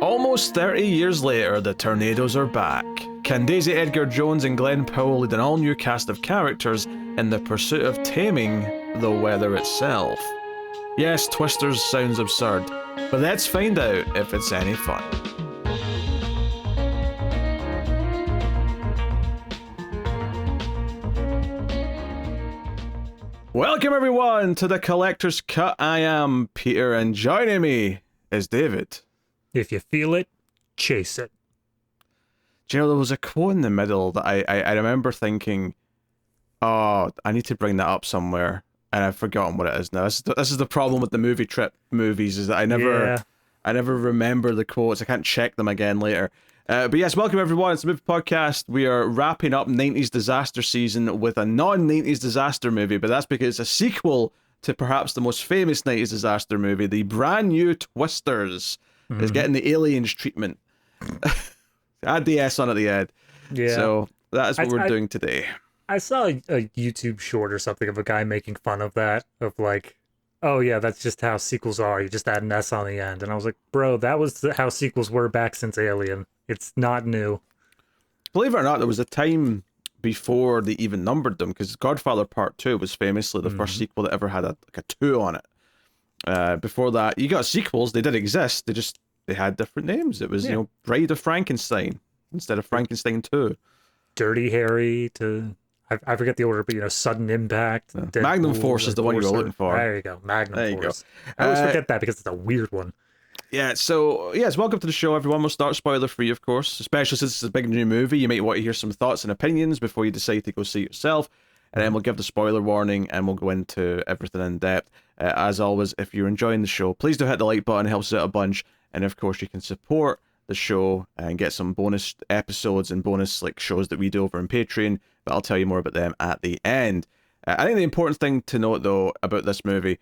Almost 30 years later, the tornadoes are back. Can Daisy Edgar-Jones and Glen Powell lead an all-new cast of characters in the pursuit of taming the weather itself? Yes, Twisters sounds absurd, but let's find out if it's any fun. Welcome everyone to the Collector's Cut. I am Peter, and joining me is David. If you feel it, chase it. Do you know, there was a quote in the middle that I remember thinking, oh, I need to bring that up somewhere, and I've forgotten what it is now. This is the problem with the movie trip movies, is that I never remember the quotes. I can't check them again later. But yes, welcome everyone. It's a movie podcast. We are wrapping up 90s disaster season with a non-90s disaster movie, but that's because it's a sequel to perhaps the most famous 90s disaster movie, the brand new Twisters. Is getting the aliens treatment. Add the S on at the end. Yeah. So that is what we're doing today. I saw a YouTube short or something of a guy making fun of that, of like, oh yeah, that's just how sequels are. You just add an S on the end. And I was like, bro, that was how sequels were back since Alien. It's not new. Believe it or not, there was a time before they even numbered them, because Godfather Part 2 was famously the first sequel that ever had a 2 on it. Before that, you got sequels. They did exist. They had different names. It was, Bride of Frankenstein instead of Frankenstein 2. Dirty Harry to, I forget the order, but Sudden Impact. Yeah. Magnum Force is the one you were looking for. There you go, Magnum Force. I always forget that because it's a weird one. Yeah, so, yes, welcome to the show, everyone. We'll start spoiler-free, of course, especially since it's a big new movie. You might want to hear some thoughts and opinions before you decide to go see it yourself. And then we'll give the spoiler warning and we'll go into everything in depth. As always, if you're enjoying the show, please do hit the like button. It helps us out a bunch. And of course, you can support the show and get some bonus episodes and bonus shows that we do over on Patreon. But I'll tell you more about them at the end. I think the important thing to note, though, about this movie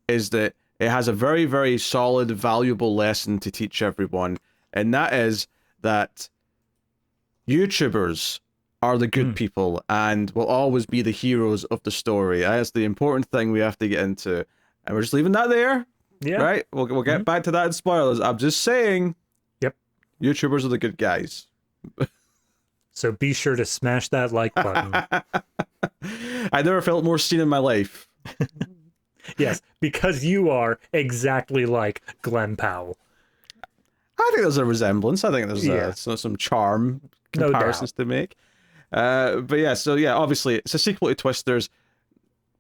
is that it has a very, very solid, valuable lesson to teach everyone. And that is that YouTubers are the good people and will always be the heroes of the story. That's the important thing we have to get into. And we're just leaving that there. Yeah. Right? We'll get back to that in spoilers. I'm just saying. Yep. YouTubers are the good guys. So be sure to smash that like button. I never felt more seen in my life. Yes, because you are exactly like Glen Powell. I think there's a resemblance. I think there's some charm comparisons to make. But yeah, so yeah, obviously it's a sequel to Twisters,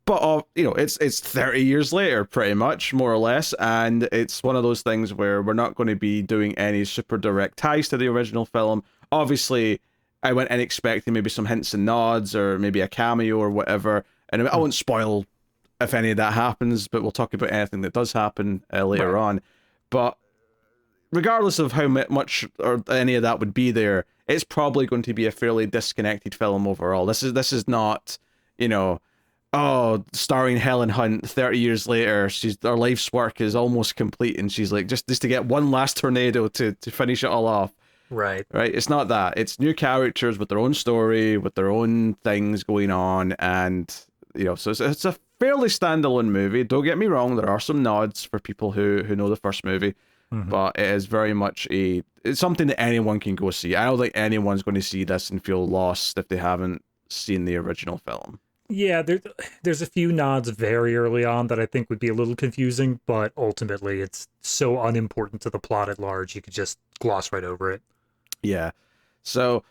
but it's 30 years later, pretty much, more or less, and it's one of those things where we're not going to be doing any super direct ties to the original film. Obviously, I went in expecting maybe some hints and nods, or maybe a cameo or whatever, and I won't spoil if any of that happens, but we'll talk about anything that does happen later on. But regardless of how much or any of that would be there, it's probably going to be a fairly disconnected film overall. This is not, starring Helen Hunt 30 years later, her life's work is almost complete, and she's like, just to get one last tornado to finish it all off. Right. It's not that. It's new characters with their own story, with their own things going on, and so it's a fairly standalone movie. Don't get me wrong, there are some nods for people who know the first movie. But it is very much it's something that anyone can go see. I don't think anyone's going to see this and feel lost if they haven't seen the original film. Yeah, there's a few nods very early on that I think would be a little confusing, but ultimately it's so unimportant to the plot at large, you could just gloss right over it. Yeah. So,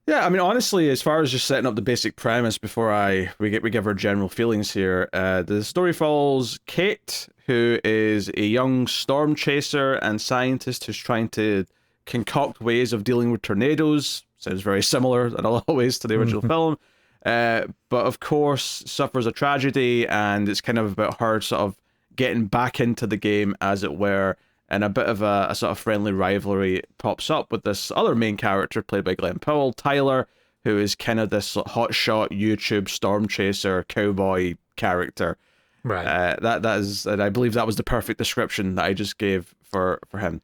yeah, I mean, honestly, as far as just setting up the basic premise before we give our general feelings here, the story follows Kate, who is a young storm chaser and scientist who's trying to concoct ways of dealing with tornadoes. Sounds very similar in a lot of ways to the original film. But of course, suffers a tragedy, and it's kind of about her sort of getting back into the game, as it were. And a bit of a sort of friendly rivalry pops up with this other main character played by Glen Powell, Tyler, who is kind of this hotshot YouTube storm chaser cowboy character. Right. That is, and I believe that was the perfect description that I just gave for him.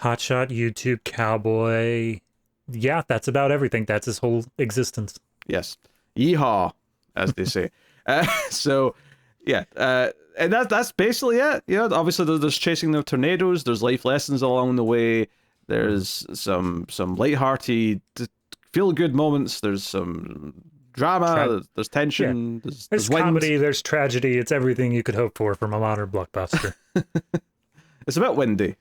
Hotshot YouTube cowboy. Yeah, that's about everything. That's his whole existence. Yes. Yeehaw, as they say. So, yeah. and that's basically it. Obviously there's chasing the tornadoes. There's life lessons along the way. There's some lighthearted, feel good moments. There's some drama. There's tension. Yeah. There's There's wind. comedy. There's tragedy. It's everything you could hope for from a modern blockbuster. It's a bit windy.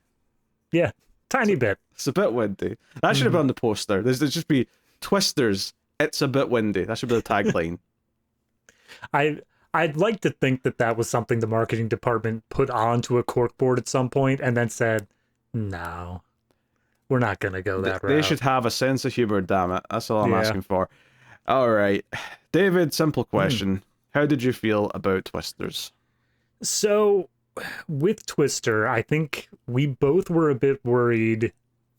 Yeah, tiny bit. It's a bit windy. That should have been on the poster. There's just be Twisters. It's a bit windy. That should be the tagline. I'd like to think that was something the marketing department put onto a corkboard at some point and then said, no, we're not going to go that route. They should have a sense of humor, damn it. That's all I'm asking for. All right. David, simple question. How did you feel about Twisters? So, with Twister, I think we both were a bit worried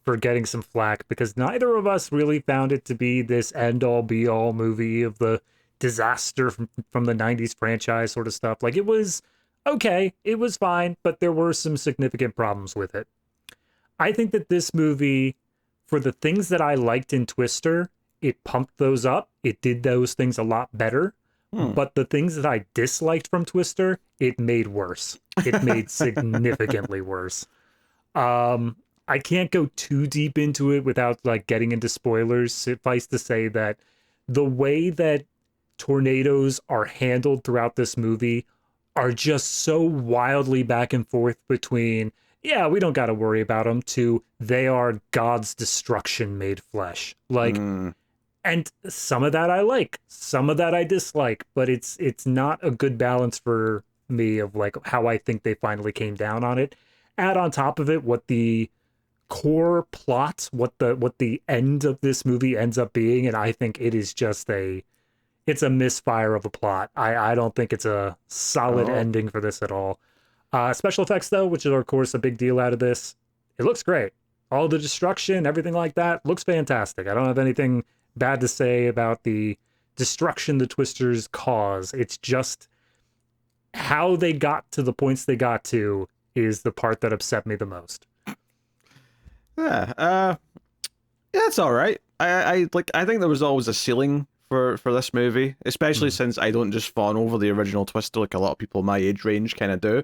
for getting some flack because neither of us really found it to be this end-all, be-all movie of the disaster from the 90s franchise sort of stuff. Like, it was okay, it was fine, but there were some significant problems with it. I think that this movie, for the things that I liked in Twister, it pumped those up. It did those things a lot better. But the things that I disliked from Twister, it made worse. It made significantly worse. I can't go too deep into it without like getting into spoilers. Suffice to say that the way that tornadoes are handled throughout this movie are just so wildly back and forth between, yeah, we don't got to worry about them, to they are God's destruction made flesh. Like, and some of that I like, some of that I dislike, but it's not a good balance for me of like how I think they finally came down on it. Add on top of it what the core plot, what the end of this movie ends up being, and I think it is just it's a misfire of a plot. I don't think it's a solid ending for this at all. Special effects though, which is of course a big deal out of this, it looks great. All the destruction, everything like that looks fantastic. I don't have anything bad to say about the destruction the Twisters cause. It's just how they got to the points they got to is the part that upset me the most. Yeah, it's all right. I think there was always a ceiling for this movie, especially since I don't just fawn over the original Twister like a lot of people my age range kind of do.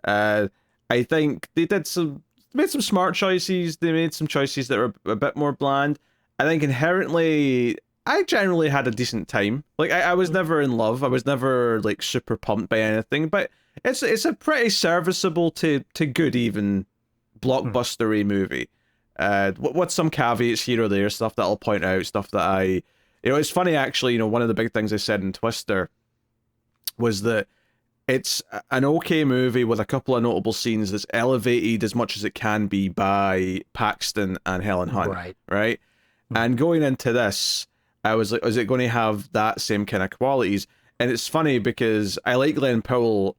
I think they made some smart choices. They made some choices that were a bit more bland. I think inherently, I generally had a decent time. Like I was never in love. I was never like super pumped by anything. But it's a pretty serviceable to good even blockbustery movie. What's some caveats here or there, stuff that I'll point out, stuff that it's funny actually. One of the big things I said in Twister was that it's an okay movie with a couple of notable scenes that's elevated as much as it can be by Paxton and Helen Hunt, right? And going into this, I was like, is it going to have that same kind of qualities? And it's funny because I like Glen Powell,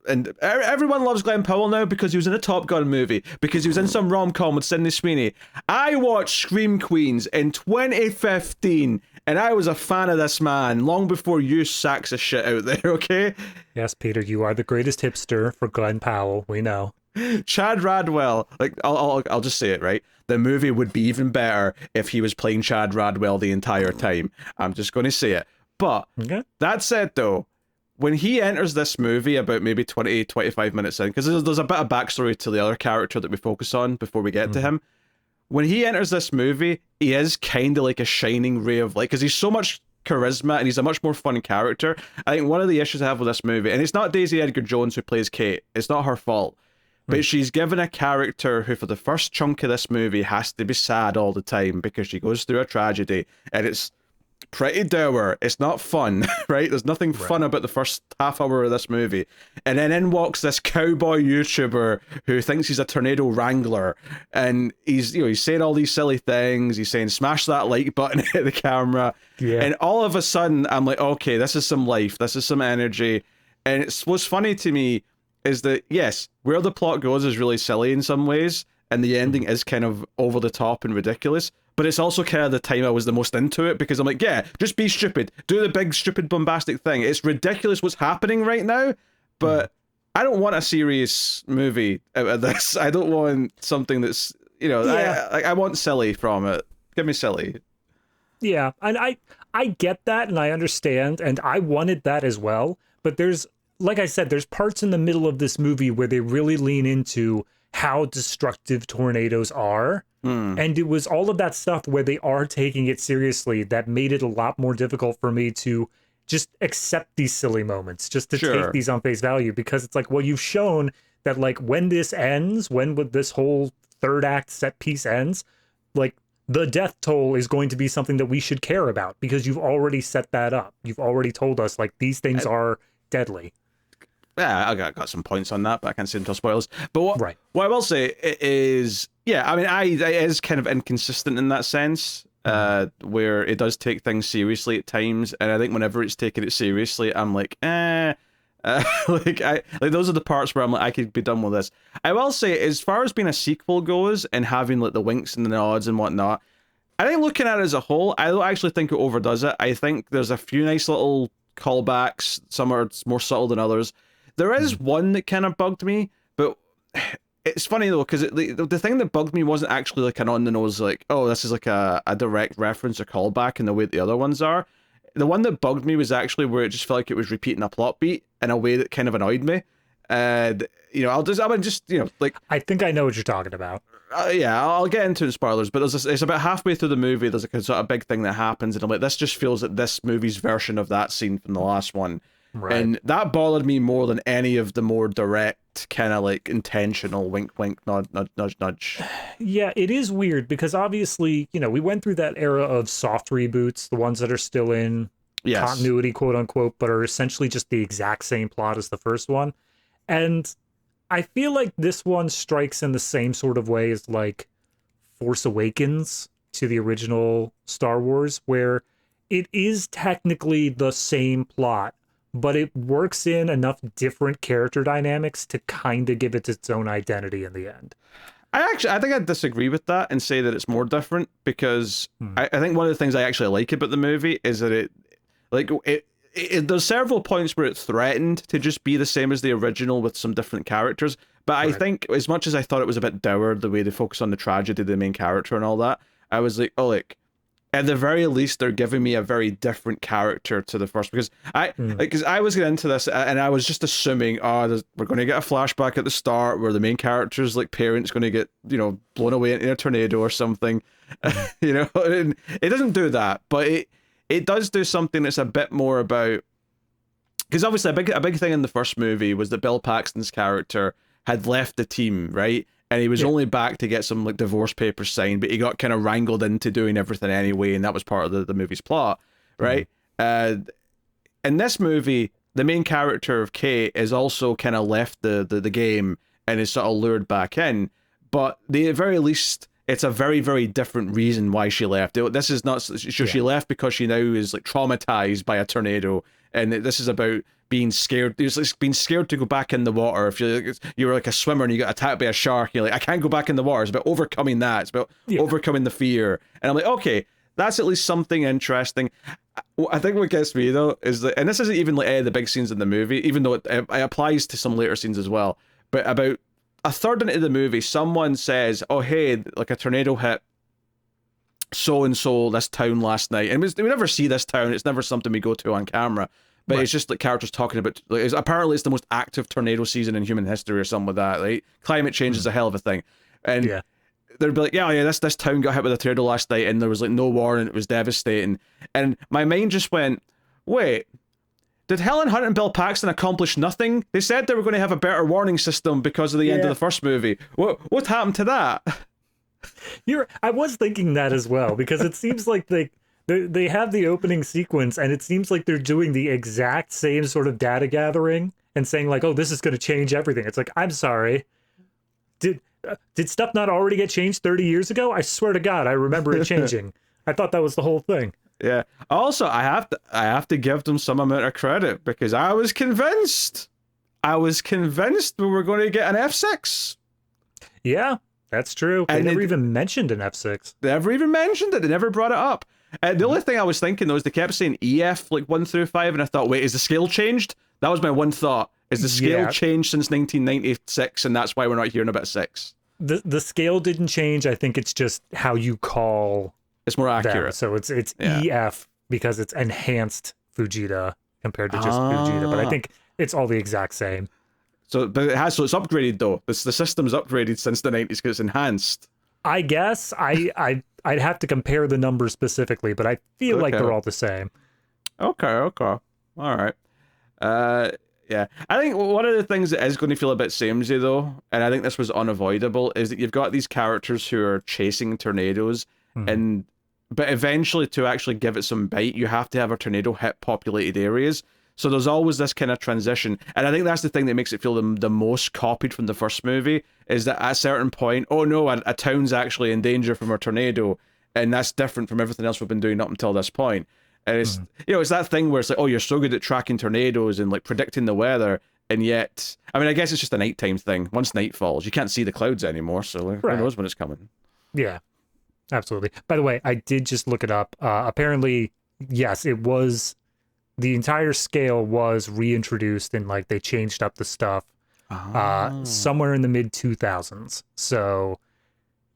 and everyone loves Glen Powell now because he was in a Top Gun movie, because he was in some rom-com with Sydney Sweeney. I watched Scream Queens in 2015, and I was a fan of this man long before you sacks of shit out there, okay? Yes, Peter, you are the greatest hipster for Glen Powell, we know. Chad Radwell, like I'll just say it, right? The movie would be even better if he was playing Chad Radwell the entire time. I'm just going to say it. But that said, though, when he enters this movie about maybe 20, 25 minutes in, because there's a bit of backstory to the other character that we focus on before we get to him. When he enters this movie, he is kind of like a shining ray of light, because he's so much charisma and he's a much more fun character. I think one of the issues I have with this movie, and it's not Daisy Edgar-Jones who plays Kate, it's not her fault, but she's given a character who for the first chunk of this movie has to be sad all the time because she goes through a tragedy, and it's pretty dour. It's not fun, right? There's nothing fun about the first half hour of this movie. And then in walks this cowboy YouTuber who thinks he's a tornado wrangler, and he's saying all these silly things. He's saying smash that like button at the camera. Yeah. And all of a sudden I'm like, okay, this is some life, this is some energy. And what's funny to me is that, yes, where the plot goes is really silly in some ways, and the ending is kind of over the top and ridiculous, but it's also kind of the time I was the most into it, because I'm like, yeah, just be stupid. Do the big, stupid, bombastic thing. It's ridiculous what's happening right now, but I don't want a serious movie out of this. I don't want something that's, I want silly from it. Give me silly. Yeah, and I get that, and I understand, and I wanted that as well, but there's like I said, there's parts in the middle of this movie where they really lean into how destructive tornadoes are. And it was all of that stuff where they are taking it seriously that made it a lot more difficult for me to just accept these silly moments, just to take these on face value, because it's like, well, you've shown that like when this ends, when this whole third act set piece ends, like the death toll is going to be something that we should care about because you've already set that up. You've already told us like these things are deadly. Yeah, I got some points on that, but I can't say until spoilers. But what I will say is, yeah, I mean, it is kind of inconsistent in that sense, where it does take things seriously at times, and I think whenever it's taking it seriously, I'm like, like those are the parts where I'm like, I could be done with this. I will say, as far as being a sequel goes and having like the winks and the nods and whatnot, I think looking at it as a whole, I don't actually think it overdoes it. I think there's a few nice little callbacks. Some are more subtle than others. There is one that kind of bugged me, but it's funny though, because the thing that bugged me wasn't actually like an on-the-nose, like, oh, this is like a direct reference or callback in the way that the other ones are. The one that bugged me was actually where it just felt like it was repeating a plot beat in a way that kind of annoyed me. And, you know, like... I think I know what you're talking about. Yeah, I'll get into the spoilers, but it's about halfway through the movie, there's like a sort of big thing that happens, and I'm like, this just feels like this movie's version of that scene from the last one. Right. And that bothered me more than any of the more direct, kind of like intentional wink, wink, nod, nudge, nudge. Yeah, it is weird because obviously, you know, we went through that era of soft reboots, the ones that are still in continuity, quote unquote, but are essentially just the exact same plot as the first one. And I feel like this one strikes in the same sort of way as like Force Awakens to the original Star Wars, where it is technically the same plot, but it works in enough different character dynamics to kind of give it its own identity in the end. I think I disagree with that and say that it's more different because I think one of the things I actually like about the movie is that there's several points where it threatened to just be the same as the original with some different characters. But I think as much as I thought it was a bit dour, the way they focus on the tragedy of the main character and all that, I was like, oh, like, at the very least, they're giving me a very different character to the first, because I was getting into this and I was just assuming, we're going to get a flashback at the start where the main character's like parents going to get, you know, blown away in a tornado or something, you know, and it doesn't do that, but it does do something that's a bit more about, because obviously a big thing in the first movie was that Bill Paxton's character had left the team, right? And he was only back to get some like divorce papers signed, but he got kind of wrangled into doing everything anyway, and that was part of the movie's plot, right? In this movie, the main character of Kate is also kind of left the game and is sort of lured back in, but at the very least, it's a very, very different reason why she left. This is not she left because she now is like traumatized by a tornado, and this is about being scared. It's like being scared to go back in the water. If you're like a swimmer and you get attacked by a shark, you're like, I can't go back in the water. It's about overcoming that. It's about overcoming the fear. And I'm like, okay, that's at least something interesting. I think what gets me though is that, and this isn't even like any of the big scenes in the movie, even though it applies to some later scenes as well. But about a third into the movie, someone says, "Oh hey, like a tornado hit so and so this town last night," and we never see this town. It's never something we go to on camera. But it's just like characters talking about, like, apparently it's the most active tornado season in human history or something like that. Like climate change is a hell of a thing, and they'd be like, this town got hit with a tornado last night, and there was like no warning. It was devastating, and my mind just went, wait, did Helen Hunt and Bill Paxton accomplish nothing? They said they were going to have a better warning system because of the end of the first movie. What happened to that? I was thinking that as well, because it seems like they have the opening sequence, and it seems like they're doing the exact same sort of data gathering and saying like, oh, this is going to change everything. It's like, I'm sorry. Did stuff not already get changed 30 years ago? I swear to God, I remember it changing. I thought that was the whole thing. Yeah. Also, I have to give them some amount of credit, because I was convinced we were going to get an F6. Yeah, that's true. They never even mentioned an F6. They never even mentioned it. They never brought it up. The only thing I was thinking though is they kept saying EF like 1 through 5, and I thought, wait, is the scale changed? That was my one thought. Is the scale changed since 1996, and that's why we're not hearing about 6? The scale didn't change. I think it's just how you call. It's more accurate. So it's EF because it's enhanced Fujita compared to just Fujita. But I think It's all the exact same. So, but it's upgraded though. The system's upgraded since the 90s because it's enhanced. I guess I'd have to compare the numbers specifically, but I feel like they're all the same. Okay. All right. Yeah. I think one of the things that is going to feel a bit samey though, and I think this was unavoidable, is that you've got these characters who are chasing tornadoes, but eventually to actually give it some bite, you have to have a tornado hit populated areas. So there's always this kind of transition. And I think that's the thing that makes it feel the most copied from the first movie, is that at a certain point, oh no, a town's actually in danger from a tornado, and that's different from everything else we've been doing up until this point. And it's, it's that thing where it's like, oh, you're so good at tracking tornadoes and like predicting the weather, and yet, I mean, I guess it's just a nighttime thing. Once night falls, you can't see the clouds anymore, so like, who knows when it's coming. Yeah, absolutely. By the way, I did just look it up. Apparently, yes, it was... The entire scale was reintroduced and like they changed up the stuff somewhere in the mid 2000s. So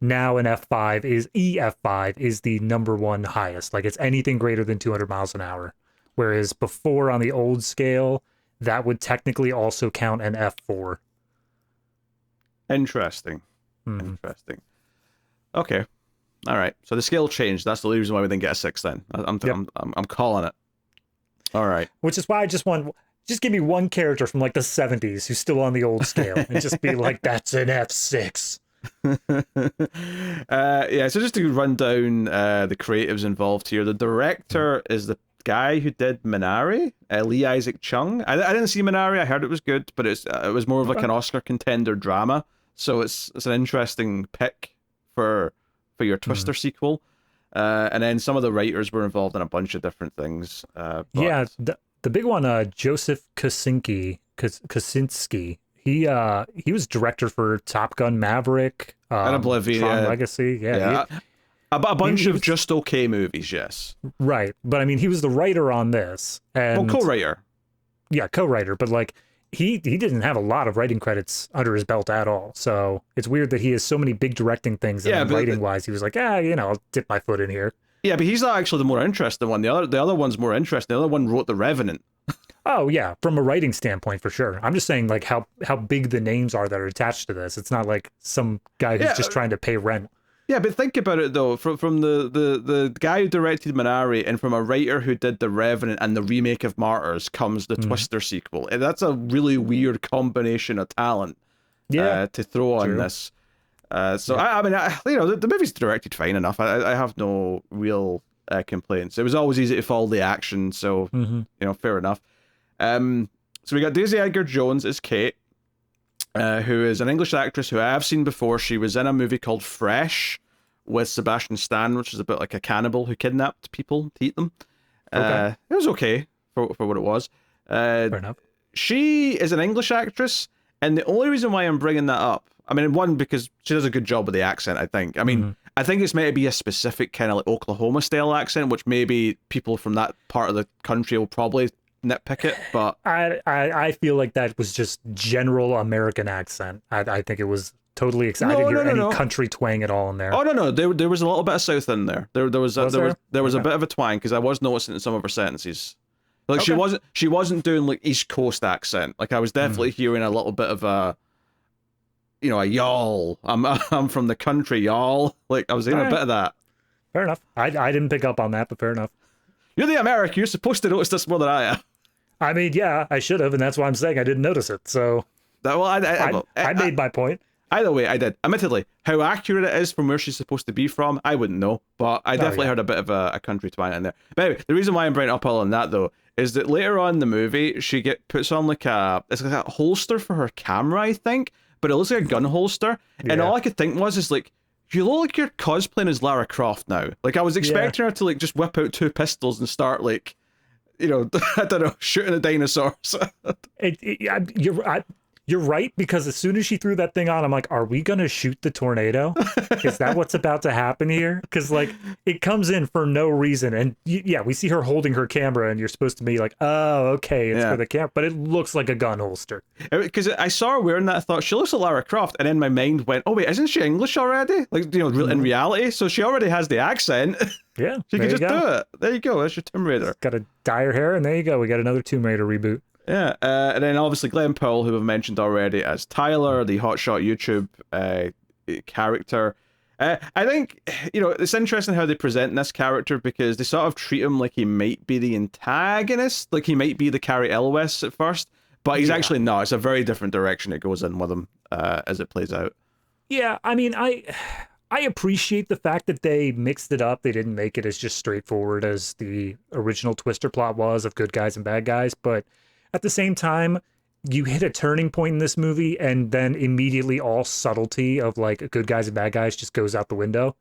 now an F5 is EF5 is the number one highest. Like it's anything greater than 200 miles an hour. Whereas before on the old scale, that would technically also count an F4. Interesting. Interesting. Okay. All right. So the scale changed. That's the only reason why we didn't get a 6 then. I'm calling it. All right. Which is why I just give me one character from like the 70s who's still on the old scale and just be like, that's an F6. Yeah, so just to run down the creatives involved here. The director is the guy who did Minari, Lee Isaac Chung. I didn't see Minari. I heard it was good, but it was more of like an Oscar contender drama. So it's an interesting pick for your Twister sequel. And then some of the writers were involved in a bunch of different things. Yeah, the big one, Joseph Kosinski. He was director for Top Gun Maverick, and Oblivion, Tron Legacy. Yeah. A bunch of just okay movies, yes. Right, but I mean, he was the writer on this. And co-writer. Yeah, co-writer, but like he didn't have a lot of writing credits under his belt at all. So it's weird that he has so many big directing things, and writing-wise, he was like, I'll dip my foot in here. Yeah, but he's not actually the more interesting one. The other one's more interesting. The other one wrote The Revenant. Oh, yeah, from a writing standpoint, for sure. I'm just saying, like, how big the names are that are attached to this. It's not like some guy who's just trying to pay rent. Yeah, but think about it, though. From the guy who directed Minari and from a writer who did The Revenant and the remake of Martyrs comes the Twister sequel. And that's a really weird combination of talent to throw on this. I mean, the movie's directed fine enough. I have no real complaints. It was always easy to follow the action, so, fair enough. So we got Daisy Edgar-Jones as Kate, who is an English actress who I have seen before. She was in a movie called Fresh with Sebastian Stan, which is a bit like a cannibal who kidnapped people to eat them. It was okay for what it was. Fair enough. She is an English actress, and the only reason why I'm bringing that up, I mean, one, because she does a good job with the accent, I think. I mean, I think it's meant to be a specific kind of like Oklahoma-style accent, which maybe people from that part of the country will probably nitpick it, but I feel like that was just general American accent. I think it was totally excited to hear any country twang at all in there. Oh no, there was a little bit of South in there. There was a bit of a twang because I was noticing in some of her sentences. Like she wasn't doing like East Coast accent. Like I was definitely hearing a little bit of a y'all. I'm from the country, y'all. Like I was hearing a bit of that. Fair enough. I didn't pick up on that, but fair enough. You're the American. You're supposed to notice this more than I am. I mean, yeah, I should have, and that's why I'm saying I didn't notice it. So, I made my point. Either way, I did. Admittedly, how accurate it is from where she's supposed to be from, I wouldn't know. But I definitely heard a bit of a country twang in there. But anyway, the reason why I'm bringing up all on that though is that later on in the movie, she puts on like a holster for her camera, I think, but it looks like a gun holster. Yeah. And all I could think is like, you look like you're cosplaying as Lara Croft now. Like I was expecting her to like just whip out 2 pistols and start like, I don't know, shooting the dinosaurs. You're right, because as soon as she threw that thing on, I'm like, are we going to shoot the tornado? Is that what's about to happen here? Because, like, it comes in for no reason. And, we see her holding her camera, and you're supposed to be like, oh, okay, it's for the camera. But it looks like a gun holster. Because I saw her wearing that, I thought, she looks like Lara Croft. And then my mind went, oh, wait, isn't she English already? Like, in reality? So she already has the accent. Yeah. She can just do it. There you go. That's your Tomb Raider. Got to dye her hair, and there you go. We got another Tomb Raider reboot. Yeah, and then obviously Glen Powell, who we've mentioned already as Tyler, the hotshot YouTube character. I think, it's interesting how they present this character because they sort of treat him like he might be the antagonist, like he might be the Carrie Elwes at first, but he's actually not. It's a very different direction it goes in with him as it plays out. Yeah, I mean, I appreciate the fact that they mixed it up. They didn't make it as just straightforward as the original Twister plot was of good guys and bad guys, but at the same time, you hit a turning point in this movie, and then immediately all subtlety of like good guys and bad guys just goes out the window.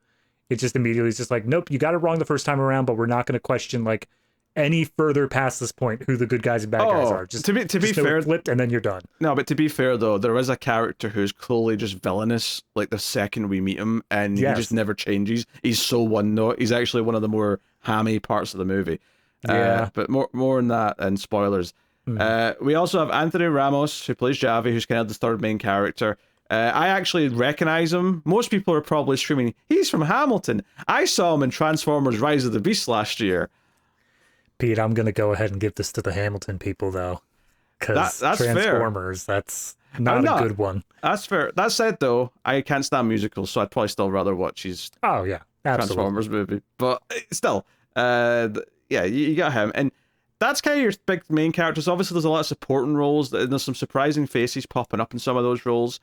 It just immediately is just like, nope, you got it wrong the first time around, but we're not going to question like any further past this point who the good guys and bad guys are. Just to be fair, flipped, and then you're done. No, but to be fair though, there is a character who's clearly just villainous. Like the second we meet him, and he just never changes. He's so one note. He's actually one of the more hammy parts of the movie. Yeah, but more on that and spoilers. We also have Anthony Ramos, who plays Javi, who's kind of the third main character. I actually recognize him. Most people are probably screaming, he's from Hamilton. I saw him in Transformers Rise of the Beast last year. Pete, I'm going to go ahead and give this to the Hamilton people, though. Because that's Transformers, fair. That's not a good one. That's fair. That said, though, I can't stand musicals, so I'd probably still rather watch his Transformers movie. But still, you got him. And that's kind of your big main characters. Obviously, there's a lot of supporting roles, and there's some surprising faces popping up in some of those roles.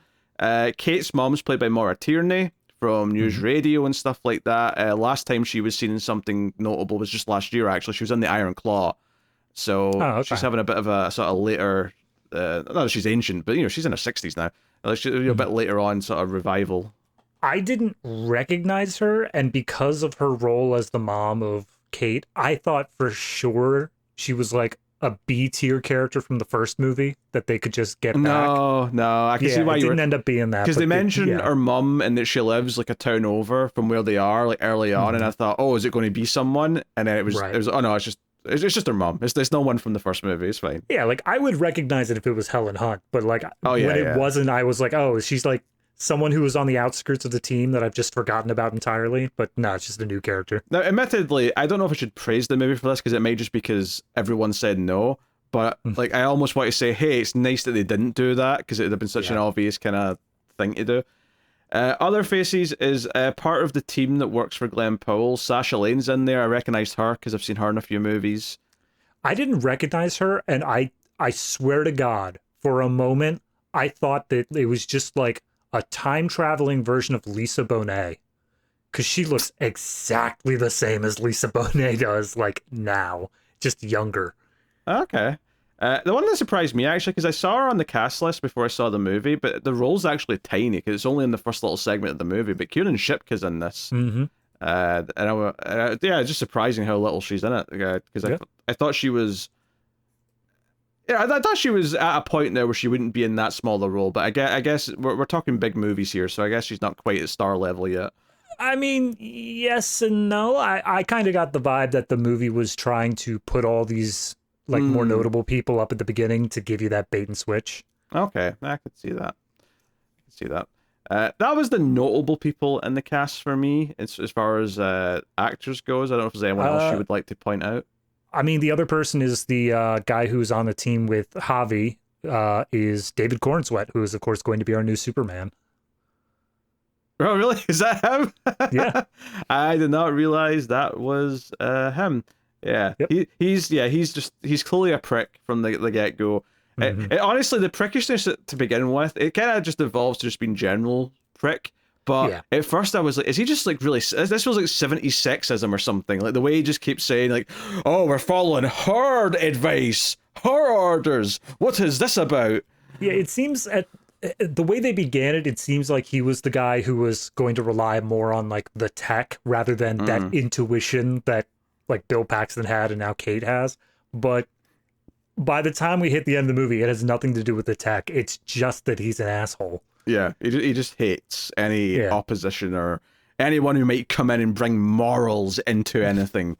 Kate's mom's played by Maura Tierney from News Radio and stuff like that. Last time she was seen in something notable was just last year, actually. She was in The Iron Claw. So she's having a bit of a sort of later, not that she's ancient, but, she's in her 60s now. She's a bit later on sort of revival. I didn't recognize her, and because of her role as the mom of Kate, I thought for sure she was like a B-tier character from the first movie that they could just get back. No, I can see why it didn't end up being that. Because they mentioned her mum and that she lives like a town over from where they are, like early on, and I thought, oh, is it going to be someone? And then it was, oh no, it's just her mum. It's no one from the first movie. It's fine. Yeah, like I would recognize it if it was Helen Hunt, but like when it wasn't, I was like, oh, she's like someone who was on the outskirts of the team that I've just forgotten about entirely. But no, it's just a new character. Now, admittedly, I don't know if I should praise the movie for this because it may just because everyone said no. But like, I almost want to say, hey, it's nice that they didn't do that because it would have been such an obvious kind of thing to do. Other faces is part of the team that works for Glen Powell. Sasha Lane's in there. I recognized her because I've seen her in a few movies. I didn't recognize her, and I swear to God, for a moment, I thought that it was just like a time-traveling version of Lisa Bonet. Because she looks exactly the same as Lisa Bonet does, like, now. Just younger. Okay. The one that surprised me, actually, because I saw her on the cast list before I saw the movie, but the role's actually tiny, because it's only in the first little segment of the movie, but Kieran Shipka's in this. Mm-hmm. It's just surprising how little she's in it, because I thought she was... Yeah, I thought she was at a point there where she wouldn't be in that small a role, but I guess we're talking big movies here, so I guess she's not quite at star level yet. I mean, yes and no. I kind of got the vibe that the movie was trying to put all these like more notable people up at the beginning to give you that bait and switch. Okay, I could see that. That was the notable people in the cast for me, as far as actors goes. I don't know if there's anyone else you would like to point out. I mean, the other person is the guy who's on the team with Javi, is David Cornsweet, who is, of course, going to be our new Superman. Oh, really? Is that him? Yeah. I did not realize that was him. Yeah. Yep. He's clearly a prick from the get-go. Honestly, the prickishness to begin with, it kind of just evolves to just being general prick. But at first I was like, is he just like really... This was like 70s sexism or something. Like the way he just keeps saying like, oh, we're following her advice, her orders. What is this about? Yeah, it seems the way they began it, it seems like he was the guy who was going to rely more on like the tech rather than that intuition that like Bill Paxton had and now Kate has. But by the time we hit the end of the movie, it has nothing to do with the tech. It's just that he's an asshole. Yeah, he just hates any opposition or anyone who might come in and bring morals into anything.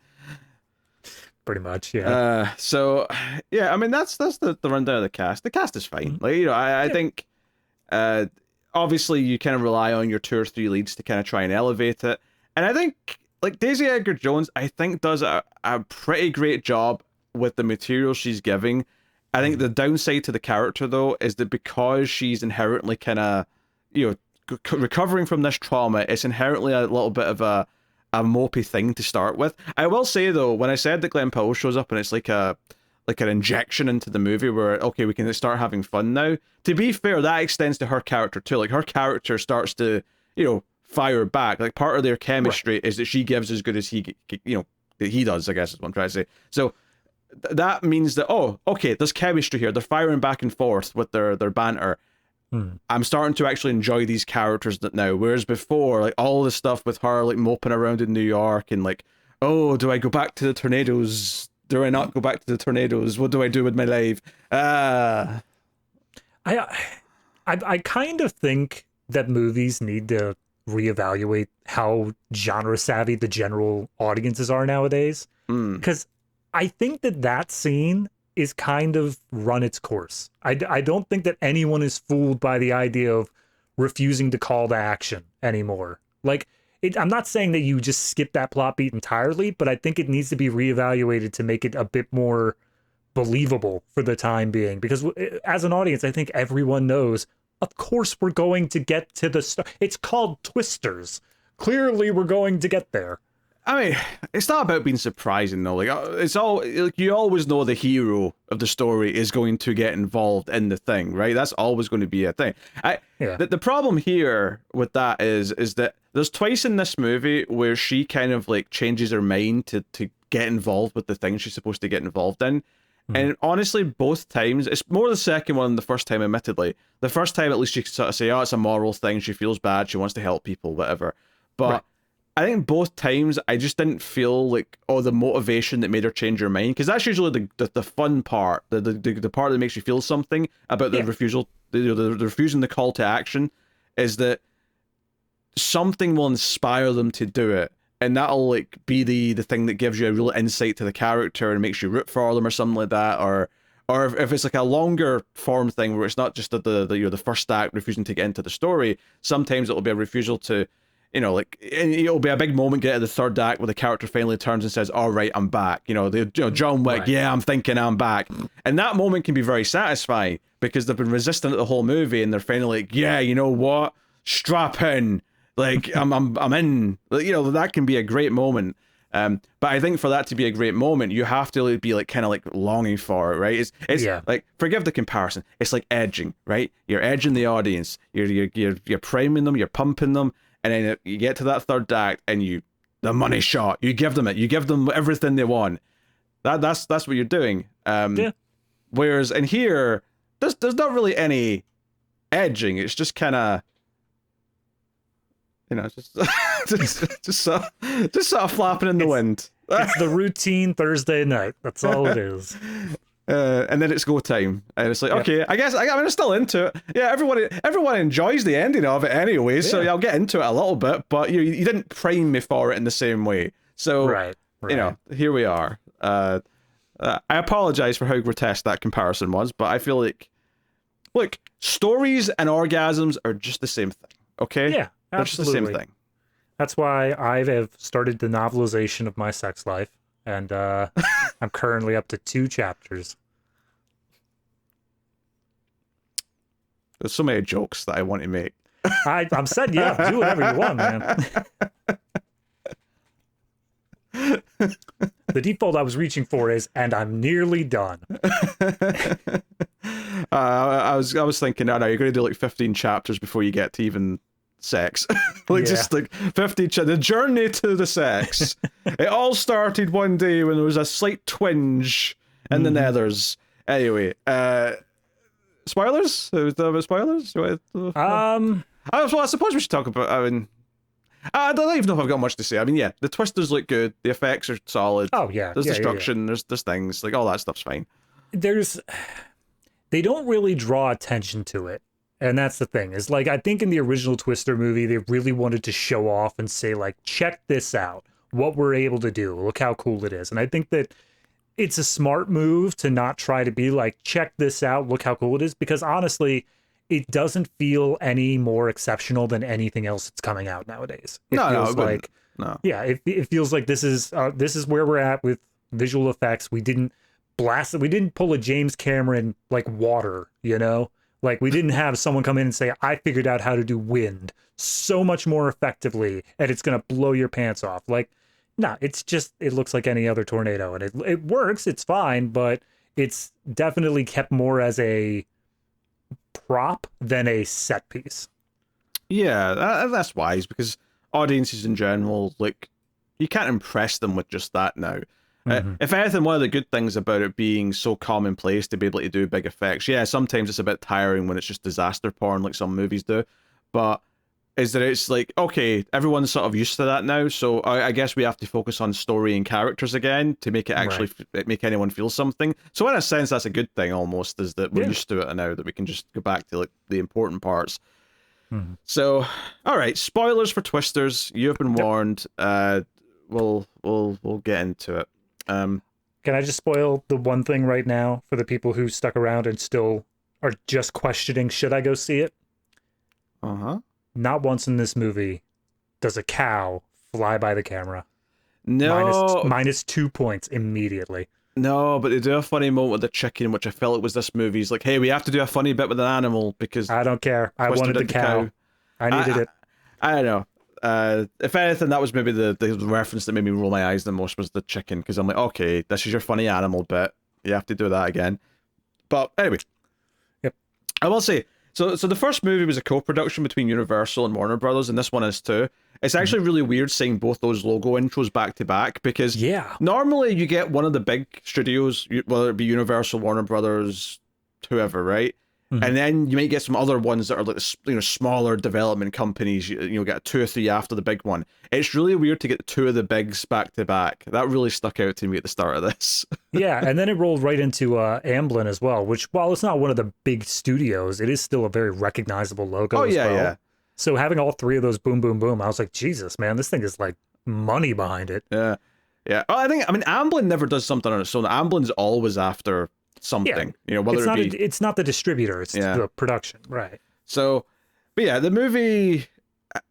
Pretty much, yeah. I mean, that's the rundown of the cast. The cast is fine. Like, I think obviously you kind of rely on your 2 or 3 leads to kind of try and elevate it. And I think like Daisy Edgar-Jones, I think does a pretty great job with the material she's giving. I think the downside to the character, though, is that because she's inherently kind of, recovering from this trauma, it's inherently a little bit of a mopey thing to start with. I will say, though, when I said that Glen Powell shows up and it's like an injection into the movie where, okay, we can start having fun now. To be fair, that extends to her character too. Like, her character starts to, fire back. Like, part of their chemistry is that she gives as good as he does, I guess is what I'm trying to say. So that means that, oh, okay, there's chemistry here. They're firing back and forth with their banter. I'm starting to actually enjoy these characters now. Whereas before, like, all the stuff with her, like, moping around in New York and like, oh, do I go back to the tornadoes? Do I not go back to the tornadoes? What do I do with my life? I kind of think that movies need to reevaluate how genre savvy the general audiences are nowadays. Because I think that scene is kind of run its course. I don't think that anyone is fooled by the idea of refusing to call to action anymore. Like, I'm not saying that you just skip that plot beat entirely, but I think it needs to be reevaluated to make it a bit more believable for the time being. Because as an audience, I think everyone knows, of course we're going to get to the start. It's called Twisters. Clearly we're going to get there. I mean, it's not about being surprising, though. Like, it's all, like, you always know the hero of the story is going to get involved in the thing, right? That's always going to be a thing. The problem here with that is that there's twice in this movie where she kind of like changes her mind to get involved with the thing she's supposed to get involved in. And honestly, both times, it's more the second one than the first time, admittedly. The first time, at least she sort of say, oh, it's a moral thing. She feels bad. She wants to help people, whatever. But I think both times I just didn't feel like, the motivation that made her change her mind, because that's usually the fun part, the part that makes you feel something about the refusal, the refusing the call to action, is that something will inspire them to do it, and that'll like be the thing that gives you a real insight to the character and makes you root for them or something like that, or if it's like a longer form thing where it's not just the first act refusing to get into the story, sometimes it'll be a refusal to. It'll be a big moment get to the third act where the character finally turns and says, all right, I'm back. John Wick, yeah, I'm thinking I'm back. And that moment can be very satisfying because they've been resistant the whole movie and they're finally like, yeah, you know what? Strap in. Like, I'm in. That can be a great moment. But I think for that to be a great moment, you have to be like kind of like longing for it, right? It's like, forgive the comparison. It's like edging, right? You're edging the audience. You're priming them, you're pumping them. And then you get to that third act, and the money shot. You give them it. You give them everything they want. That's what you're doing. Whereas in here, there's not really any edging. It's just kind of, just sort of flapping in the wind. It's the routine Thursday night. That's all it is. And then it's go time, and it's like, okay, I guess I'm still into it. Yeah, everyone enjoys the ending of it anyway, so I'll get into it a little bit. But you didn't prime me for it in the same way, so right. Here we are. I apologize for how grotesque that comparison was, but I feel like, look, stories and orgasms are just the same thing. Okay, yeah, absolutely. They're just the same thing. That's why I have started the novelization of my sex life. And I'm currently up to 2 chapters. There's so many jokes that I want to make. I'm setting you up. Do whatever you want, man. The default I was reaching for is, and I'm nearly done. I was thinking, no, you're going to do like 15 chapters before you get to even sex. Just like 50 the journey to the sex. It all started one day when there was a slight twinge in the nethers. Anyway, spoilers? About spoilers? I suppose we should talk about, I don't even know if I've got much to say. I mean, yeah, the twisters look good, the effects are solid. Oh yeah. There's destruction, there's things, like all that stuff's fine. They don't really draw attention to it. And that's the thing, is like, I think in the original Twister movie, they really wanted to show off and say, like, check this out, what we're able to do, look how cool it is. And I think that it's a smart move to not try to be like, check this out, look how cool it is, because honestly, it doesn't feel any more exceptional than anything else that's coming out nowadays. It feels like it feels like this is where we're at with visual effects. We didn't blast it. We didn't pull a James Cameron like water, you know? Like we didn't have someone come in and say, I figured out how to do wind so much more effectively and it's gonna blow your pants off. Like, no, it's just it looks like any other tornado and it works, it's fine, but it's definitely kept more as a prop than a set piece. Yeah, that's wise because audiences in general, like, you can't impress them with just that now. If anything, one of the good things about it being so commonplace to be able to do big effects, yeah, sometimes it's a bit tiring when it's just disaster porn like some movies do, but is that it's like, okay, everyone's sort of used to that now, so I guess we have to focus on story and characters again to make it actually make anyone feel something. So in a sense, that's a good thing almost, is that we're used to it now, that we can just go back to like the important parts. So, all right, spoilers for Twisters. You've been warned. We'll get into it. Can I just spoil the one thing right now for the people who stuck around and still are just questioning, should I go see it? Not once in this movie does a cow fly by the camera. No. Minus 2 points immediately. No, but they do a funny moment with the chicken, which I felt it was this movie's like, hey, we have to do a funny bit with an animal because I don't care. I wanted the cow. I needed it. I don't know. If anything, that was maybe the reference that made me roll my eyes the most was the chicken, because I'm like, okay, this is your funny animal bit. You have to do that again. But anyway, I will say, so the first movie was a co-production between Universal and Warner Brothers, and this one is too. It's actually really weird seeing both those logo intros back to back, because normally you get one of the big studios, whether it be Universal, Warner Brothers, whoever, right? And then you might get some other ones that are like, you know, smaller development companies. You get 2 or 3 after the big one. It's really weird to get 2 of the bigs back to back. That really stuck out to me at the start of this. Yeah, and then it rolled right into Amblin as well, which, while it's not one of the big studios, it is still a very recognizable logo as well. Yeah. So having all 3 of those boom, boom, boom, I was like, Jesus, man, this thing is like money behind it. Yeah. Oh, I mean, Amblin never does something on its own. Amblin's always after something, you know, whether it's not the distributor, it's the production, right? So, but yeah, the movie,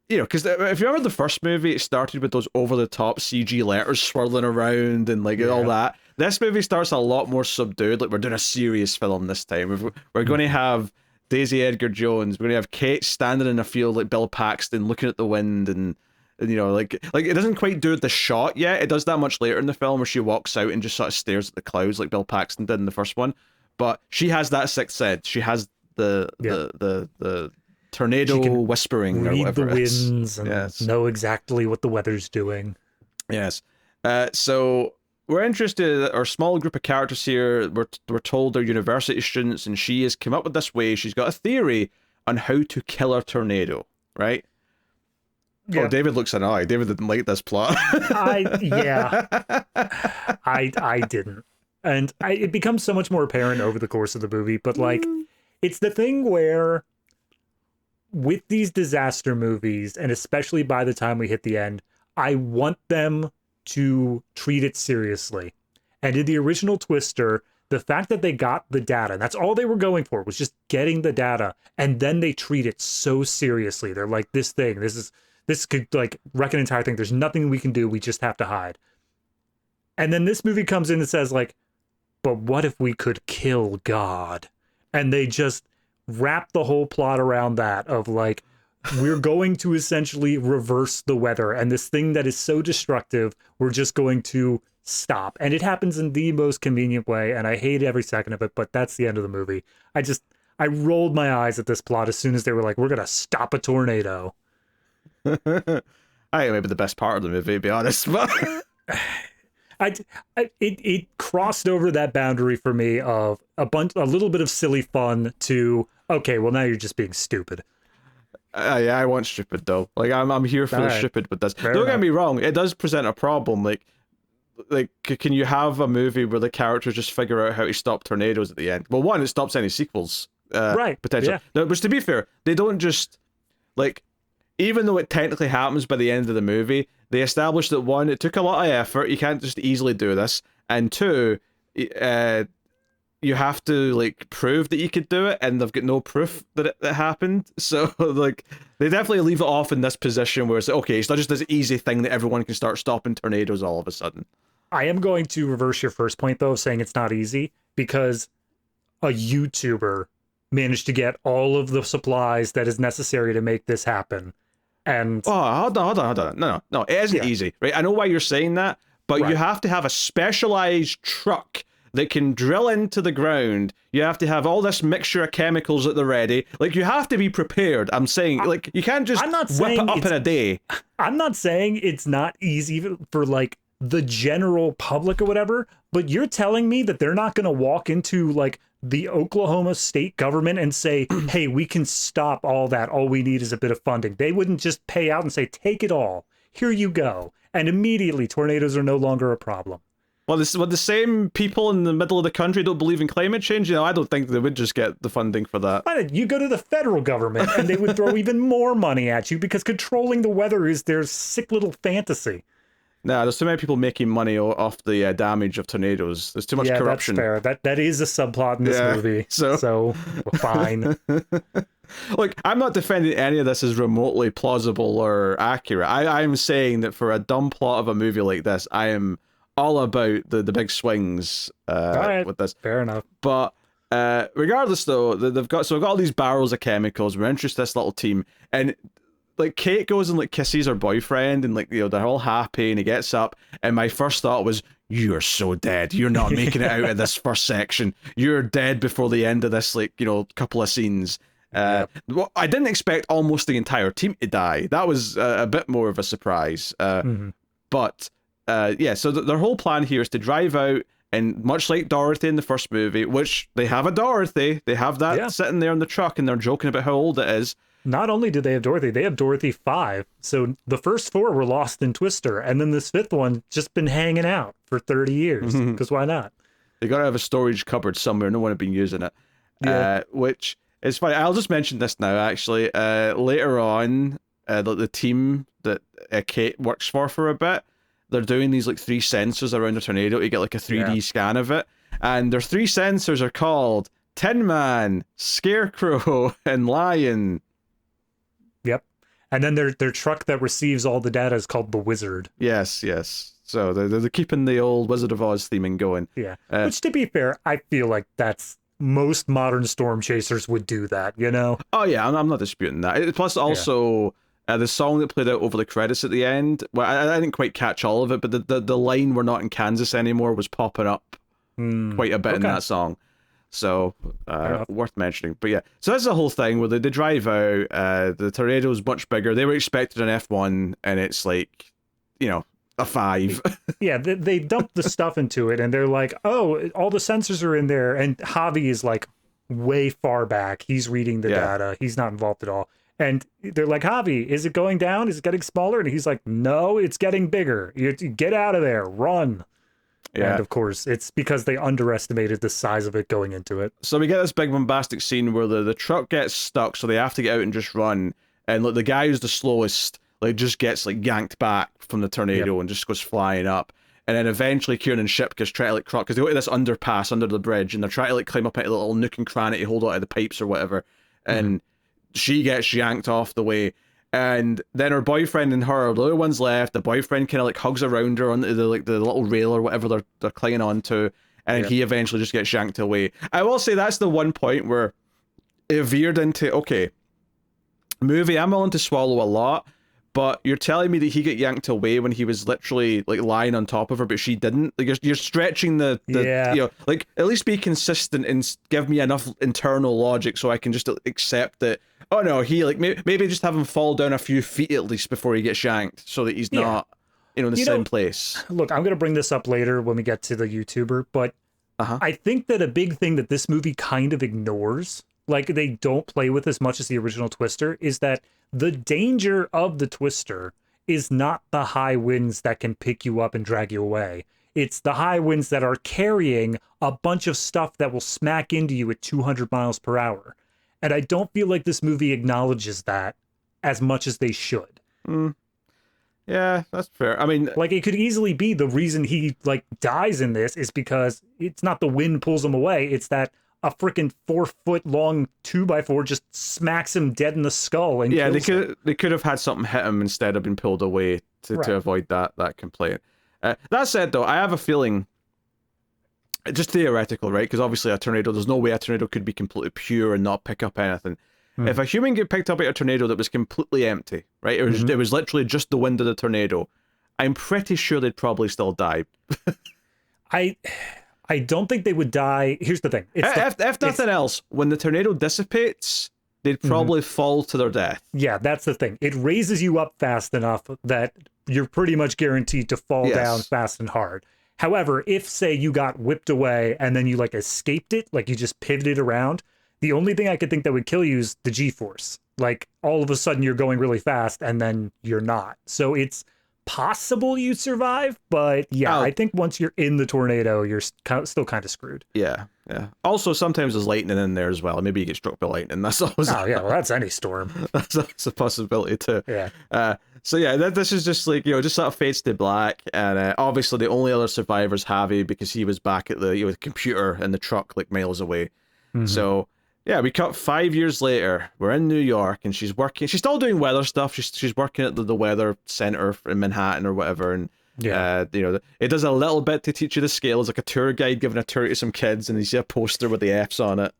you know, because if you remember the first movie, it started with those over-the-top CG letters swirling around and like all that. This movie starts a lot more subdued. Like, we're doing a serious film this time. We're going to have Daisy Edgar-Jones. We're going to have Kate standing in a field like Bill Paxton, looking at the wind, and you know, like it doesn't quite do the shot yet. It does that much later in the film where she walks out and just sort of stares at the clouds like Bill Paxton did in the first one. But she has that sixth sense. She has the tornado whispering or whatever. Read the winds and know exactly what the weather's doing. Yes. So we're interested that our small group of characters here, we're told they're university students, and she has come up with this way. She's got a theory on how to kill a tornado, right? Yeah. Oh, David looks annoyed. David didn't like this plot. I didn't. And it becomes so much more apparent over the course of the movie, but like, it's the thing where with these disaster movies, and especially by the time we hit the end, I want them to treat it seriously. And in the original Twister, the fact that they got the data, and that's all they were going for, was just getting the data, and then they treat it so seriously. They're like, this could like wreck an entire thing. There's nothing we can do. We just have to hide. And then this movie comes in and says like, but what if we could kill God? And they just wrap the whole plot around that of like, we're going to essentially reverse the weather. And this thing that is so destructive, we're just going to stop. And it happens in the most convenient way. And I hate every second of it, but that's the end of the movie. I rolled my eyes at this plot as soon as they were like, we're going to stop a tornado. I think maybe the best part of the movie, to be honest. But it crossed over that boundary for me of a little bit of silly fun to, okay, well now you're just being stupid. Yeah, I want stupid though. Like I'm here for the stupid with this. Don't get me wrong, it does present a problem. Like, can you have a movie where the characters just figure out how to stop tornadoes at the end? Well, one, it stops any sequels, potential. Yeah. No, which to be fair, they don't just like. Even though it technically happens by the end of the movie, they established that 1, it took a lot of effort. You can't just easily do this. And 2, you have to like prove that you could do it, and they've got no proof that it happened. So like they definitely leave it off in this position where it's like, okay, it's not just this easy thing that everyone can start stopping tornadoes all of a sudden. I am going to reverse your first point, though, of saying it's not easy, because a YouTuber managed to get all of the supplies that is necessary to make this happen. And Oh, hold on. No. It isn't easy, right? I know why you're saying that, but you have to have a specialized truck that can drill into the ground. You have to have all this mixture of chemicals at the ready. Like, you have to be prepared. I'm saying, like, you can't just whip it up in a day. I'm not saying it's not easy for, like, the general public or whatever, but you're telling me that they're not going to walk into, like, the Oklahoma state government and say, hey, we can stop all that. All we need is a bit of funding. They wouldn't just pay out and say, take it all. Here you go. And immediately tornadoes are no longer a problem. Well, the same people in the middle of the country don't believe in climate change. I don't think they would just get the funding for that. Why did you go to the federal government and they would throw even more money at you, because controlling the weather is their sick little fantasy. Nah, there's too many people making money off the damage of tornadoes. There's too much corruption. That's fair. That is a subplot in this movie. So fine. Look, I'm not defending any of this as remotely plausible or accurate. I'm saying that for a dumb plot of a movie like this, I am all about the big swings with this. Fair enough. But regardless, though, we've got all these barrels of chemicals. We're introduced to this little team, and like Kate goes and like kisses her boyfriend, and like they're all happy, and he gets up, and my first thought was, "You're so dead. You're not making it out of this first section. You're dead before the end of this couple of scenes." Well, I didn't expect almost the entire team to die. That was a bit more of a surprise. But so their whole plan here is to drive out, and much like Dorothy in the first movie, which they have a Dorothy, they have that sitting there in the truck, and they're joking about how old it is. Not only do they have Dorothy 5. So the first 4 were lost in Twister, and then this 5th one just been hanging out for 30 years. Because why not? They got to have a storage cupboard somewhere. No one had been using it. Which is funny. I'll just mention this now, actually. Later on, the team that Kate works for a bit, they're doing these like 3 sensors around a tornado to get like a 3D scan of it. And their 3 sensors are called Tin Man, Scarecrow, and Lion. Yep. And then their truck that receives all the data is called the Wizard. Yes. So they're keeping the old Wizard of Oz theming going. Yeah. Which, to be fair, I feel like that's most modern storm chasers would do that, you know? Oh yeah, I'm not disputing that. Plus also the song that played out over the credits at the end, well, I didn't quite catch all of it, but the line "We're not in Kansas anymore" was popping up quite a bit in that song. So worth mentioning. But yeah, so that's the whole thing where they drive out, the tornado's much bigger. They were expecting an F1 and it's like, a 5. Yeah, they dump the stuff into it and they're like, oh, all the sensors are in there, and Javi is like way far back. He's reading the data. He's not involved at all. And they're like, Javi, is it going down? Is it getting smaller? And he's like, no, it's getting bigger. You get out of there, run. Yeah. And of course, it's because they underestimated the size of it going into it. So we get this big bombastic scene where the truck gets stuck, so they have to get out and just run. And the guy who's the slowest just gets yanked back from the tornado and just goes flying up. And then eventually Kieran and Shipka's try to crawl, because they go to this underpass under the bridge, and they're trying to climb up into a little nook and cranny to hold onto the pipes or whatever. And she gets yanked off the way. And then her boyfriend and her, the other one's left. The boyfriend kind of hugs around her on the little rail or whatever they're clinging on to, and he eventually just gets yanked away. I will say that's the one point where it veered into, okay, movie, I'm willing to swallow a lot, but you're telling me that he got yanked away when he was literally lying on top of her, but she didn't. You're stretching the at least be consistent and give me enough internal logic so I can just accept that. Oh no, he maybe just have him fall down a few feet at least before he gets yanked, so that he's not in the same place. Look, I'm gonna bring this up later when we get to the YouTuber, but I think that a big thing that this movie kind of ignores, they don't play with as much as the original Twister, is that the danger of the Twister is not the high winds that can pick you up and drag you away. It's the high winds that are carrying a bunch of stuff that will smack into you at 200 miles per hour. And I don't feel like this movie acknowledges that as much as they should. Yeah, that's fair. I mean, it could easily be the reason he dies in this is because it's not the wind pulls him away. It's that a freaking 4-foot long 2x4 just smacks him dead in the skull. And they could have had something hit him instead of being pulled away to avoid that complaint. That said, though, I have a feeling, just theoretical, right? Because obviously a tornado, there's no way a tornado could be completely pure and not pick up anything. If a human get picked up by a tornado that was completely empty, right? It was literally just the wind of the tornado. I'm pretty sure they'd probably still die. I don't think they would die. Here's the thing. If nothing else, when the tornado dissipates, they'd probably fall to their death. Yeah, that's the thing. It raises you up fast enough that you're pretty much guaranteed to fall down fast and hard. However, if, say, you got whipped away and then you, like, escaped it, like you just pivoted around, the only thing I could think that would kill you is the G-force. Like, all of a sudden you're going really fast and then you're not. So it's possible you survive, but yeah, I think once you're in the tornado, you're still kind of screwed. Yeah. Also, sometimes there's lightning in there as well. Maybe you get struck by lightning. That's always... Oh, yeah, well, that's any storm. that's a possibility, too. Yeah. So yeah, this is just like, just sort of fades to black, and obviously the only other survivor is Javi, because he was back at the computer in the truck like miles away. So yeah, we cut 5 years later. We're in New York, and she's working. She's still doing weather stuff. She's working at the weather center in Manhattan or whatever, and it does a little bit to teach you the scales, like a tour guide giving a tour to some kids, and you see a poster with the F's on it.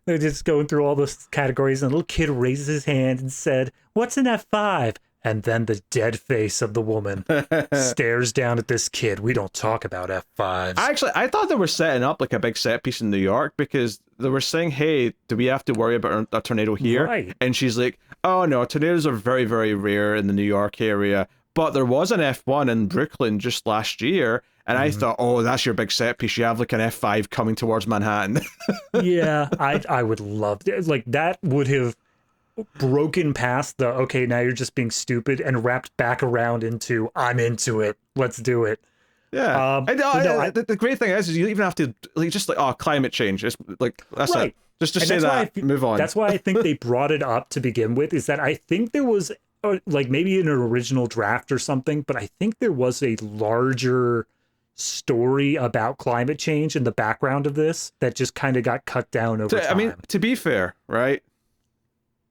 They're just going through all the categories, and a little kid raises his hand and said, "What's an F5?" And then the dead face of the woman stares down at this kid. We don't talk about F5s. Actually, I thought they were setting up like a big set piece in New York, because they were saying, hey, do we have to worry about a tornado here? Right. And she's like, oh no, tornadoes are very, very rare in the New York area. But there was an F1 in Brooklyn just last year. And I thought, oh, that's your big set piece. You have like an F5 coming towards Manhattan. Yeah, I would love to. Like, that would have broken past the, okay, now you're just being stupid, and wrapped back around into, I'm into it. Let's do it. Yeah. The great thing is you even have to, like, just like, oh, climate change. It's like, that's right. It. Just say that, move on. That's why I think they brought it up to begin with, is that I think there was, like, maybe an original draft or something, but I think there was a larger story about climate change in the background of this that just kind of got cut down over time. I mean, to be fair, right?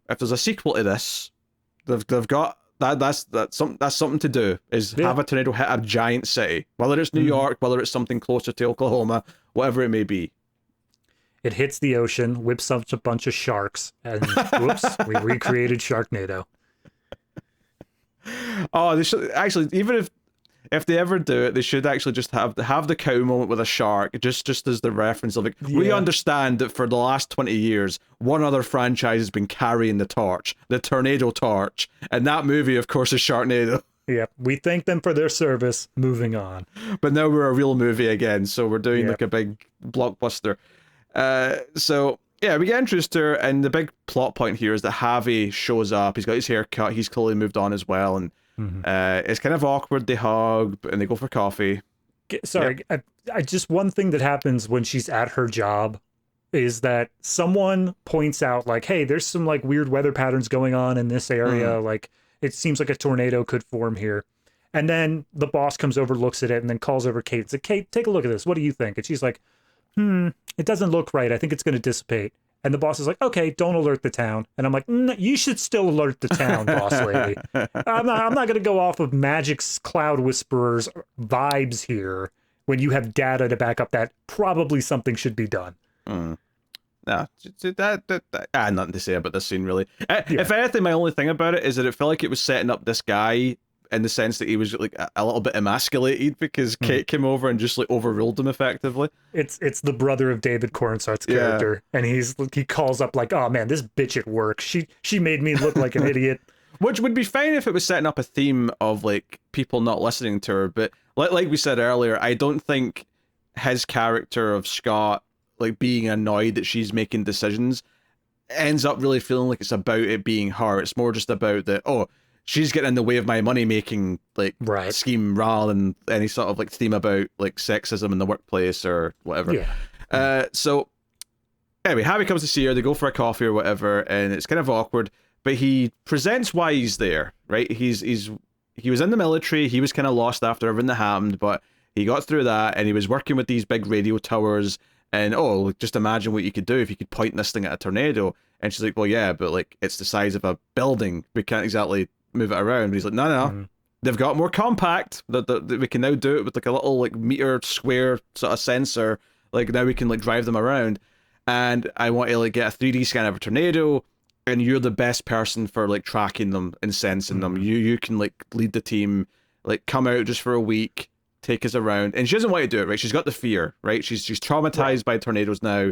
If there's a sequel to this, they've got that's something to do, is have a tornado hit a giant city, whether it's New York, whether it's something closer to Oklahoma, whatever it may be. It hits the ocean, whips up a bunch of sharks, and whoops, we recreated Sharknado. Oh, they should actually, even if they ever do it, they should actually just have the cow moment with a shark, just as the reference of, like, we understand that for the last 20 years, one other franchise has been carrying the torch, the tornado torch, and that movie, of course, is Sharknado. Yeah, we thank them for their service. Moving on. But now we're a real movie again, so we're doing like a big blockbuster. So yeah, we get introduced to her, and the big plot point here is that Javi shows up. He's got his hair cut. He's clearly moved on as well, and it's kind of awkward. They hug and they go for coffee. Sorry, I just, one thing that happens when she's at her job is that someone points out, like, hey, there's some like weird weather patterns going on in this area. Like, it seems like a tornado could form here. And then the boss comes over, looks at it, and then calls over Kate and says, Kate, take a look at this. What do you think? And she's like, it doesn't look right. I think it's going to dissipate. And the boss is like, okay, don't alert the town. And I'm like, you should still alert the town, boss lady. I'm not going to go off of Magic's Cloud Whisperer's vibes here when you have data to back up that probably something should be done. No, that I had nothing to say about this scene, really. If anything, my only thing about it is that it felt like it was setting up this guy in the sense that he was like a little bit emasculated because Kate came over and just like overruled him effectively. It's the brother of David Cornsart's character, and he calls up like, oh man, this bitch at work, she made me look like an idiot. Which would be fine if it was setting up a theme of like people not listening to her, but like we said earlier, I don't think his character of Scott, like being annoyed that she's making decisions, ends up really feeling like it's about it being her. It's more just about that, oh, she's getting in the way of my money-making like scheme, rather than any sort of like theme about like sexism in the workplace or whatever. Yeah. So anyway, Javi comes to see her, they go for a coffee or whatever, and it's kind of awkward, but he presents why he's there, right? He was in the military, he was kind of lost after everything that happened, but he got through that, and he was working with these big radio towers, and just imagine what you could do if you could point this thing at a tornado. And she's like, well, yeah, but like it's the size of a building, we can't exactly move it around. But he's like, no, they've got more compact. That we can now do it with like a little like meter square sort of sensor. Like now we can like drive them around, and I want to like get a 3D scan of a tornado, and you're the best person for like tracking them and sensing them. You can like lead the team, like come out just for a week, take us around, and she doesn't want to do it, right? She's got the fear, right? She's traumatized by tornadoes now.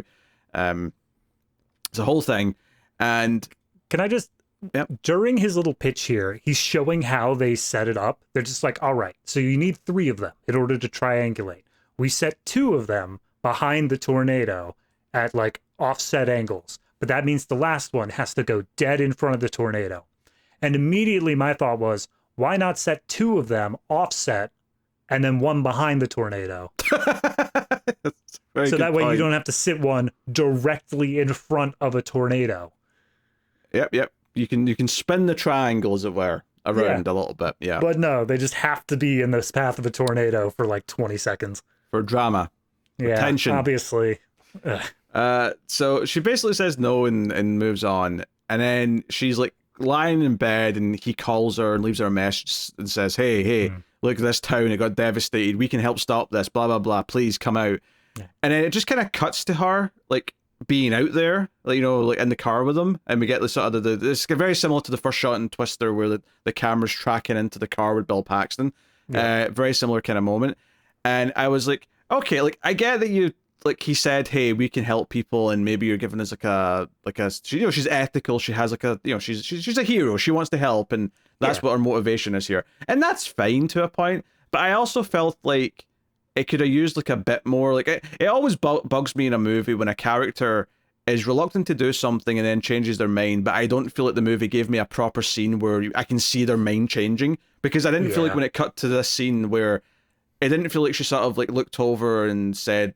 It's a whole thing, and can I just yep. During his little pitch here, he's showing how they set it up. They're just like, all right, so you need 3 of them in order to triangulate. We set 2 of them behind the tornado at like offset angles, but that means the last one has to go dead in front of the tornado. And immediately my thought was, why not set 2 of them offset and then 1 behind the tornado? So that way you don't have to sit one directly in front of a tornado. Yep. You can spin the triangle, as it were, around a little bit, yeah. But no, they just have to be in this path of a tornado for like 20 seconds. For drama. Yeah, tension. Obviously. So she basically says no and moves on. And then she's like lying in bed, and he calls her and leaves her a message and says, hey, look at this town, it got devastated. We can help stop this, blah, blah, blah. Please come out. Yeah. And then it just kind of cuts to her, like, being out there, like, you know, like in the car with him, and we get the sort of it's very similar to the first shot in Twister where the camera's tracking into the car with Bill Paxton. Very similar kind of moment. And I was like, okay, like I get that you, like he said, hey, we can help people, and maybe you're giving us like a you know, she's ethical, she has like a, you know, she's a hero, she wants to help, and that's what her motivation is here, and that's fine to a point. But I also felt like it could have used like a bit more. Like it always bugs me in a movie when a character is reluctant to do something and then changes their mind, but I don't feel like the movie gave me a proper scene where I can see their mind changing, because I didn't feel like when it cut to this scene where it didn't feel like she sort of like looked over and said,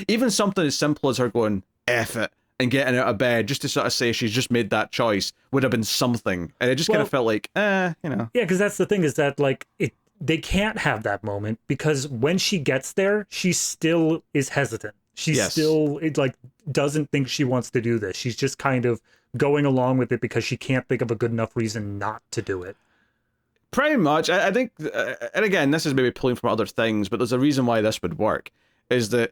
even something as simple as her going F it and getting out of bed just to sort of say she's just made that choice would have been something, and it just kind of felt like you know. Yeah, because that's the thing, is that like they can't have that moment, because when she gets there, she still is hesitant. She still like doesn't think she wants to do this. She's just kind of going along with it because she can't think of a good enough reason not to do it. Pretty much. I think, and again, this is maybe pulling from other things, but there's a reason why this would work, is that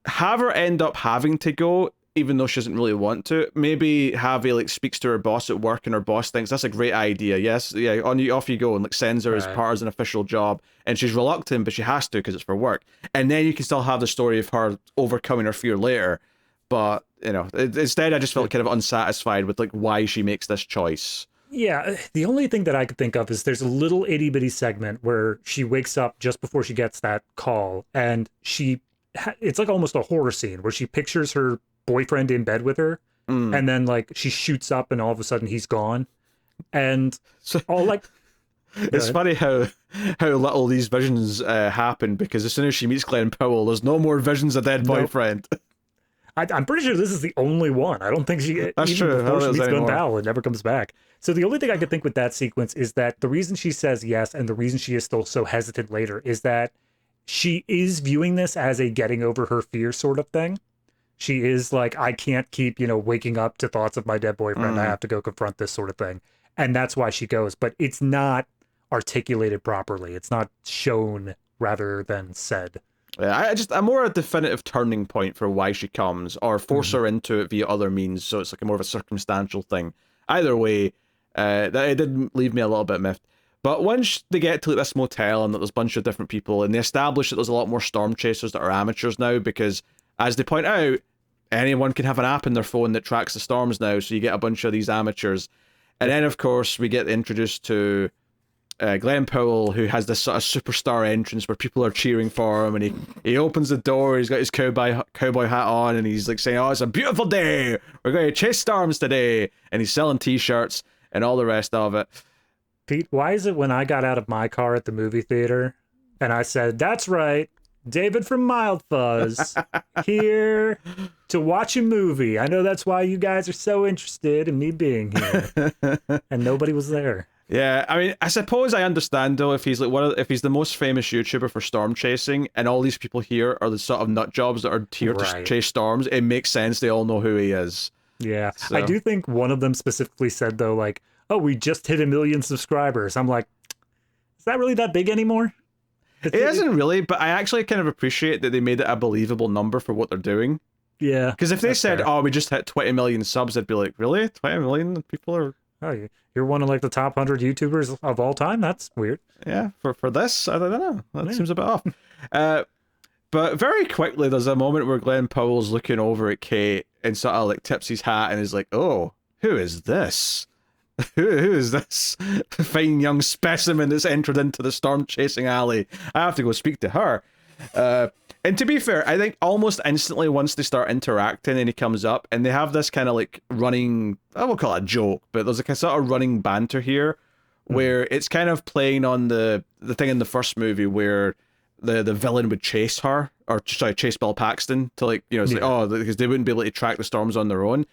have her end up having to go, even though she doesn't really want to. Maybe Javi like speaks to her boss at work, and her boss thinks that's a great idea. Yes, yeah, off you go, and like sends her as part of an official job, and she's reluctant, but she has to because it's for work. And then you can still have the story of her overcoming her fear later. But you know, instead, I just felt kind of unsatisfied with like why she makes this choice. Yeah, the only thing that I could think of is there's a little itty bitty segment where she wakes up just before she gets that call, and it's like almost a horror scene where she pictures her boyfriend in bed with her, and then like she shoots up and all of a sudden he's gone, and so, all like it's funny how little these visions happen, because as soon as she meets Glen Powell, there's no more visions of dead boyfriend. I'm pretty sure this is the only one. I don't think that's even true. Before she meets Glen Powell, it never comes back. So the only thing I could think with that sequence is that the reason she says yes, and the reason she is still so hesitant later, is that she is viewing this as a getting over her fear sort of thing. She is like, I can't keep, you know, waking up to thoughts of my dead boyfriend. I have to go confront this sort of thing. And that's why she goes. But it's not articulated properly. It's not shown rather than said. Yeah, I'm more a definitive turning point for why she comes, or force her into it via other means. So it's like more of a circumstantial thing. Either way, it did leave me a little bit miffed. But once they get to like, this motel, and that there's a bunch of different people, and they establish that there's a lot more storm chasers that are amateurs now, because as they point out, anyone can have an app in their phone that tracks the storms now, so you get a bunch of these amateurs. And then, of course, we get introduced to Glen Powell, who has this sort of superstar entrance where people are cheering for him, and he opens the door, he's got his cowboy hat on, and he's like saying, oh, it's a beautiful day, we're going to chase storms today, and he's selling t-shirts and all the rest of it. Pete, why is it when I got out of my car at the movie theater and I said, that's right, David from Mild Fuzz, here to watch a movie. I know that's why you guys are so interested in me being here. And nobody was there. Yeah, I mean, I suppose I understand though if he's like if he's the most famous YouTuber for storm chasing, and all these people here are the sort of nut jobs that are here to chase storms. It makes sense. They all know who he is. Yeah, so. I do think one of them specifically said though, like, "Oh, we just hit 1 million subscribers." I'm like, that really that big anymore? It isn't really, but I actually kind of appreciate that they made it a believable number for what they're doing. Yeah. Because if they said, fair. "Oh, we just hit 20 million subs," I'd be like, "Really? 20 million people are Oh, you're one of like the top 100 YouTubers of all time? That's weird. yeah for this? I don't know. That Yeah. seems a bit off." But very quickly, there's a moment where Glen Powell's looking over at Kate and sort of like tips his hat and is like, "Oh, who is this? Who is this fine young specimen that's entered into the storm chasing alley? I have to go speak to her." And to be fair, I think almost instantly once they start interacting and he comes up and they have this kind of like running, I won't call it a joke, but there's like a sort of running banter here where it's kind of playing on the thing in the first movie where the villain would chase her, or sorry, chase Bill Paxton to like, you know, it's like, oh, because they wouldn't be able to track the storms on their own.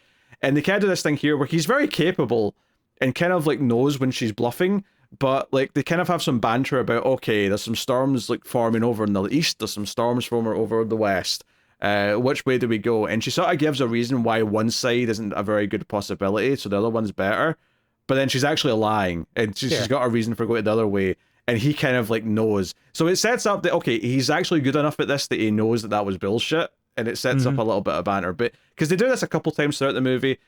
And they kind of do this thing here where he's very capable and kind of like knows when she's bluffing, but like they kind of have some banter about, okay, there's some storms like forming over in the east, there's some storms forming over in the west. Which way do we go? And she sort of gives a reason why one side isn't a very good possibility, so the other one's better. But then she's actually lying, and she's got a reason for going the other way, and he kind of like knows. So it sets up that, okay, he's actually good enough at this that he knows that that was bullshit, and it sets up a little bit of banter. But because they do this a couple times throughout the movie,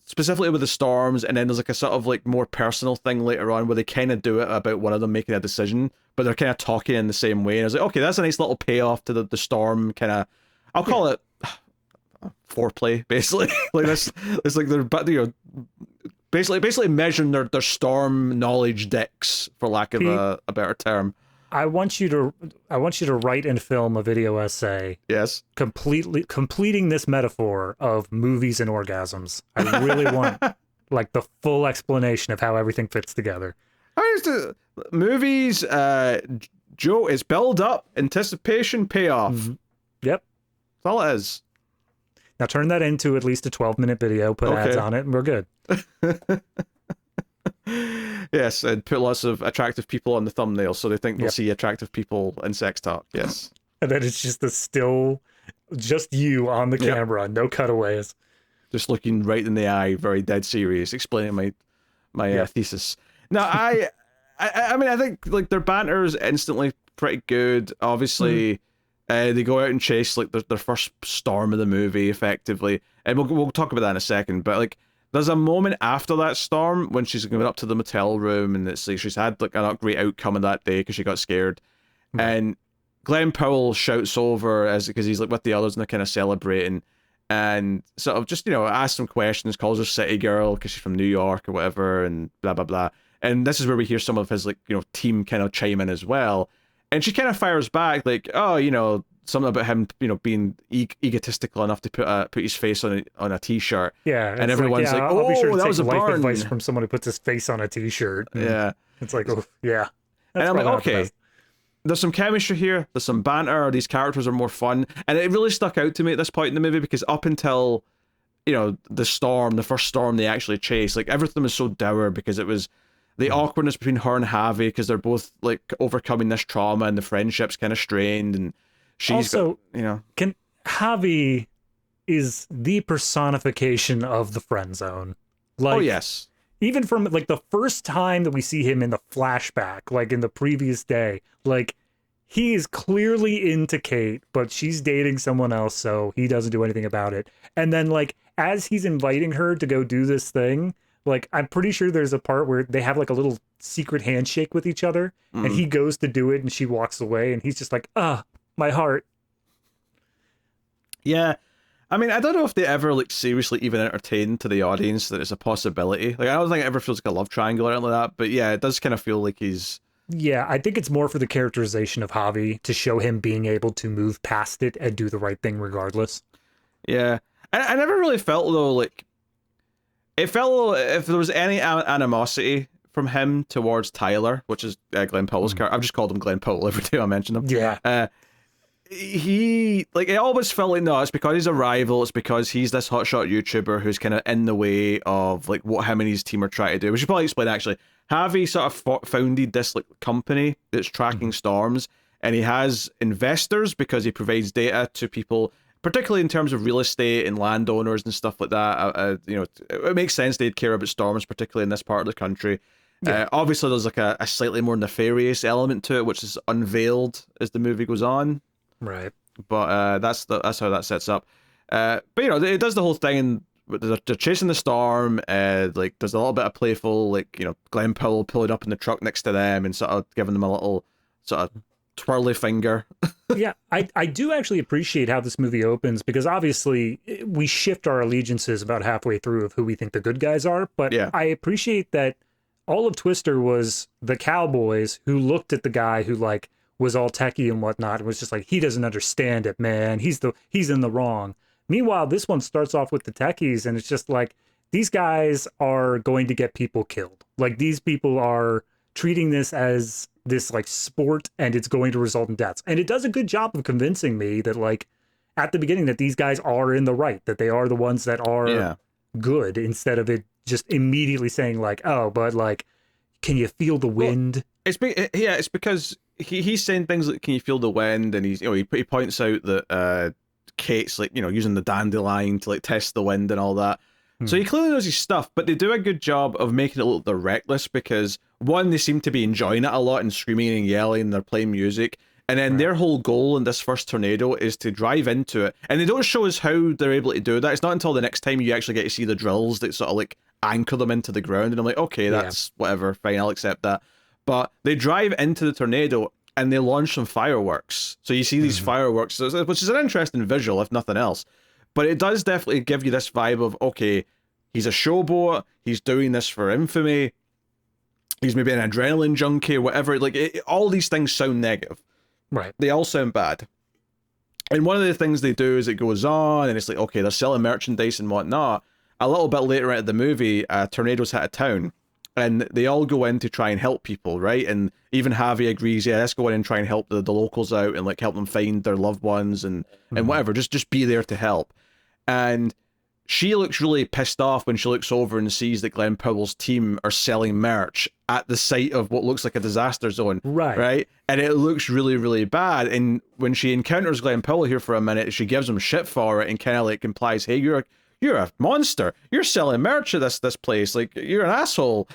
specifically with the storms, and then there's like a sort of like more personal thing later on where they kind of do it about one of them making a decision, but they're kind of talking in the same way. And I was like, okay, that's a nice little payoff to the storm kind of, I'll call it foreplay, basically. Like this, it's like they're, you know, basically measuring their storm knowledge dicks, for lack of a better term. I want you to write and film a video essay. Yes. Completing this metaphor of movies and orgasms. I really want like the full explanation of how everything fits together. Movies, Joe, it's build up, anticipation, payoff. Mm-hmm. Yep. That's all it is. Now turn that into at least a 12-minute video, put ads on it, and we're good. Yes, and put lots of attractive people on the thumbnail so they think they'll see attractive people in sex talk. Yes. And then it's just just you on the camera, no cutaways. Just looking right in the eye, very dead serious, explaining my thesis. Now, I mean, I think like their banter is instantly pretty good. Obviously, they go out and chase like their first storm of the movie, effectively, and we'll talk about that in a second. But like, there's a moment after that storm when she's going up to the motel room, and it's like she's had like a not great outcome of that day because she got scared, and Glen Powell shouts over because he's like with the others and they're kind of celebrating, and sort of just, you know, asks some questions, calls her city girl because she's from New York or whatever, and blah blah blah. And this is where we hear some of his like, you know, team kind of chime in as well, and she kind of fires back like, oh, you know, something about him, you know, being egotistical enough to put his face on a t-shirt. Yeah, and everyone's like, I'll be sure to that take was a life burn. advice from someone who puts his face on a t-shirt. Yeah, it's like, oh yeah. And I'm like, okay, there's some chemistry here, there's some banter, these characters are more fun, and it really stuck out to me at this point in the movie because up until, you know, the first storm they actually chase, like everything was so dour because it was the awkwardness between her and Javi because they're both like overcoming this trauma and the friendship's kind of strained, and she's also got, you know, Javi is the personification of the friend zone. Like, oh yes, even from like the first time that we see him in the flashback, like in the previous day, like he is clearly into Kate, but she's dating someone else, so he doesn't do anything about it. And then like as he's inviting her to go do this thing, like I'm pretty sure there's a part where they have like a little secret handshake with each other, and he goes to do it and she walks away, and he's just like, my heart. Yeah. I mean, I don't know if they ever like seriously even entertain to the audience that it's a possibility. Like, I don't think it ever feels like a love triangle or anything like that. But yeah, it does kind of feel like he's. Yeah, I think it's more for the characterization of Javi to show him being able to move past it and do the right thing regardless. Yeah, I never really felt though like it felt a little, if there was any animosity from him towards Tyler, which is Glen Powell's character. I've just called him Glen Powell every time I mention him. Yeah. He, like, it always felt like, no, it's because he's a rival, it's because he's this hotshot YouTuber who's kind of in the way of like what him and his team are trying to do. We should probably explain actually. Javi sort of founded this like company that's tracking storms, and he has investors because he provides data to people, particularly in terms of real estate and landowners and stuff like that. You know, it makes sense they'd care about storms, particularly in this part of the country. Yeah. Obviously, there's like a slightly more nefarious element to it, which is unveiled as the movie goes on. Right. But that's how that sets up. But you know, it does the whole thing, and they're chasing the storm. Like there's a little bit of playful, like, you know, Glen Powell pulling up in the truck next to them and sort of giving them a little sort of twirly finger. Yeah, I do actually appreciate how this movie opens, because obviously we shift our allegiances about halfway through of who we think the good guys are. But Yeah. I appreciate that all of Twister was the cowboys who looked at the guy who like was all techie and whatnot and was just like, he doesn't understand it, man. He's in the wrong. Meanwhile, this one starts off with the techies, and it's just like, these guys are going to get people killed. Like, these people are treating this as this like sport, and it's going to result in deaths. And it does a good job of convincing me that, like, at the beginning, that these guys are in the right, that they are the ones that are good, instead of it just immediately saying like, oh, but like, can you feel the wind? Well, it's because he's saying things like, can you feel the wind? And he's, you know, he points out that Kate's like, you know, using the dandelion to like test the wind and all that. So he clearly knows his stuff, but they do a good job of making it look they're reckless, because one, they seem to be enjoying it a lot and screaming and yelling, and they're playing music. And then their whole goal in this first tornado is to drive into it. And they don't show us how they're able to do that. It's not until the next time you actually get to see the drills that sort of like anchor them into the ground. And I'm like, okay, that's whatever, fine, I'll accept that. But they drive into the tornado and they launch some fireworks. So you see these fireworks, which is an interesting visual, if nothing else. But it does definitely give you this vibe of, okay, he's a showboat, he's doing this for infamy, he's maybe an adrenaline junkie or whatever. Like, all these things sound negative. Right. They all sound bad. And one of the things they do is it goes on, and it's like, okay, they're selling merchandise and whatnot. A little bit later into the movie, tornadoes hit a town, and they all go in to try and help people, right? And even Javi agrees, yeah, let's go in and try and help the locals out and like help them find their loved ones and whatever. Just be there to help. And she looks really pissed off when she looks over and sees that Glen Powell's team are selling merch at the site of what looks like a disaster zone. Right? And it looks really, really bad. And when she encounters Glen Powell here for a minute, she gives him shit for it and kind of like implies, hey, you're a monster. You're selling merch at this place. Like, you're an asshole.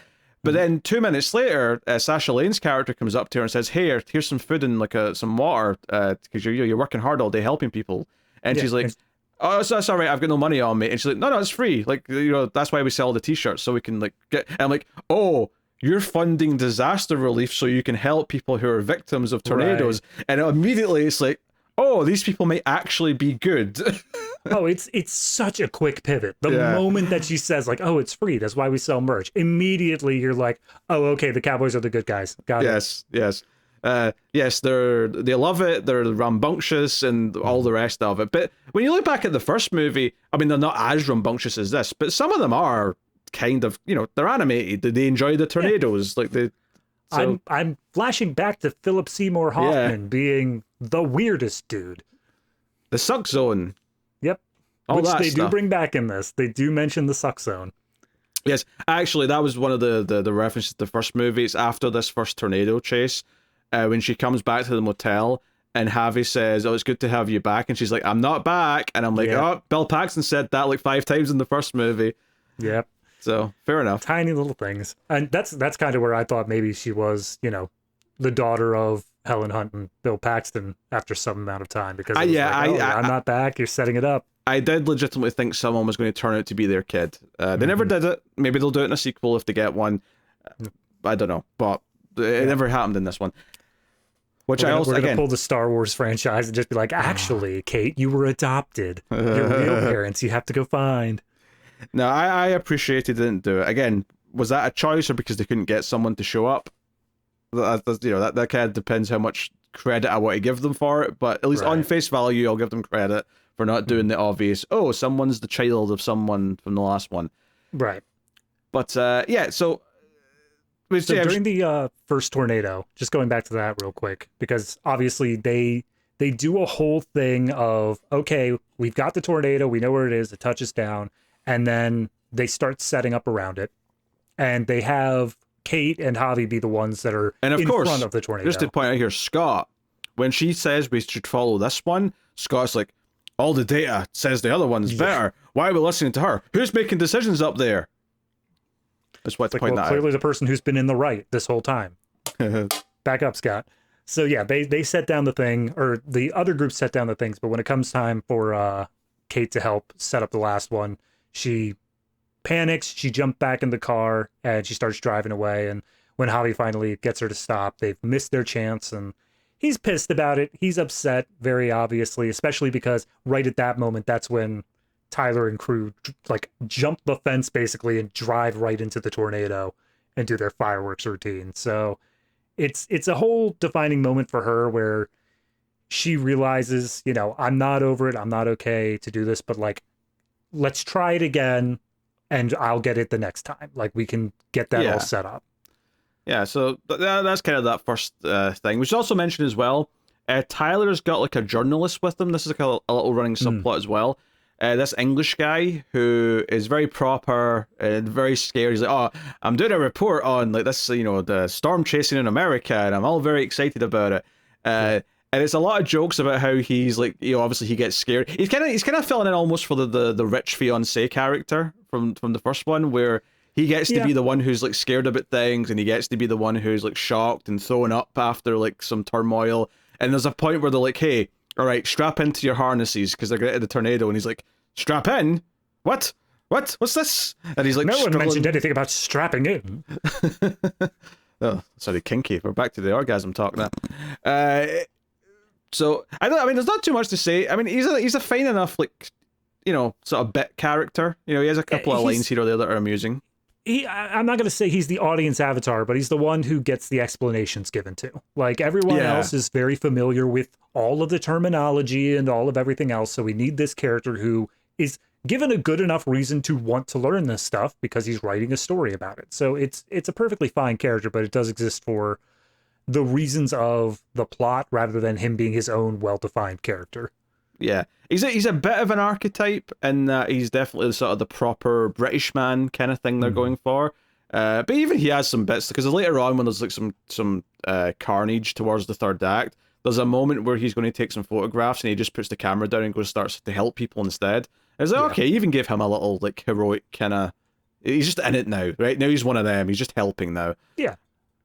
But then 2 minutes later, Sasha Lane's character comes up to her and says, hey, here's some food and like some water, because you're working hard all day helping people. And she's like, oh, that's all right, I've got no money on me. And she's like, no, it's free. Like, you know, that's why we sell the t-shirts, so we can like get. And I'm like, oh, you're funding disaster relief so you can help people who are victims of tornadoes. And immediately it's like, oh, these people may actually be good. Oh, it's such a quick pivot. The moment that she says like, oh, it's free, that's why we sell merch, immediately you're like, oh, okay, the Cowboys are the good guys. Got it. Yes. Yes, they love it, they're rambunctious and all the rest of it. But when you look back at the first movie, I mean, they're not as rambunctious as this, but some of them are kind of, you know, they're animated. They enjoy the tornadoes. Like they. So, I'm flashing back to Philip Seymour Hoffman being the weirdest dude. The suck zone. Yep. Which they do bring back in this. They do mention the suck zone. Yes, actually, that was one of the references to the first movie. It's after this first tornado chase. When she comes back to the motel and Javi says, oh, it's good to have you back. And she's like, I'm not back. And I'm like, oh, Bill Paxton said that like 5 times in the first movie. Yep. So, fair enough. Tiny little things. And that's kind of where I thought maybe she was, you know, the daughter of Helen Hunt and Bill Paxton after some amount of time. Because I'm not back. You're setting it up. I did legitimately think someone was going to turn out to be their kid. They never did it. Maybe they'll do it in a sequel if they get one. I don't know. But it never happened in this one. Which we're gonna pull the Star Wars franchise and just be like, actually, Kate, you were adopted. Your real parents, you have to go find. No, I appreciated they didn't do it. Again, was that a choice or because they couldn't get someone to show up? That kind of depends how much credit I want to give them for it. But at least on face value, I'll give them credit for not doing the obvious. Oh, someone's the child of someone from the last one. Right. But so during the first tornado, just going back to that real quick, because obviously they do a whole thing of, okay, we've got the tornado, we know where it is, it touches down, and then they start setting up around it, and they have Kate and Javi be the ones that are in front of the tornado. Just to point out here, Scott, when she says we should follow this one, Scott's like, all the data says the other one's better. Why are we listening to her? Who's making decisions up there? Just want It's to like, point well, that clearly the person who's been in the right this whole time. out. Back up, Scott. So yeah, they set down the thing, or the other group set down the things, but when it comes time for Kate to help set up the last one, she panics, she jumped back in the car, and she starts driving away. And when Javi finally gets her to stop, they've missed their chance, and he's pissed about it. He's upset, very obviously, especially because right at that moment, that's when Tyler and crew like jump the fence basically and drive right into the tornado and do their fireworks routine. So it's a whole defining moment for her where she realizes, you know, I'm not over it. I'm not okay to do this, but like, let's try it again and I'll get it the next time. Like we can get that Yeah. all set up. Yeah, so that's kind of that first thing. We should also mention as well, Tyler's got like a journalist with him. This is like a little running subplot as well. This English guy who is very proper and very scared. He's like, "Oh, I'm doing a report on like this, you know, the storm chasing in America, and I'm all very excited about it." And it's a lot of jokes about how he's like, you know, obviously he gets scared. He's kind of filling in almost for the rich fiance character from the first one, where he gets to be the one who's like scared about things, and he gets to be the one who's like shocked and thrown up after like some turmoil. And there's a point where they're like, "Hey, all right, strap into your harnesses because they're getting into the tornado," and he's like, "Strap in? What? What's this?" And he's like, No one struggling. mentioned anything about strapping in. Oh, sorry, kinky. We're back to the orgasm talk now. So I mean, there's not too much to say. I mean, he's a fine enough, like, you know, sort of bit character. You know, he has a couple of lines here or there that are amusing. I'm not going to say he's the audience avatar, but he's the one who gets the explanations given to. Like everyone else is very familiar with all of the terminology and all of everything else. So we need this character who is given a good enough reason to want to learn this stuff because he's writing a story about it. So it's a perfectly fine character, but it does exist for the reasons of the plot rather than him being his own well-defined character. Yeah, he's a bit of an archetype in that he's definitely sort of the proper British man kind of thing they're going for. But even he has some bits, because later on when there's like some carnage towards the third act, there's a moment where he's going to take some photographs and he just puts the camera down and starts to help people instead. And it's like, okay, you even give him a little like heroic kind of. He's just in it now, right? Now he's one of them. He's just helping now. Yeah.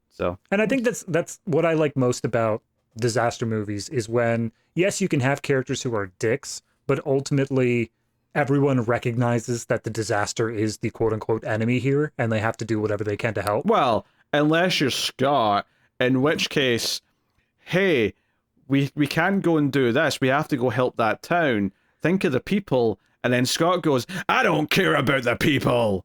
So. And I think that's what I like most about disaster movies is when, yes, you can have characters who are dicks, but ultimately everyone recognizes that the disaster is the quote unquote enemy here and they have to do whatever they can to help. Well, unless you're Scott, in which case, hey, we can't go and do this. We have to go help that town. Think of the people. And then Scott goes, "I don't care about the people.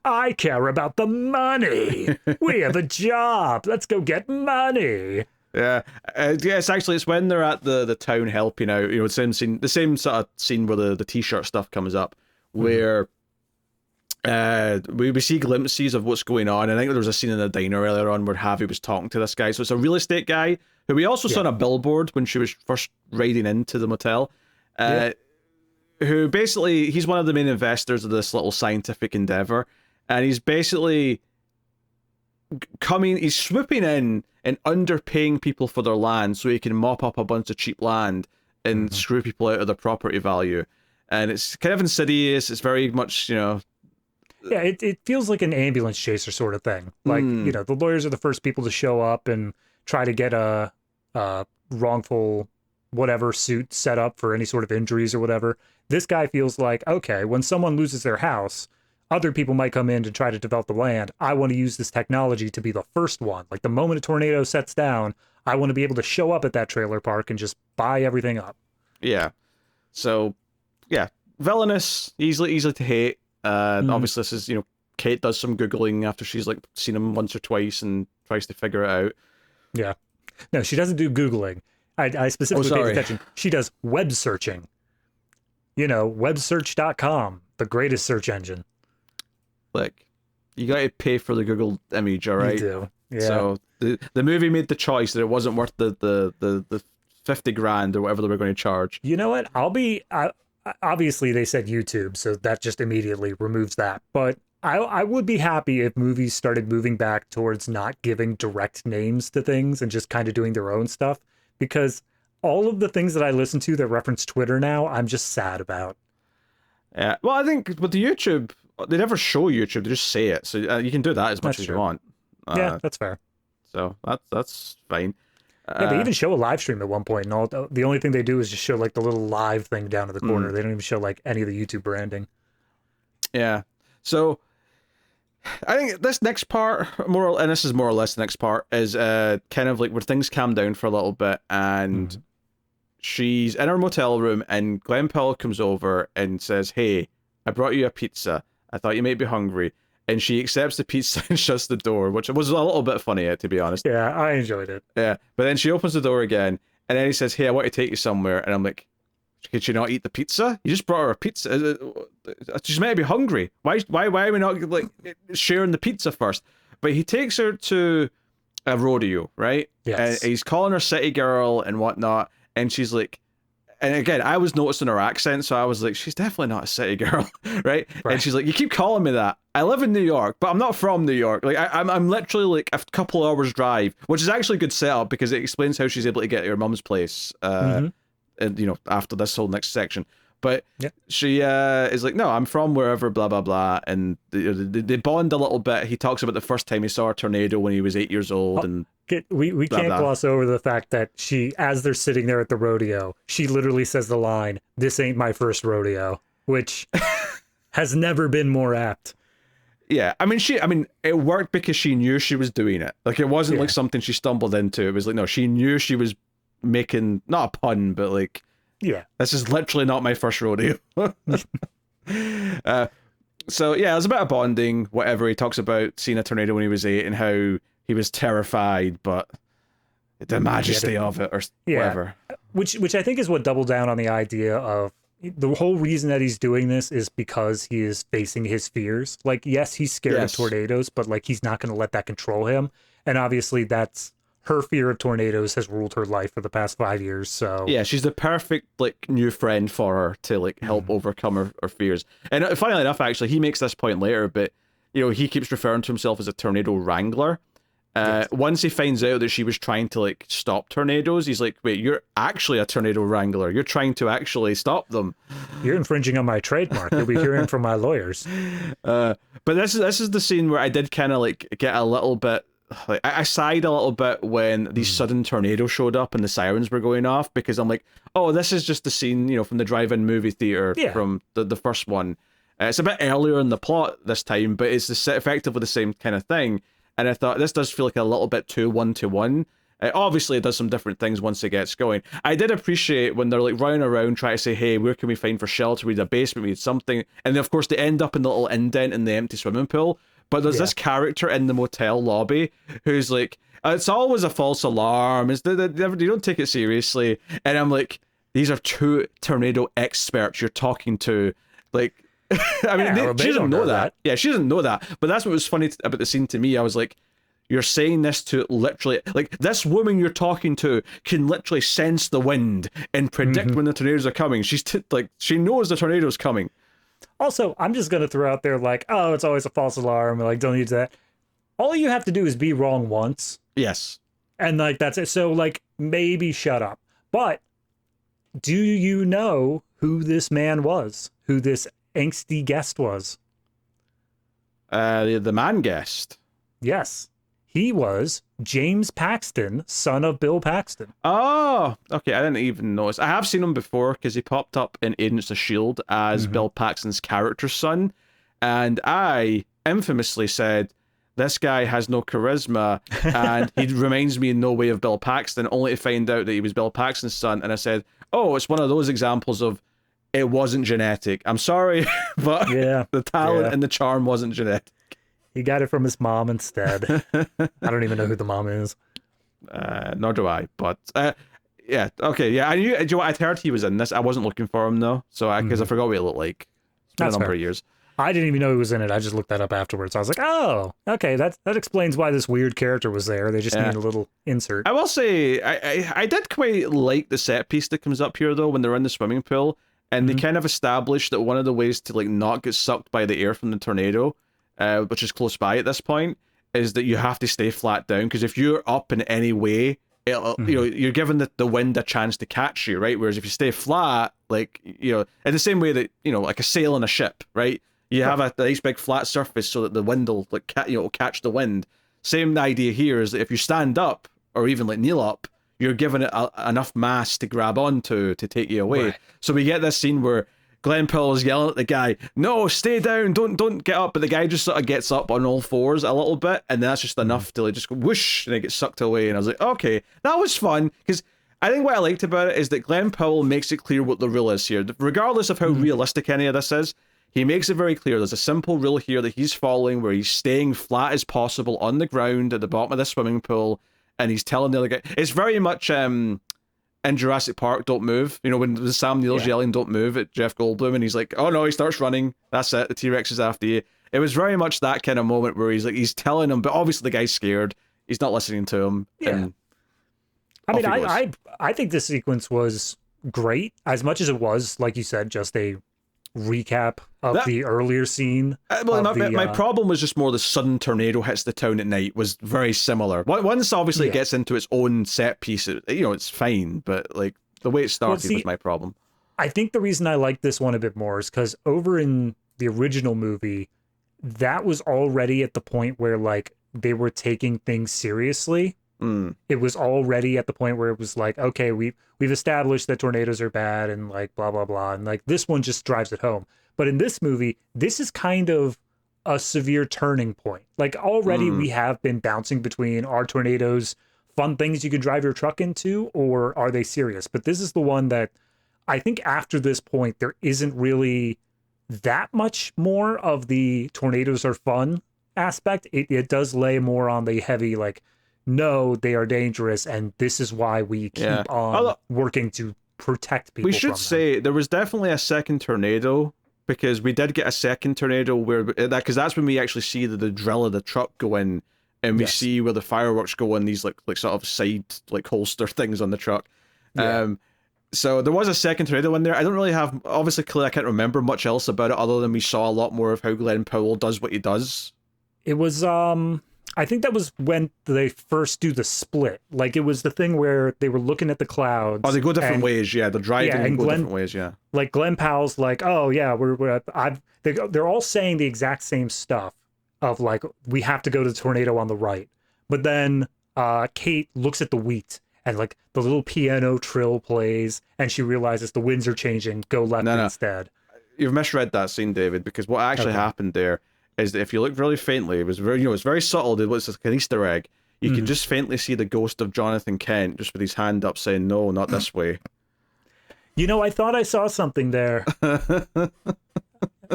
I care about the money. We have a job. Let's go get money." Yeah, it's when they're at the town helping out. You know, the same sort of scene where the t-shirt stuff comes up, where we see glimpses of what's going on. I think there was a scene in the diner earlier on where Javi was talking to this guy. So it's a real estate guy who we also saw on a billboard when she was first riding into the motel. Who basically, he's one of the main investors of this little scientific endeavor, and he's basically he's swooping in and underpaying people for their land so he can mop up a bunch of cheap land and screw people out of their property value. And it's kind of insidious. It's very much, you know. Yeah, it feels like an ambulance chaser sort of thing. Like, you know, the lawyers are the first people to show up and try to get a wrongful whatever suit set up for any sort of injuries or whatever. This guy feels like, okay, when someone loses their house, other people might come in to try to develop the land. I want to use this technology to be the first one. Like the moment a tornado sets down, I want to be able to show up at that trailer park and just buy everything up. Yeah. So, yeah, villainous, easily to hate. Obviously, this is, you know, Kate does some Googling after she's like seen him once or twice and tries to figure it out. Yeah. No, she doesn't do Googling. I specifically paid attention. She does web searching. You know, websearch.com, the greatest search engine. Like, you got to pay for the Google image, all right? You do. Yeah. So the movie made the choice that it wasn't worth the 50 grand or whatever they were going to charge. You know what? Obviously they said YouTube, so that just immediately removes that. But I would be happy if movies started moving back towards not giving direct names to things and just kind of doing their own stuff, because all of the things that I listen to that reference Twitter now, I'm just sad about. Yeah. Well, I think with the YouTube, they never show YouTube; they just say it. So you can do that as much That's as you true. want. Yeah, that's fair. So that's fine. Yeah, they even show a live stream at one point, and all the only thing they do is just show like the little live thing down in the corner. They don't even show like any of the YouTube branding. Yeah. So I think this next part, and this is more or less the next part, is kind of like where things calm down for a little bit, and she's in her motel room, and Glen Powell comes over and says, "Hey, I brought you a pizza. I thought you might be hungry." And she accepts the pizza and shuts the door, which was a little bit funny, to be honest. Yeah, I enjoyed it. Yeah, but then she opens the door again, and then he says, "Hey, I want to take you somewhere." And I'm like, "Could she not eat the pizza? You just brought her a pizza. She's meant to be hungry. Why are we not like sharing the pizza first?" But he takes her to a rodeo, right? Yes. And he's calling her city girl and whatnot, and she's like, and again, I was noticing her accent, so I was like, she's definitely not a city girl, right? And she's like, "You keep calling me that. I live in New York, but I'm not from New York. Like, I'm literally like a couple hours drive," which is actually a good setup because it explains how she's able to get to her mum's place, and after this whole next section. But she is like, "No, I'm from wherever, blah blah blah," and they bond a little bit. He talks about the first time he saw a tornado when he was 8 years old, and we can't gloss over the fact that she, as they're sitting there at the rodeo, she literally says the line, "This ain't my first rodeo," which has never been more apt. Yeah, I mean, it worked because she knew she was doing it. Like, it wasn't like something she stumbled into. It was like, no, she knew she was making, not a pun, but like, this is literally not my first rodeo. So yeah, there's a bit of bonding, whatever. He talks about seeing a tornado when he was 8 and how he was terrified, but the majesty of it, or whatever. Which I think is what doubled down on the idea of the whole reason that he's doing this is because he is facing his fears. Like, yes, he's scared of tornadoes, but like, he's not going to let that control him. And obviously that's her fear of tornadoes has ruled her life for the past 5 years. So yeah, she's the perfect like new friend for her to like help overcome her fears. And funnily enough, actually, he makes this point later, but he keeps referring to himself as a tornado wrangler. Once he finds out that she was trying to like stop tornadoes, he's like, "Wait, you're actually a tornado wrangler. You're trying to actually stop them. You're infringing on my trademark. You'll be hearing from my lawyers." But this is the scene where I did kind of like get a little bit like I sighed a little bit when these sudden tornadoes showed up and the sirens were going off, because I'm like, oh, this is just the scene from the drive-in movie theater from the first one. It's a bit earlier in the plot this time, but it's effectively the same kind of thing. And I thought this does feel like a little bit too one-to-one. Obviously, it does some different things once it gets going. I did appreciate when they're like running around trying to say, "Hey, where can we find for shelter? We need a basement, we need something." And then, of course, they end up in the little indent in the empty swimming pool. But there's this character in the motel lobby who's like, "It's always a false alarm. You don't take it seriously." And I'm like, these are two tornado experts you're talking to. Like, I mean, she doesn't know that. Yeah, she doesn't know that. But that's what was funny about the scene to me. I was like, you're saying this to literally, like, this woman you're talking to can literally sense the wind and predict when the tornadoes are coming. She's she knows the tornado's coming. Also, I'm just going to throw out there like, "Oh, it's always a false alarm." Like, don't use that. All you have to do is be wrong once. Yes. And like, that's it. So like, maybe shut up. But do you know who this man was? Who this angsty guest was? The man guest. Yes. He was James Paxton, son of Bill Paxton. Oh, okay. I didn't even notice. I have seen him before because he popped up in Agents of S.H.I.E.L.D. as Bill Paxton's character's son. And I infamously said, "This guy has no charisma and he reminds me in no way of Bill Paxton," only to find out that he was Bill Paxton's son. And I said, "Oh, it's one of those examples of it wasn't genetic. I'm sorry, but the talent and the charm wasn't genetic." He got it from his mom instead. I don't even know who the mom is. Nor do I, but yeah, okay, yeah. I knew. Do you know what? I'd heard he was in this. I wasn't looking for him though, so because I forgot what he looked like. It's been a number of years. I didn't even know he was in it. I just looked that up afterwards. I was like, oh, okay, that explains why this weird character was there. They just need a little insert. I will say, I did quite like the set piece that comes up here though when they're in the swimming pool, and they kind of established that one of the ways to like not get sucked by the air from the tornado, which is close by at this point, is that you have to stay flat down, because if you're up in any way, you're giving the wind a chance to catch you, right? Whereas if you stay flat, like, in the same way that, like a sail on a ship, right? You have a nice big flat surface so that the wind will like catch the wind. Same idea here is that if you stand up or even like kneel up, you're given it enough mass to grab onto to take you away. Right. So we get this scene where Glen Powell is yelling at the guy, "No, stay down, don't get up." But the guy just sort of gets up on all fours a little bit, and that's just enough to like just go whoosh, and it gets sucked away. And I was like, okay, that was fun, because I think what I liked about it is that Glen Powell makes it clear what the rule is here. Regardless of how realistic any of this is, he makes it very clear. There's a simple rule here that he's following where he's staying flat as possible on the ground at the bottom of the swimming pool, and he's telling the other guy. It's very much in Jurassic Park, don't move. You know, when Sam Neill's yelling, don't move at Jeff Goldblum, and he's like, oh no, he starts running. That's it. The T-Rex is after you. It was very much that kind of moment where he's telling him, but obviously the guy's scared. He's not listening to him. Yeah. And I mean, I think this sequence was great, as much as it was, like you said, just a recap of the earlier scene. My problem was just more the sudden tornado hits the town at night was very similar. Once obviously it gets into its own set piece, it's fine, but like the way it started was my problem. I think the reason I like this one a bit more is because over in the original movie, that was already at the point where like they were taking things seriously. It was already at the point where it was like, okay, we've established that tornadoes are bad and like blah blah blah, and like this one just drives it home. But in this movie, this is kind of a severe turning point. Like already we have been bouncing between, are tornadoes fun things you can drive your truck into, or are they serious? But this is the one that I think after this point there isn't really that much more of the tornadoes are fun aspect. It does lay more on the heavy like, no, they are dangerous, and this is why we keep on working to protect people. We should say there was definitely a second tornado, because we did get a second tornado because that's when we actually see the drill of the truck go in, and we see where the fireworks go in these like sort of side like holster things on the truck. So there was a second tornado in there. I don't really have, obviously, clearly I can't remember much else about it other than we saw a lot more of how Glen Powell does what he does. It was I think that was when they first do the split. Like, it was the thing where they were looking at the clouds. Oh, they go different ways, yeah. They're driving and go different ways, yeah. Like, Glen Powell's like, oh, yeah, they're all saying the exact same stuff of, like, we have to go to the tornado on the right. But then Kate looks at the wheat, and, like, the little piano trill plays, and she realizes the winds are changing, go left instead. You've misread that scene, David, because what actually happened there is that if you look really faintly, it was very, it's very subtle. It was like an Easter egg. You can just faintly see the ghost of Jonathan Kent just with his hand up saying, no, not this way. I thought I saw something there.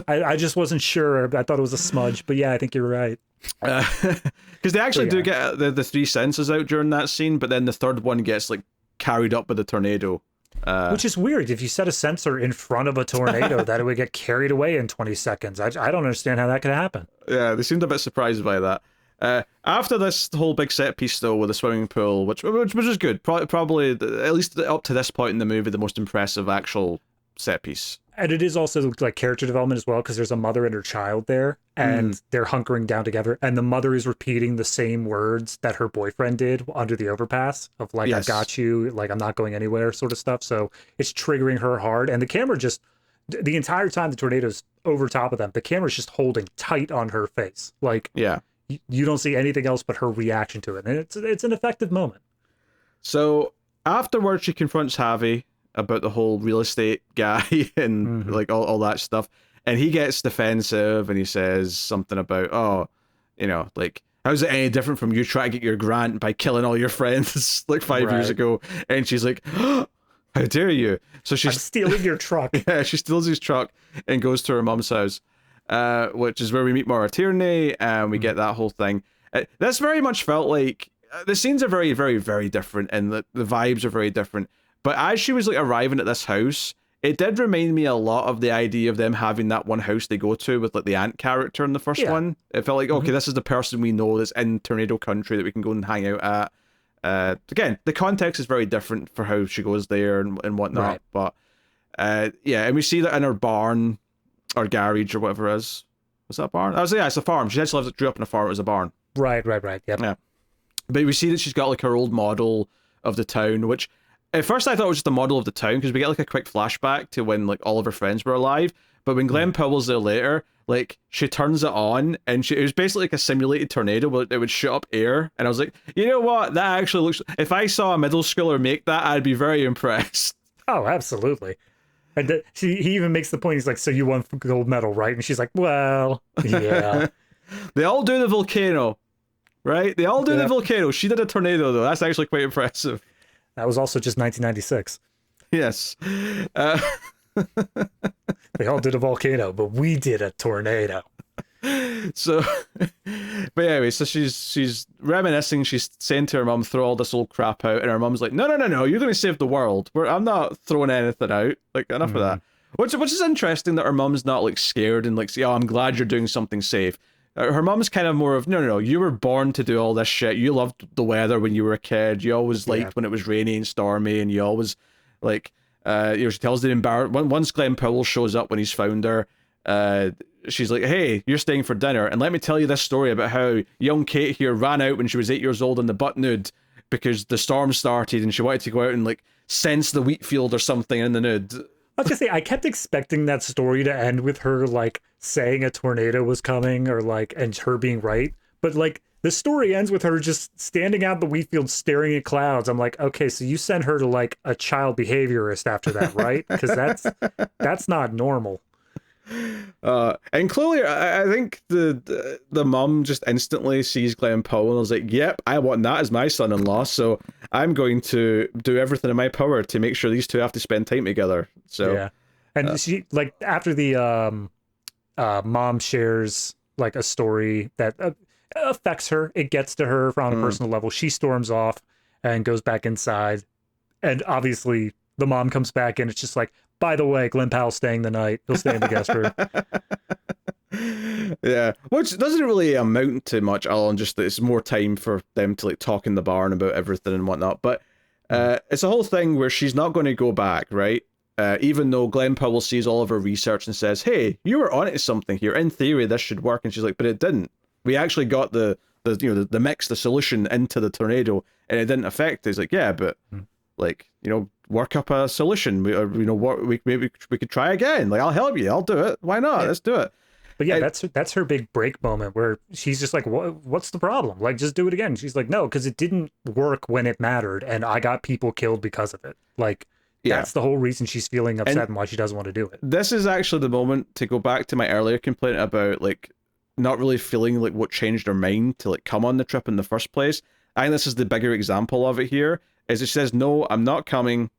I just wasn't sure. I thought it was a smudge, but yeah, I think you're right. Because they actually do get the three senses out during that scene, but then the third one gets like carried up with the tornado. Which is weird. If you set a sensor in front of a tornado, that it would get carried away in 20 seconds. I don't understand how that could happen. Yeah, they seemed a bit surprised by that. After this whole big set piece, though, with the swimming pool, which is good, probably at least up to this point in the movie, the most impressive actual set piece. And it is also like character development as well, because there's a mother and her child there, and they're hunkering down together, and the mother is repeating the same words that her boyfriend did under the overpass of like, I got you, like, I'm not going anywhere sort of stuff. So it's triggering her hard, and the camera just, the entire time the tornado's over top of them, the camera's just holding tight on her face. Like, you don't see anything else but her reaction to it, and it's an effective moment. So afterwards, she confronts Javi about the whole real estate guy and like all that stuff, and he gets defensive and he says something about, like, how's it any different from you trying to get your grant by killing all your friends like 5 years ago? And she's like, oh, how dare you? So she's stealing your truck. Yeah, she steals his truck and goes to her mom's house, which is where we meet Maura Tierney, and we get that whole thing. This very much felt like the scenes are very, very, very different, and the vibes are very different. But as she was like arriving at this house, it did remind me a lot of the idea of them having that one house they go to with like the ant character in the first one. It felt like, okay, this is the person we know that's in tornado country that we can go and hang out at. Again, the context is very different for how she goes there and whatnot. But and we see that in her barn or garage or whatever it is. Was that a barn? It's a farm. She actually grew up in a farm. It was a barn. Right. Yep. Yeah. But we see that she's got like her old model of the town, which at first I thought it was just a model of the town, because we get like a quick flashback to when like all of her friends were alive. But when Glen Powell's there later, like, she turns it on, and it was basically like a simulated tornado, but it would shoot up air. And I was like, you know what? That actually looks... If I saw a middle schooler make that, I'd be very impressed. Oh, absolutely. And he even makes the point, he's like, so you won gold medal, right? And she's like, well, yeah. They all do the volcano, right? They all do the volcano. She did a tornado, though. That's actually quite impressive. That was also just 1996. Yes. They all did a volcano, but we did a tornado. So, but anyway, so she's reminiscing. She's saying to her mum, throw all this old crap out, and her mum's like, no, you're going to save the world. I'm not throwing anything out. Like, enough of that. Which is interesting that her mum's not like scared and like, oh, I'm glad you're doing something safe. Her mum's kind of more of, no, you were born to do all this shit. You loved the weather when you were a kid. You always liked when it was rainy and stormy, and you always like, she tells the embarrassment. Once Glen Powell shows up when he's found her, she's like, hey, you're staying for dinner, and let me tell you this story about how young Kate here ran out when she was 8 years old in the butt nude because the storm started and she wanted to go out and like sense the wheat field or something in the nude. I was gonna say, I kept expecting that story to end with her like saying a tornado was coming, or like, and her being right, but like the story ends with her just standing out in the wheat field staring at clouds. I'm like, okay, so you sent her to like a child behaviorist after that, right? Because that's not normal. And clearly, I think the mum just instantly sees Glen Powell and was like, yep, I want that as my son-in-law, so I'm going to do everything in my power to make sure these two have to spend time together. So yeah, and she, like, after the mom shares like a story that affects her, it gets to her on a personal level, she storms off and goes back inside, and obviously the mom comes back in. It's just like, by the way, Glen Powell's staying the night. He'll stay in the guest room. Yeah, which doesn't really amount to much, Alan. Just that it's more time for them to like talk in the barn about everything and whatnot. But it's a whole thing where she's not going to go back, right? Even though Glen Powell sees all of her research and says, "Hey, you were onto something here. In theory, this should work." And she's like, "But it didn't. We actually got the mix, the solution into the tornado, and it didn't affect." He's like, "Yeah, but like, work up a solution. We maybe we could try again. Like, I'll help you. I'll do it. Why not? Yeah. Let's do it." But yeah, that's her big break moment where she's just like, what's the problem? Like, just do it again. She's like, no, because it didn't work when it mattered, and I got people killed because of it. Like, that's the whole reason she's feeling upset and why she doesn't want to do it. This is actually the moment to go back to my earlier complaint about like not really feeling like what changed her mind to like come on the trip in the first place. I think this is the bigger example of it here. Is it says, no, I'm not coming.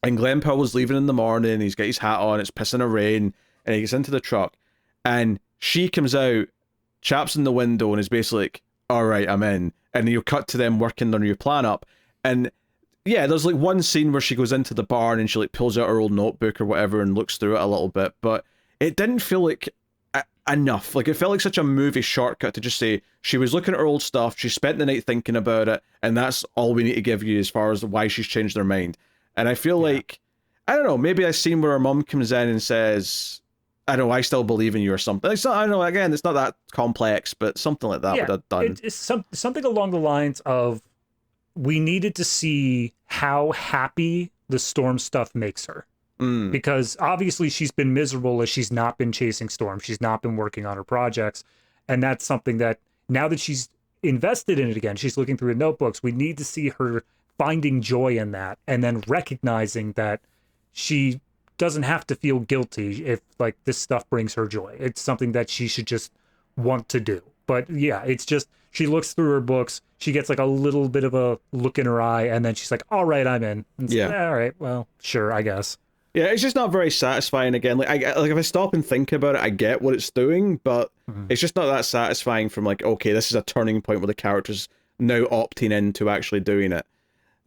And Glen Powell's leaving in the morning. He's got his hat on. It's pissing a rain. And he gets into the truck. And she comes out, chaps in the window, and is basically like, all right, I'm in. And you cut to them working their new plan up. And yeah, there's like one scene where she goes into the barn and she like pulls out her old notebook or whatever and looks through it a little bit. But it didn't feel like enough. Like, it felt like such a movie shortcut to just say she was looking at her old stuff, she spent the night thinking about it, and that's all we need to give you as far as why she's changed her mind. And I feel like, I don't know, maybe a scene where her mum comes in and says, I don't know, I still believe in you or something. It's not, I don't know, again, it's not that complex, but something like that would have done. It's something along the lines of, we needed to see how happy the storm stuff makes her. Because obviously she's been miserable as she's not been chasing storms. She's not been working on her projects. And that's something that, now that she's invested in it again, she's looking through the notebooks, we need to see her finding joy in that, and then recognizing that she doesn't have to feel guilty if like this stuff brings her joy. It's something that she should just want to do. But yeah, it's just, she looks through her books, she gets like a little bit of a look in her eye, and then she's like, all right, I'm in. And like, all right, well, sure, I guess. Yeah, it's just not very satisfying. Again, like if I stop and think about it, I get what it's doing, but it's just not that satisfying from like, okay, this is a turning point where the character's now opting into actually doing it,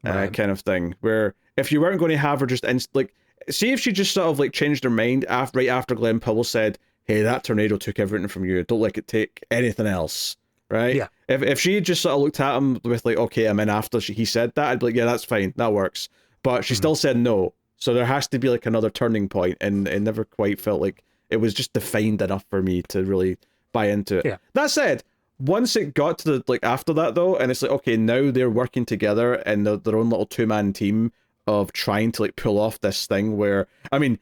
kind of thing. Where if you weren't going to have her just like, see if she just sort of like changed her mind right after Glen Powell said, hey, that tornado took everything from you, don't let it take anything else, right? Yeah. If she just sort of looked at him with like, okay, I'm in after he said that, I'd be like, yeah, that's fine, that works. But she still said no. So there has to be like another turning point, and it never quite felt like it was just defined enough for me to really buy into it. Yeah. That said, once it got to the like after that though, and it's like, okay, now they're working together and their own little 2-man team of trying to like pull off this thing where, I mean,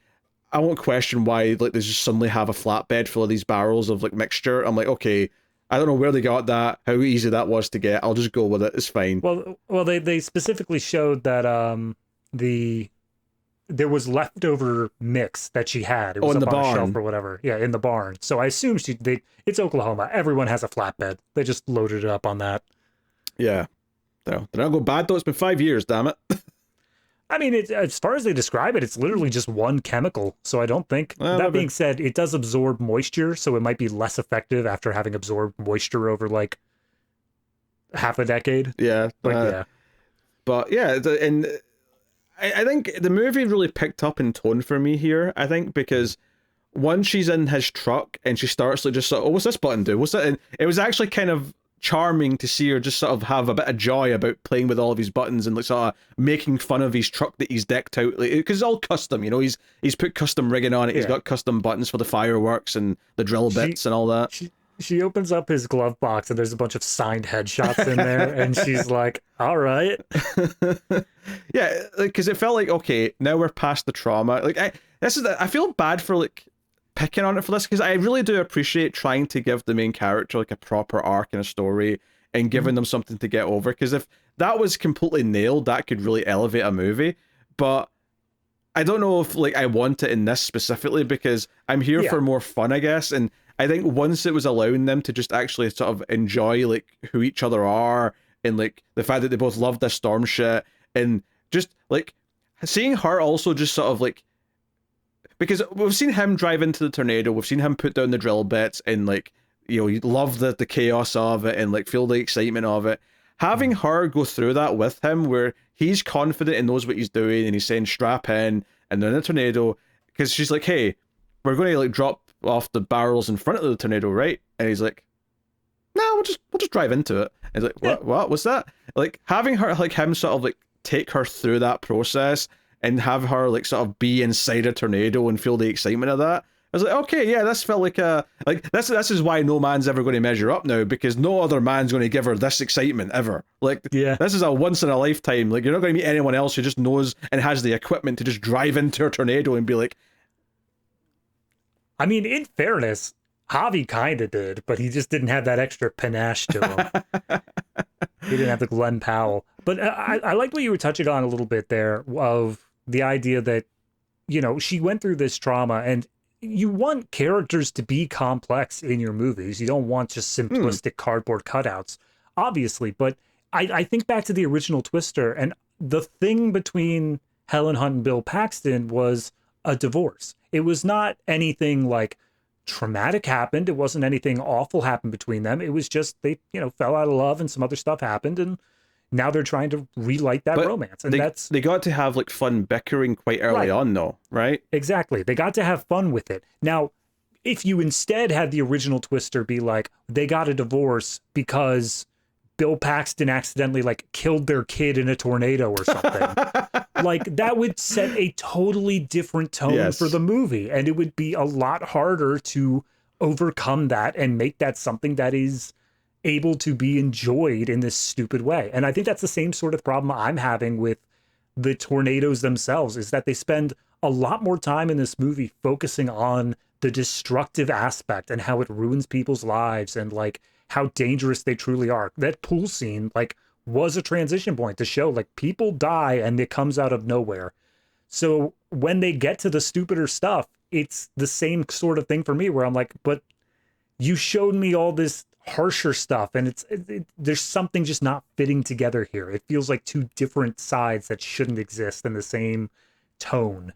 I won't question why like they just suddenly have a flatbed full of these barrels of like mixture. I'm like, okay, I don't know where they got that, how easy that was to get. I'll just go with it. It's fine. Well, they specifically showed that the there was leftover mix that she had. It Oh, was in the up on a shelf barn. or whatever. Yeah, in the barn. So I assume it's Oklahoma. Everyone has a flatbed. They just loaded it up on that. Yeah. No, they're not go bad though. It's been 5 years, damn it. I mean, as far as they describe it, it's literally just one chemical. So I don't think. That Maybe. being said, it does absorb moisture, so it might be less effective after having absorbed moisture over like half a decade. Yeah. But yeah, But yeah, and I think the movie really picked up in tone for me here. I think because once she's in his truck and she starts like just sort of, oh, what's this button do? What's that? And it was actually kind of charming to see her just sort of have a bit of joy about playing with all of his buttons and like sort of making fun of his truck that he's decked out, like, because it's all custom, you know. He's put custom rigging on it. He's yeah. got custom buttons for the fireworks and the drill She bits and all that. she opens up his glove box and there's a bunch of signed headshots in there, and she's like, "All right." Yeah, because it felt like, okay, now we're past the trauma. Like I feel bad for like picking on it for this because I really do appreciate trying to give the main character like a proper arc and a story and giving them something to get over. Because if that was completely nailed, that could really elevate a movie. But I don't know if like I want it in this specifically because I'm here Yeah. for more fun, I guess. And I think once it was allowing them to just actually sort of enjoy like who each other are and like the fact that they both love this storm shit and just like seeing her also just sort of like, because we've seen him drive into the tornado, we've seen him put down the drill bits and like, you know, you love the chaos of it and like feel the excitement of it. Having her go through that with him where he's confident and knows what he's doing and he's saying strap in and then a tornado, because she's like, hey, we're going to like drop off the barrels in front of the tornado, right? And he's like, no, we'll just drive into it. And he's like, what's that? Like having her, like him sort of like take her through that process and have her like sort of be inside a tornado and feel the excitement of that. I was like, okay, yeah, this felt like a like this is why no man's ever going to measure up now, because no other man's going to give her this excitement ever. Like, Yeah. this is a once in a lifetime. Like, you're not going to meet anyone else who just knows and has the equipment to just drive into a tornado and be like, I mean, in fairness, Javi kind of did, but he just didn't have that extra panache to him. He didn't have the Glen Powell. But I liked what you were touching on a little bit there of the idea that, you know, she went through this trauma, and you want characters to be complex in your movies. You don't want just simplistic cardboard cutouts, obviously. But I think back to the original Twister, and the thing between Helen Hunt and Bill Paxton was a divorce. It was not anything like traumatic happened. It wasn't anything awful happened between them. It was just they, you know, fell out of love and some other stuff happened, and now they're trying to relight that but romance. And they got to have like fun bickering quite early Right. on, though, right? Exactly. They got to have fun with it. Now, if you instead had the original Twister be like, they got a divorce because Bill Paxton accidentally like killed their kid in a tornado or something, like that would set a totally different tone Yes. for the movie. And it would be a lot harder to overcome that and make that something that is able to be enjoyed in this stupid way. And I think that's the same sort of problem I'm having with the tornadoes themselves, is that they spend a lot more time in this movie focusing on the destructive aspect and how it ruins people's lives and like how dangerous they truly are. That pool scene like was a transition point to show like people die and it comes out of nowhere. So when they get to the stupider stuff, it's the same sort of thing for me where I'm like, but you showed me all this harsher stuff and there's something just not fitting together here. It feels like two different sides that shouldn't exist in the same tone.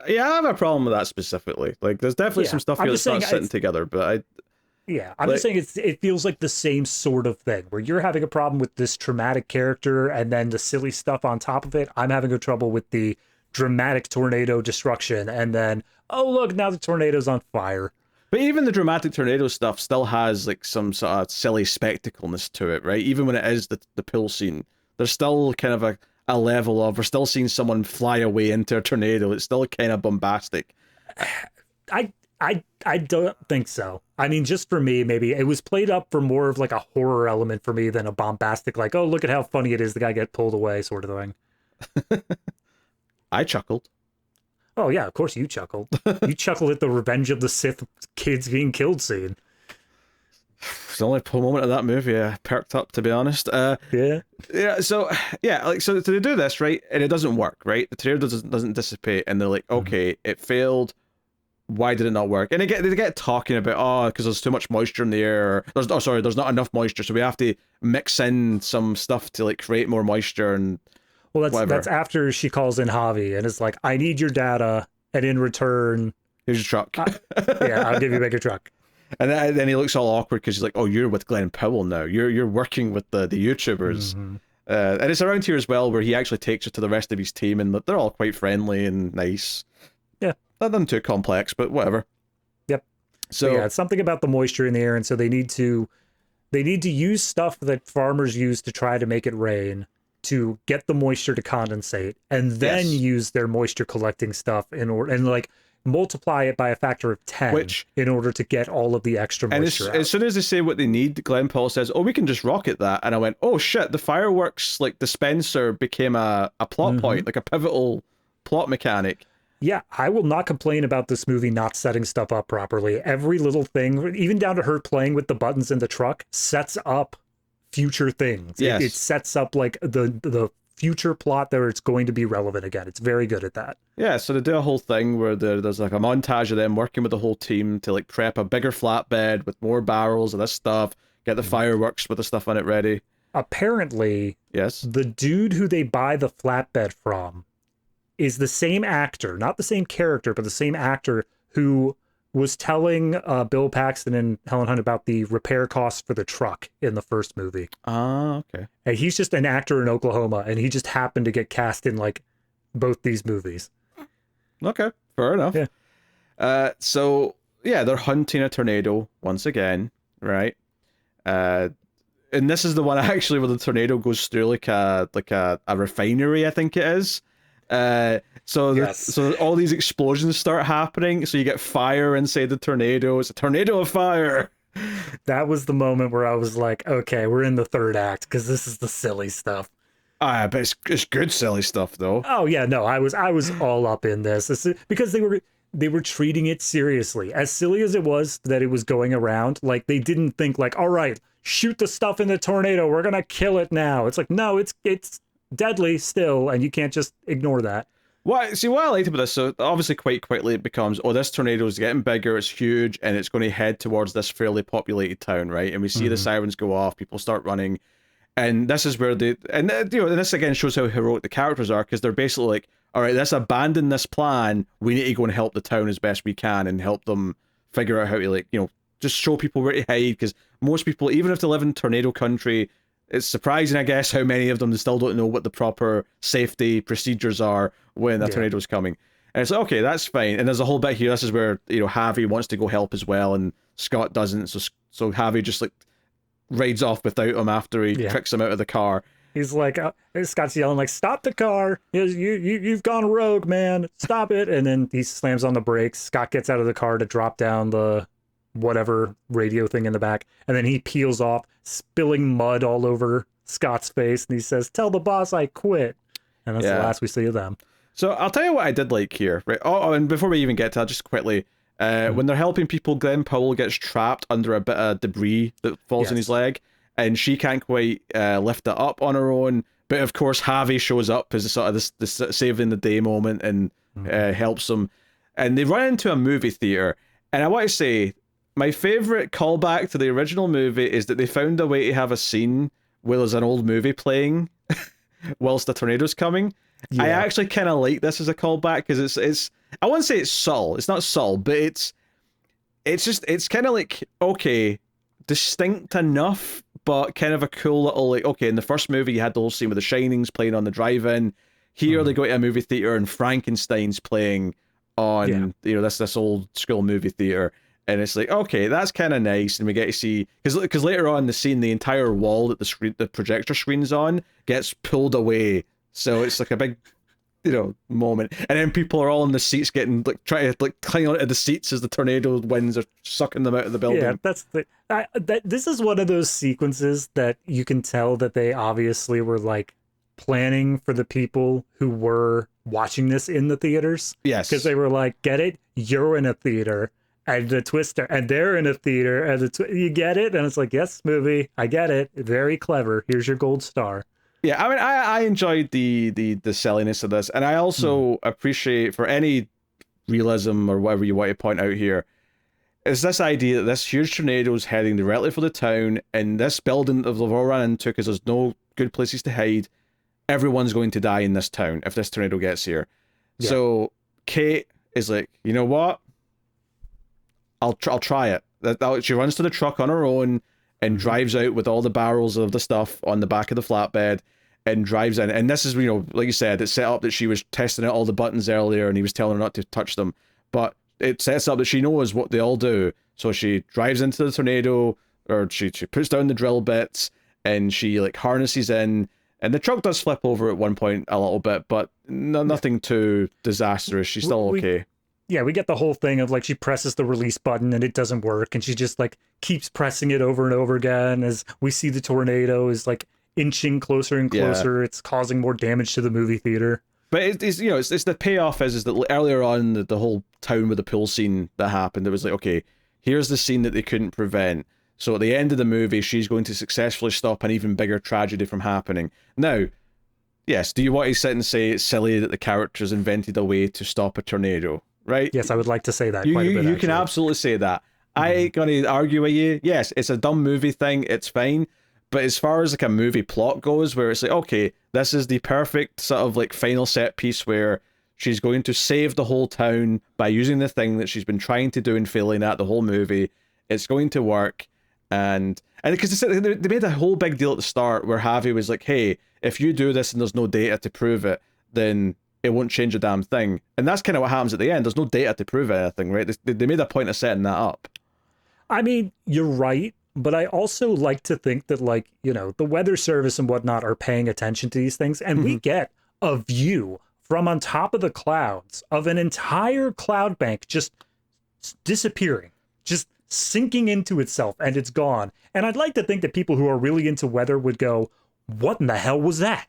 Yeah, I have a problem with that specifically. Like, there's definitely Yeah, some stuff I'm here just that's not saying sitting it's- together, but Yeah, I'm just saying it feels like the same sort of thing where you're having a problem with this traumatic character and then the silly stuff on top of it. I'm having a trouble with the dramatic tornado destruction and then, oh, look, now the tornado's on fire. But even the dramatic tornado stuff still has like some sort of silly spectacleness to it, right? Even when it is the pool scene, there's still kind of a level of, we're still seeing someone fly away into a tornado. It's still kind of bombastic. I don't think so. I mean, just for me, maybe it was played up for more of like a horror element for me than a bombastic, like, oh, look at how funny it is, the guy get pulled away sort of thing. I chuckled. Oh yeah, of course you chuckle. You chuckle at the Revenge of the Sith kids being killed scene. It's the only moment of that movie I perked up, to be honest. Yeah. Yeah, so yeah, like so they do this right, and it doesn't work, right? The tornado doesn't dissipate, and they're like, okay, it failed. Why did it not work? And they get talking about because there's too much moisture in the air. Or, there's not enough moisture, so we have to mix in some stuff to like create more moisture and Well, whatever. that's after she calls in Javi and is like, I need your data, and in return, Here's your truck. yeah, I'll give you a bigger truck. And then he looks all awkward because he's like, "Oh, you're with Glen Powell now. You're working with the YouTubers." And it's around here as well where he actually takes her to the rest of his team, and they're all quite friendly and nice. Yeah, nothing too complex, but whatever. Yep. So yeah, it's something about the moisture in the air, and so they need to use stuff that farmers use to try to make it rain to get the moisture to condensate, and then use their moisture collecting stuff in order and like multiply it by a factor of 10 in order to get all of the extra moisture and as soon as they say what they need, Glen Powell says, "Oh, we can just rocket that." And I went, "Oh shit, the fireworks like dispenser became a plot point, like a pivotal plot mechanic." Yeah, I will not complain about this movie not setting stuff up properly. Every little thing, even down to her playing with the buttons in the truck, sets up future things. Yes. It sets up like the future plot that it's going to be relevant again. It's very good at that. Yeah, so they do a whole thing where there's like a montage of them working with the whole team to like prep a bigger flatbed with more barrels of this stuff, get the fireworks with the stuff on it ready. Apparently, the dude who they buy the flatbed from is the same actor, not the same character, but the same actor who was telling Bill Paxton and Helen Hunt about the repair costs for the truck in the first movie. Okay. And he's just an actor in Oklahoma, and he just happened to get cast in like both these movies. Okay, fair enough. Yeah. So yeah, they're hunting a tornado once again, right? And this is the one actually where the tornado goes through like a refinery, I think it is. So all these explosions start happening. So you get fire inside the tornado. It's a tornado of fire. That was the moment where I was like, okay, we're in the third act because this is the silly stuff. But it's good silly stuff though. Oh yeah, no, I was all up in this because they were treating it seriously. As silly as it was that it was going around, like they didn't think like, all right, shoot the stuff in the tornado, we're gonna kill it now. It's like, no, it's deadly still, and you can't just ignore that. What I liked about this, so obviously quite quickly it becomes, this tornado is getting bigger, it's huge, and it's going to head towards this fairly populated town, right? And we see the sirens go off, people start running, and this is where and this again shows how heroic the characters are, because they're basically like, all right, let's abandon this plan, we need to go and help the town as best we can, and help them figure out how to just show people where to hide, because most people, even if they live in tornado country, it's surprising, I guess, how many of them still don't know what the proper safety procedures are when a tornado is coming. And it's like, okay, that's fine. And there's a whole bit here. This is where Javi wants to go help as well, and Scott doesn't. So Javi just like rides off without him after he tricks him out of the car. He's like, Scott's yelling like, "Stop the car! You've gone rogue, man! Stop it!" And then he slams on the brakes. Scott gets out of the car to drop down the whatever radio thing in the back, and then he peels off, spilling mud all over Scott's face, and he says, "Tell the boss I quit." And that's the last we see of them. So I'll tell you what I did like here, right? And before we even get to that, just quickly, when they're helping people, Glen Powell gets trapped under a bit of debris that falls in his leg, and she can't quite lift it up on her own. But of course, Javi shows up as a sort of this saving the day moment and helps them. And they run into a movie theater, and I want to say, my favorite callback to the original movie is that they found a way to have a scene where there's an old movie playing whilst the tornado's coming. I actually kind of like this as a callback because it's I wouldn't say it's subtle. It's not subtle, but it's kind of like, okay, distinct enough, but kind of a cool little, like, okay, in the first movie you had the whole scene with the Shining's playing on the drive-in. Here they go to a movie theater and Frankenstein's playing on this old school movie theater. And it's like, okay, that's kind of nice, and we get to see because later on in the scene, the entire wall that the projector screen's on gets pulled away, so it's like a big, moment. And then people are all in the seats getting trying to cling onto the seats as the tornado winds are sucking them out of the building. Yeah, that's this is one of those sequences that you can tell that they obviously were like planning for the people who were watching this in the theaters. Yes. Because they were like, get it? You're in a theater. And the twister, and they're in a theater, and you get it? And it's like, yes, movie, I get it. Very clever. Here's your gold star. Yeah, I mean, I enjoyed the silliness of this, and I also appreciate, for any realism or whatever you want to point out here, is this idea that this huge tornado is heading directly for the town, and this building that they've all run into, because there's no good places to hide, everyone's going to die in this town if this tornado gets here. Yeah. So Kate is like, you know what? I'll try it. She runs to the truck on her own and drives out with all the barrels of the stuff on the back of the flatbed and drives in. And this is, you know, like you said, it's set up that she was testing out all the buttons earlier and he was telling her not to touch them. But it sets up that she knows what they all do. So she drives into the tornado, or she puts down the drill bits, and she like harnesses in. And the truck does flip over at one point a little bit, but nothing too disastrous. She's still okay. We get the whole thing of like she presses the release button and it doesn't work, and she just like keeps pressing it over and over again as we see the tornado is like inching closer and closer. Yeah. It's causing more damage to the movie theater. But it's you know, it's the payoff is that earlier on the whole town with the pool scene that happened, it was like, okay, here's the scene that they couldn't prevent. So at the end of the movie, she's going to successfully stop an even bigger tragedy from happening. Now, yes, do you want to sit and say it's silly that the characters invented a way to stop a tornado? Right? Yes, I would like to say that. You can absolutely say that. I ain't gonna argue with you. Yes, it's a dumb movie thing. It's fine. But as far as like a movie plot goes, where it's like, okay, this is the perfect sort of like final set piece where she's going to save the whole town by using the thing that she's been trying to do and failing at the whole movie. It's going to work. And because they made a whole big deal at the start where Javi was like, hey, if you do this and there's no data to prove it, then it won't change a damn thing. And that's kind of what happens at the end. There's no data to prove anything, right? They made a point of setting that up. I mean, you're right, but I also like to think that, like, you know, the weather service and whatnot are paying attention to these things, and we get a view from on top of the clouds of an entire cloud bank just disappearing, just sinking into itself, and it's gone. And I'd like to think that people who are really into weather would go, what in the hell was that?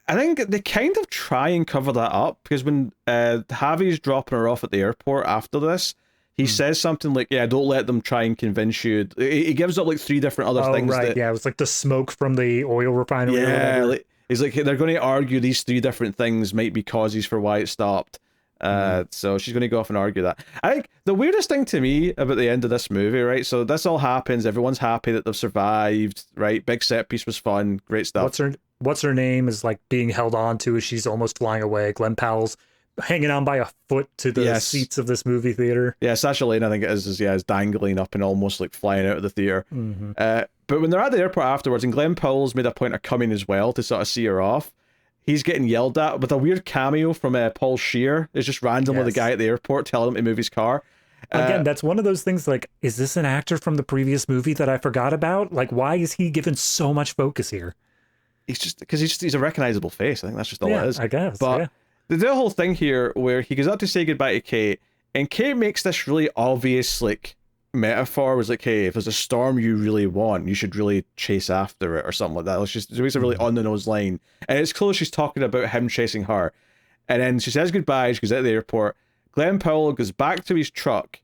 I think they kind of try and cover that up, because when Javi's dropping her off at the airport after this, he says something like, yeah, don't let them try and convince you. He gives up like 3 different other things. Right, yeah, it was like the smoke from the oil refinery. Yeah, like, he's like, they're going to argue these 3 different things might be causes for why it stopped. So she's going to go off and argue that. I think the weirdest thing to me about the end of this movie, right? So this all happens. Everyone's happy that they've survived, right? Big set piece was fun. Great stuff. What's her name is like being held on to as she's almost flying away. Glen Powell's hanging on by a foot to the seats of this movie theater. Yeah, Sasha Lane, I think it is dangling up and almost like flying out of the theater. But when they're at the airport afterwards, and Glen Powell's made a point of coming as well to sort of see her off, he's getting yelled at with a weird cameo from Paul Scheer. It's just random with a guy at the airport telling him to move his car. Again, that's one of those things like, is this an actor from the previous movie that I forgot about? Like, why is he given so much focus here? He's just because he's a recognizable face. I think that's just all it is. I guess. But the whole thing here where he goes out to say goodbye to Kate, and Kate makes this really obvious like metaphor, was like, hey, if there's a storm you really want, you should really chase after it or something like that. It's a really on the nose line, and it's close. She's talking about him chasing her, and then she says goodbye. She goes out of the airport. Glen Powell goes back to his truck.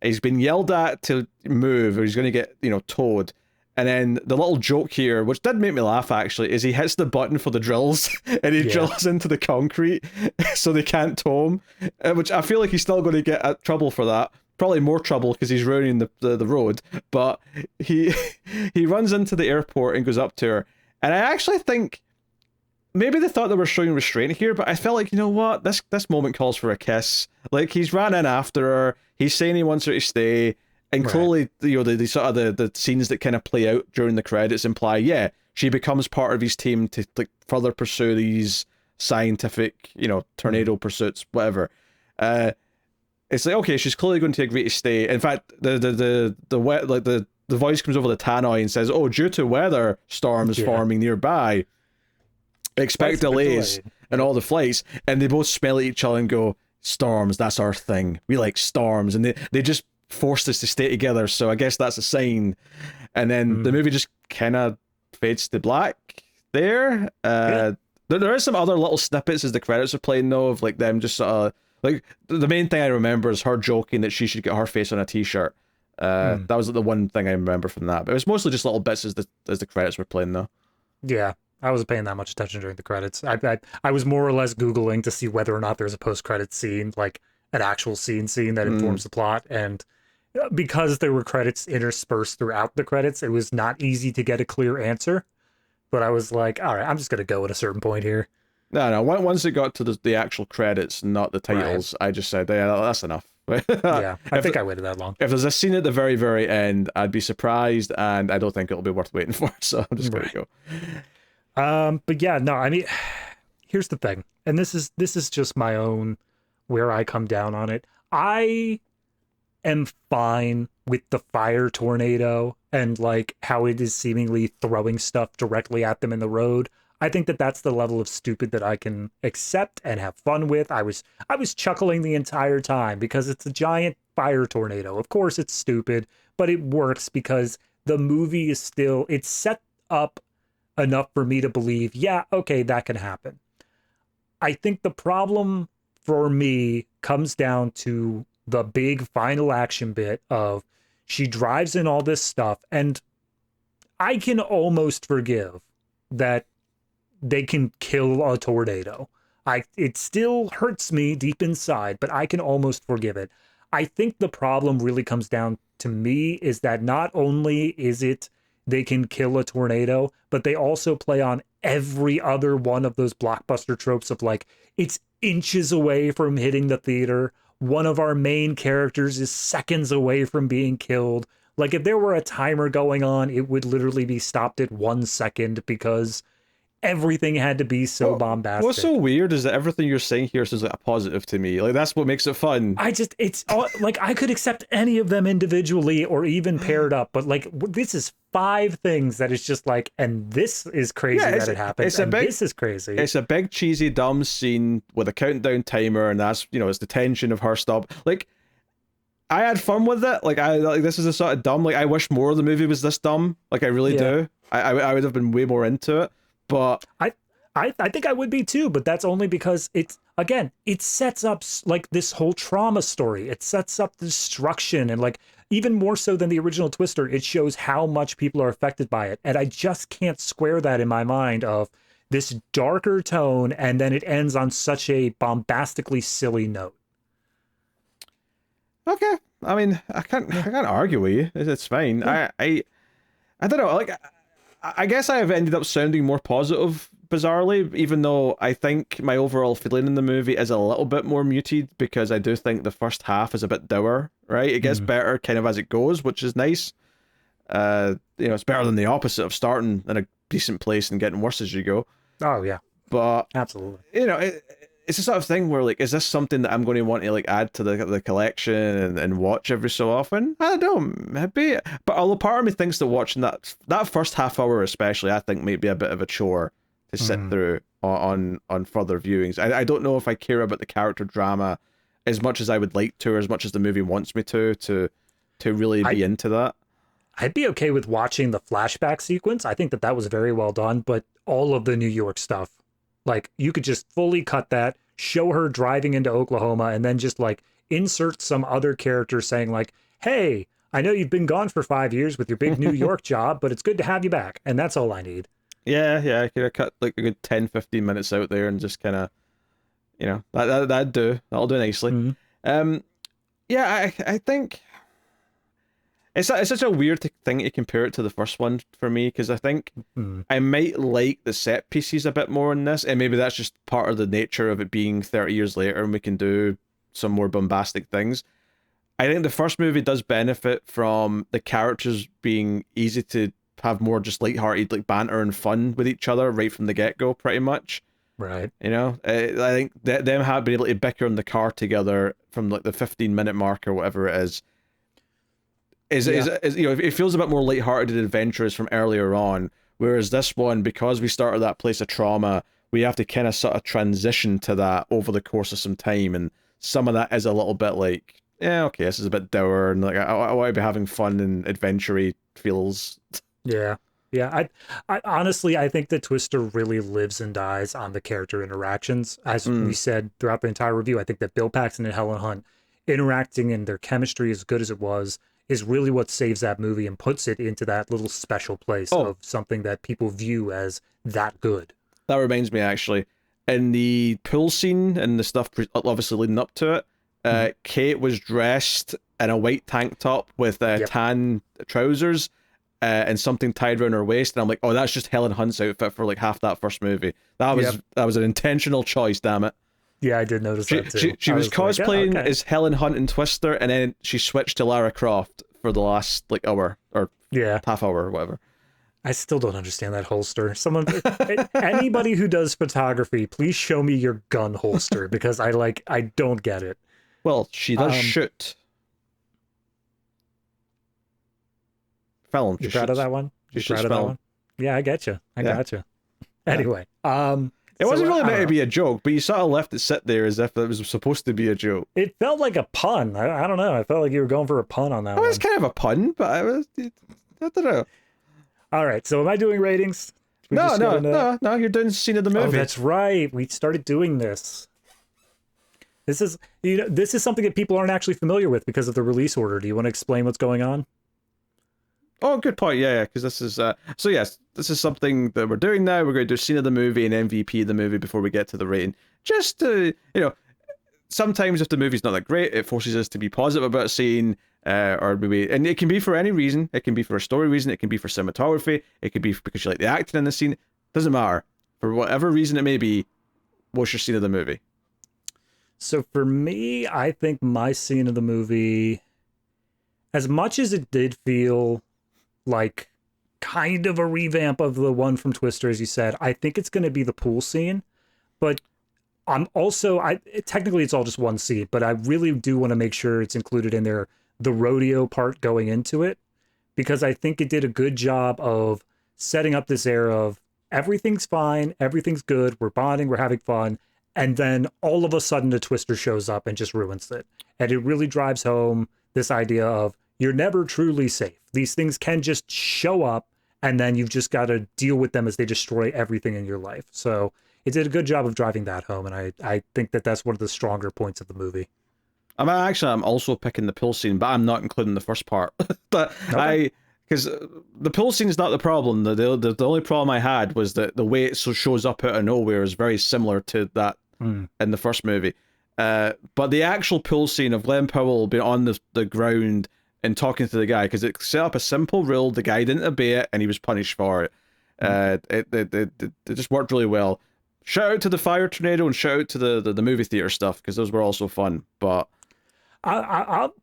He's been yelled at to move, or he's going to get towed. And then the little joke here, which did make me laugh actually, is he hits the button for the drills and he drills into the concrete so they can't tow him, which I feel like he's still going to get trouble for that. Probably more trouble because he's ruining the road. But he runs into the airport and goes up to her. And I actually think maybe they thought they were showing restraint here, but I felt like, you know what, this moment calls for a kiss. Like, he's ran in after her, he's saying he wants her to stay. And clearly, the sort of the scenes that kind of play out during the credits imply, she becomes part of his team to like further pursue these scientific, tornado pursuits, whatever. It's like, okay, she's clearly going to agree to stay. In fact, the voice comes over the tannoy and says, "Oh, due to weather storms forming nearby, expect delays in all the flights." And they both smell at each other and go, "Storms, that's our thing. We like storms." And they just forced us to stay together, so I guess that's a sign. And then the movie just kind of fades to black there. The There are some other little snippets as the credits are playing though, of like them just sort of like the main thing I remember is her joking that she should get her face on a t-shirt. That was the one thing I remember from that, but it was mostly just little bits as the credits were playing though. Yeah, I wasn't paying that much attention during the credits. I was more or less Googling to see whether or not there's a post-credit scene, like an actual scene that informs the plot. And because there were credits interspersed throughout the credits, it was not easy to get a clear answer. But I was like, all right, I'm just going to go at a certain point here. No. Once it got to the actual credits, not the titles, right. I just said, yeah, that's enough. Yeah, I think I waited that long. If there's a scene at the very, very end, I'd be surprised, and I don't think it'll be worth waiting for. So I'm just going to go. But yeah, no, I mean, here's the thing, and this is just my own where I come down on it. I am fine with the fire tornado and like how it is seemingly throwing stuff directly at them in the road. I think that that's the level of stupid that I can accept and have fun with. I was chuckling the entire time because it's a giant fire tornado. Of course it's stupid, but it works because the movie is still, it's set up enough for me to believe, yeah, okay, that can happen. I think the problem for me comes down to the big final action bit of she drives in all this stuff, and I can almost forgive that they can kill a tornado. It still hurts me deep inside, but I can almost forgive it. I think the problem really comes down to me is that not only is it they can kill a tornado, but they also play on every other one of those blockbuster tropes of like, it's inches away from hitting the theater. One of our main characters is seconds away from being killed. Like if there were a timer going on, it would literally be stopped at 1 second because everything had to be so bombastic. What's so weird is that everything you're saying here is like a positive to me. Like that's what makes it fun. It's all, like I could accept any of them individually or even paired up, but like this is 5 things that is just like, and this is crazy that it happens. This is crazy. It's a big cheesy dumb scene with a countdown timer, and that's it's the tension of her stop. Like I had fun with it. Like this is a sort of dumb. Like I wish more of the movie was this dumb. Like I really do. I would have been way more into it. But I think I would be too, but that's only because it sets up like this whole trauma story. It sets up destruction, and like even more so than the original Twister, it shows how much people are affected by it. And I just can't square that in my mind of this darker tone, and then it ends on such a bombastically silly note. Okay, I mean, I can't argue with you. It's fine. Yeah. I don't know. Like, I guess I have ended up sounding more positive, bizarrely, even though I think my overall feeling in the movie is a little bit more muted because I do think the first half is a bit dour, right? It gets better kind of as it goes, which is nice. It's better than the opposite of starting in a decent place and getting worse as you go. Oh, yeah. But, absolutely. It's the sort of thing where, like, is this something that I'm going to want to, like, add to the collection and watch every so often? I don't know, maybe. But although part of me thinks that watching that first half hour especially, I think might be a bit of a chore to sit through on further viewings. I don't know if I care about the character drama as much as I would like to, or as much as the movie wants me to really be into that. I'd be okay with watching the flashback sequence. I think that was very well done, but all of the New York stuff, like, you could just fully cut that, show her driving into Oklahoma, and then just, like, insert some other character saying, like, hey, I know you've been gone for 5 years with your big New York job, but it's good to have you back. And that's all I need. Yeah, I could have cut, like, a good 10, 15 minutes out there and just kind of, that'd do. That'll do nicely. I think it's such a weird thing to compare it to the first one for me, because I think I might like the set pieces a bit more in this, and maybe that's just part of the nature of it being 30 years later and we can do some more bombastic things. I think the first movie does benefit from the characters being easy to have more just lighthearted, like, banter and fun with each other right from the get-go, pretty much. Right. I think them have been able to bicker in the car together from, like, the 15-minute mark or whatever it is, it feels a bit more lighthearted and adventurous from earlier on, whereas this one, because we started that place of trauma, we have to kind of sort of transition to that over the course of some time, and some of that is a little bit like, okay, this is a bit dour, and like I want to be having fun and adventure-y feels. Yeah. Yeah, I honestly, I think that Twister really lives and dies on the character interactions. As we Mm. said throughout the entire review, I think that Bill Paxton and Helen Hunt interacting and their chemistry, as good as it was, is really what saves that movie and puts it into that little special place Oh, of something that people view as that good. that reminds me, actually, in the pool scene and the stuff obviously leading up to it, Mhm. Kate was dressed in a white tank top with Yep. tan trousers and something tied around her waist, and I'm like, oh, that's just Helen Hunt's outfit for like half that first movie. Yep. That was an intentional choice, damn it. Yeah, I did notice that too. She I was was like, oh, cosplaying okay. as Helen Hunt in Twister, and then she switched to Lara Croft for the last like hour or Yeah. half hour or whatever. I still don't understand that holster. Someone, anybody who does photography, please show me your gun holster because I don't get it. Well, she does Um, shoot film. you proud of that one? She You shoots proud of that film. one? Yeah, I get you. I Yeah. got you. Yeah. Anyway, It wasn't really I meant don't to know. be a joke, but you sort of left it sit there as if it was supposed to be a joke. It felt like a pun. I don't know. I felt like you were going for a pun on that It was one. kind of a pun, but I don't know. All right. So am I doing ratings? Should we No, just get no, into- no. You're doing the scene of the Oh, movie. that's right. We started doing this. This is this is something that people aren't actually familiar with because of the release order. Do you want to explain what's going on? Oh, good point. Yeah, because this is so yes, this is something that we're doing now. We're going to do scene of the movie and MVP of the movie before we get to the rating. Just to, sometimes if the movie's not that great, it forces us to be positive about a scene, or maybe, and it can be for any reason. It can be for a story reason. It can be for cinematography. It could be because you like the acting in the scene. Doesn't matter. For whatever reason it may be, what's your scene of the movie? So for me, I think my scene of the movie, as much as it did feel like kind of a revamp of the one from Twister, as you said, I think it's going to be the pool scene. But I'm also, technically it's all just one scene, but I really do want to make sure it's included in there, the rodeo part going into it, because I think it did a good job of setting up this era of everything's fine, everything's good, we're bonding, we're having fun, and then all of a sudden a Twister shows up and just ruins it. And it really drives home this idea of you're never truly safe. These things can just show up, and then you've just got to deal with them as they destroy everything in your life. So it did a good job of driving that home, and I think that that's one of the stronger points of the movie. I'm also picking the pool scene, but I'm not including the first part. But Okay. because the pool scene is not the problem. The only problem I had was that the way it shows up out of nowhere is very similar to that Mm. in the first movie. But the actual pool scene of Glen Powell being on the ground and talking to the guy, because it set up a simple rule, the guy didn't obey it, and he was punished for it. It just worked really well. Shout out to the fire tornado and shout out to the movie theater stuff, because those were also fun. But I'll,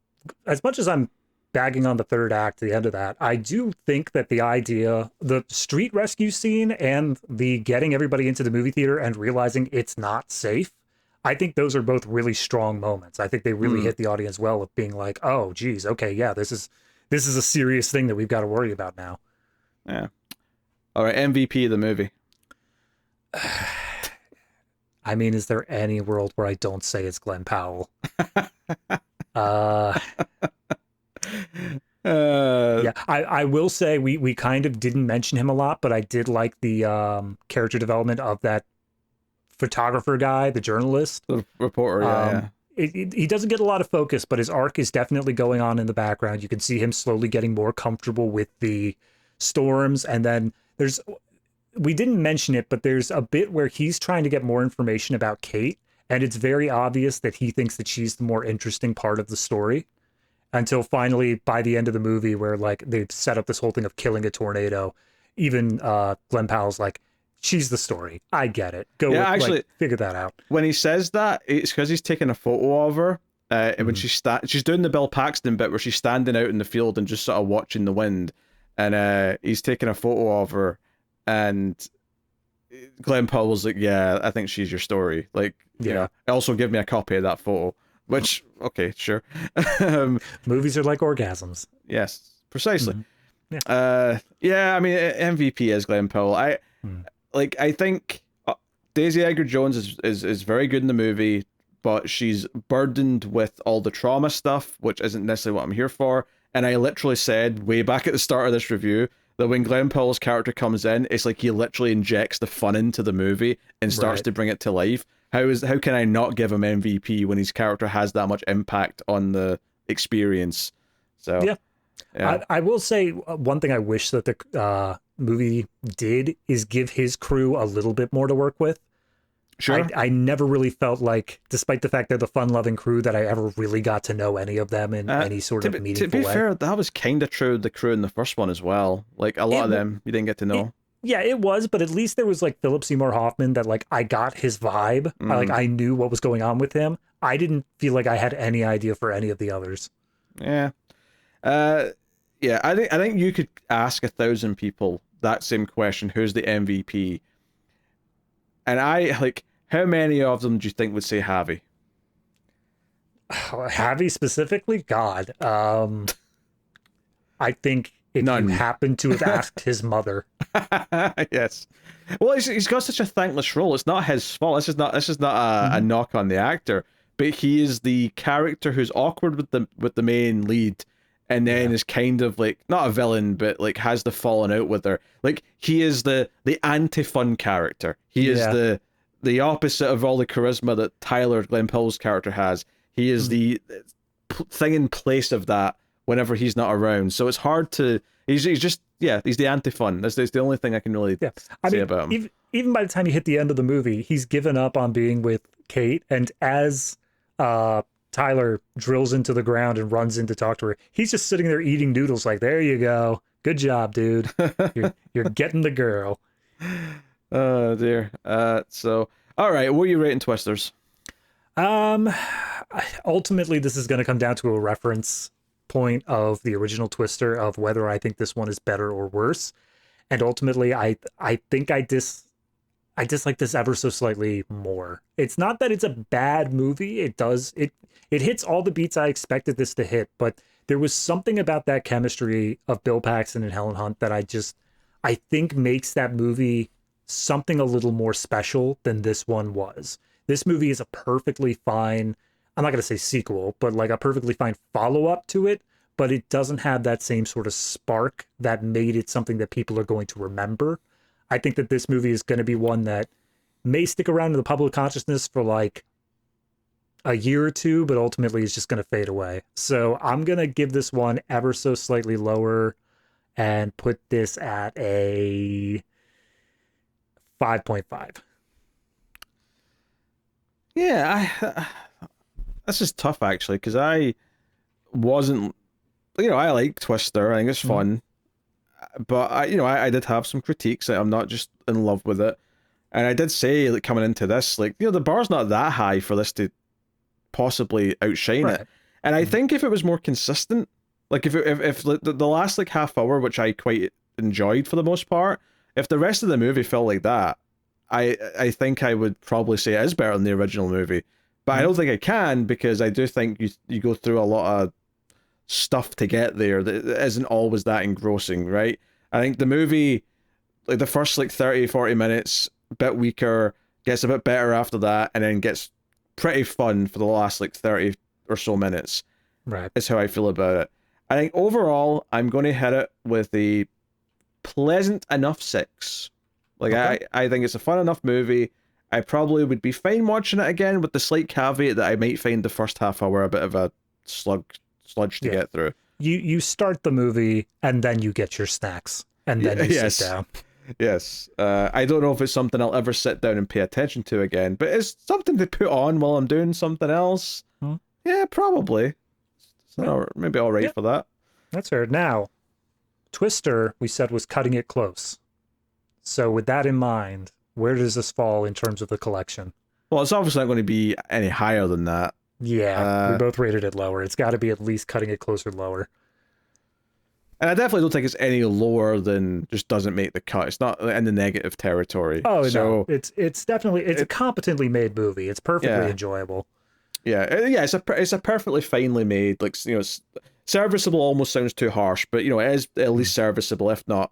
as much as I'm bagging on the third act, the end of that, I do think that the idea, the street rescue scene and the getting everybody into the movie theater and realizing it's not safe, I think those are both really strong moments. I think they really hit the audience well of being like, oh, geez, okay, yeah, this is a serious thing that we've got to worry about now. yeah. All right, MVP of the movie. I mean, is there any world where I don't say it's Glen Powell? Yeah, I will say we kind of didn't mention him a lot, but I did like the character development of that photographer guy, the journalist. The reporter, yeah. He doesn't get a lot of focus, but his arc is definitely going on in the background. You can see him slowly getting more comfortable with the storms, and then we didn't mention it, but there's a bit where he's trying to get more information about Kate, and it's very obvious that he thinks that she's the more interesting part of the story. Until finally, by the end of the movie, where like they've set up this whole thing of killing a tornado, even Glen Powell's like, she's the story. I get it. Go, Yeah, actually, figure that out. When he says that, it's because he's taking a photo of her. And when she's doing the Bill Paxton bit where she's standing out in the field and just sort of watching the wind, and he's taking a photo of her, and Glen Powell's like, "Yeah, I think she's your story." Like, Yeah. also give me a copy of that photo. Which, okay, sure. Movies are like orgasms. Yes, precisely. Yeah. Yeah, I mean, MVP is Glen Powell. I think Daisy Edgar-Jones is very good in the movie, but she's burdened with all the trauma stuff, which isn't necessarily what I'm here for. And I literally said way back at the start of this review that when Glen Powell's character comes in, it's like he literally injects the fun into the movie and starts Right. to bring it to life. How can I not give him MVP when his character has that much impact on the experience? So Yeah. yeah, I will say one thing I wish that the movie did is give his crew a little bit more to work with. sure. I never really felt like, despite the fact they're the fun-loving crew, that I ever really got to know any of them in any sort of To meaningful be way. fair, that was kind of true of the crew in the first one as well. Like a lot It of them, you didn't get to it know. yeah, it was, but at least there was like Philip Seymour Hoffman that like I got his vibe. Mm, I knew what was going on with him. I didn't feel like I had any idea for any of the others. yeah. Uh, yeah. I think you could ask 1,000 people that same question: Who's the MVP? And I like, how many of them do you think would say Javi? Javi specifically, God. I think if you None. happen to have asked his mother, Yes. Well, he's got such a thankless role. It's not his fault. This is not a Mhm. knock on the actor, but he is the character who's awkward with the main lead, and then Yeah. is kind of like not a villain, but like has the falling out with her. Like he is the anti-fun character. He is Yeah. the opposite of all the charisma that Tyler Glen Powell's character has. He is Mhm. the thing in place of that whenever he's not around. So it's hard to. He's just yeah. He's the anti-fun. That's the only thing I can really Yeah. I say mean, about him. even by the time you hit the end of the movie, he's given up on being with Kate. And as Tyler drills into the ground and runs in to talk to her, he's just sitting there eating noodles like, there you go. Good job, dude. You're getting the girl. Oh dear. So all right. What are you rating Twisters? Um, ultimately, this is going to come down to a reference point of the original Twister of whether I think this one is better or worse. And ultimately, I think I dislike this ever so slightly more. It's not that it's a bad movie. It hits all the beats I expected this to hit, but there was something about that chemistry of Bill Paxton and Helen Hunt that I think makes that movie something a little more special than this one was. This movie is a perfectly fine, I'm not going to say sequel, but like a perfectly fine follow-up to it, but it doesn't have that same sort of spark that made it something that people are going to remember. I think that this movie is going to be one that may stick around in the public consciousness for like a year or two, but ultimately is just going to fade away. So I'm going to give this one ever so slightly lower and put this at a 5.5. Yeah, that's just tough actually because I wasn't. I like Twister. I think it's Mhm. fun, but I did have some critiques. Like, I'm not just in love with it, and I did say like coming into this, like the bar's not that high for this to possibly outshine it. Right. And I Mhm. think if it was more consistent, like if the last like half hour, which I quite enjoyed for the most part, if the rest of the movie felt like that, I think I would probably say it is better than the original movie. But I Mhm. don't think I can because I do think you go through a lot of stuff to get there that isn't always that engrossing, right? I think the movie, like the first like 30, 40 minutes, a bit weaker, gets a bit better after that, and then gets pretty fun for the last like 30 or so minutes, Right. is how I feel about it. I think overall, I'm going to hit it with a pleasant enough 6. Like, Okay. I think it's a fun enough movie. I probably would be fine watching it again with the slight caveat that I might find the first half hour a bit of a sludge to Yeah. get through. You start the movie and then you get your snacks and then you sit Yes. down. Yes. I don't know if it's something I'll ever sit down and pay attention to again, but it's something to put on while I'm doing something else. Hmm. Yeah, probably. Yeah. So maybe all right Yeah. for that. That's fair. Now, Twister, we said, was cutting it close. So, with that in mind, where does this fall in terms of the collection? Well, it's obviously not going to be any higher than that. Yeah, we Uh, both rated it lower. It's got to be at least cutting it closer lower. and I definitely don't think it's any lower than just doesn't make the cut. It's not in the negative territory. Oh no, So it's definitely it's a it, competently made movie. It's perfectly yeah, enjoyable. yeah. It's a perfectly finely made, like serviceable. Almost sounds too harsh, but it is at Mm, least serviceable, if not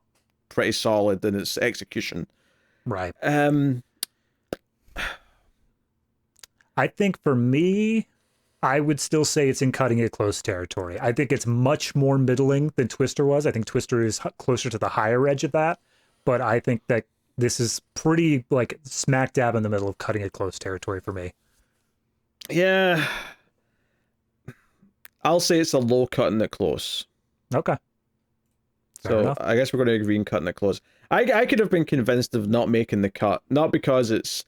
pretty solid in its execution. right. Um, I think for me, I would still say it's in cutting it close territory. I think it's much more middling than Twister was. I think Twister is closer to the higher edge of that, but I think that this is pretty like smack dab in the middle of cutting it close territory for me. Yeah, I'll say it's a low cutting it close. Okay. Fair So enough. I guess we're going to agree in cutting it close. I could have been convinced of not making the cut, not because it's,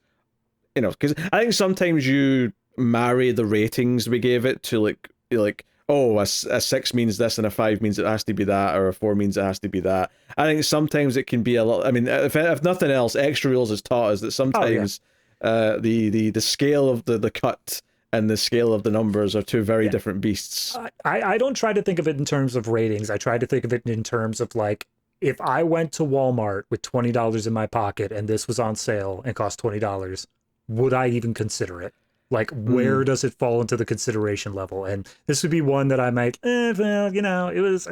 because I think sometimes you marry the ratings we gave it to like oh a 6 means this and a 5 means it has to be that, or a 4 means it has to be that. I think sometimes it can be a little. I mean, if nothing else, Extra Reels has taught us that sometimes the scale of the cut and the scale of the numbers are two very different beasts. I don't try to think of it in terms of ratings. I try to think of it in terms of like, if I went to Walmart with $20 in my pocket and this was on sale and cost $20, would I even consider it? Like, where does it fall into the consideration level? And this would be one that I might, well, it was,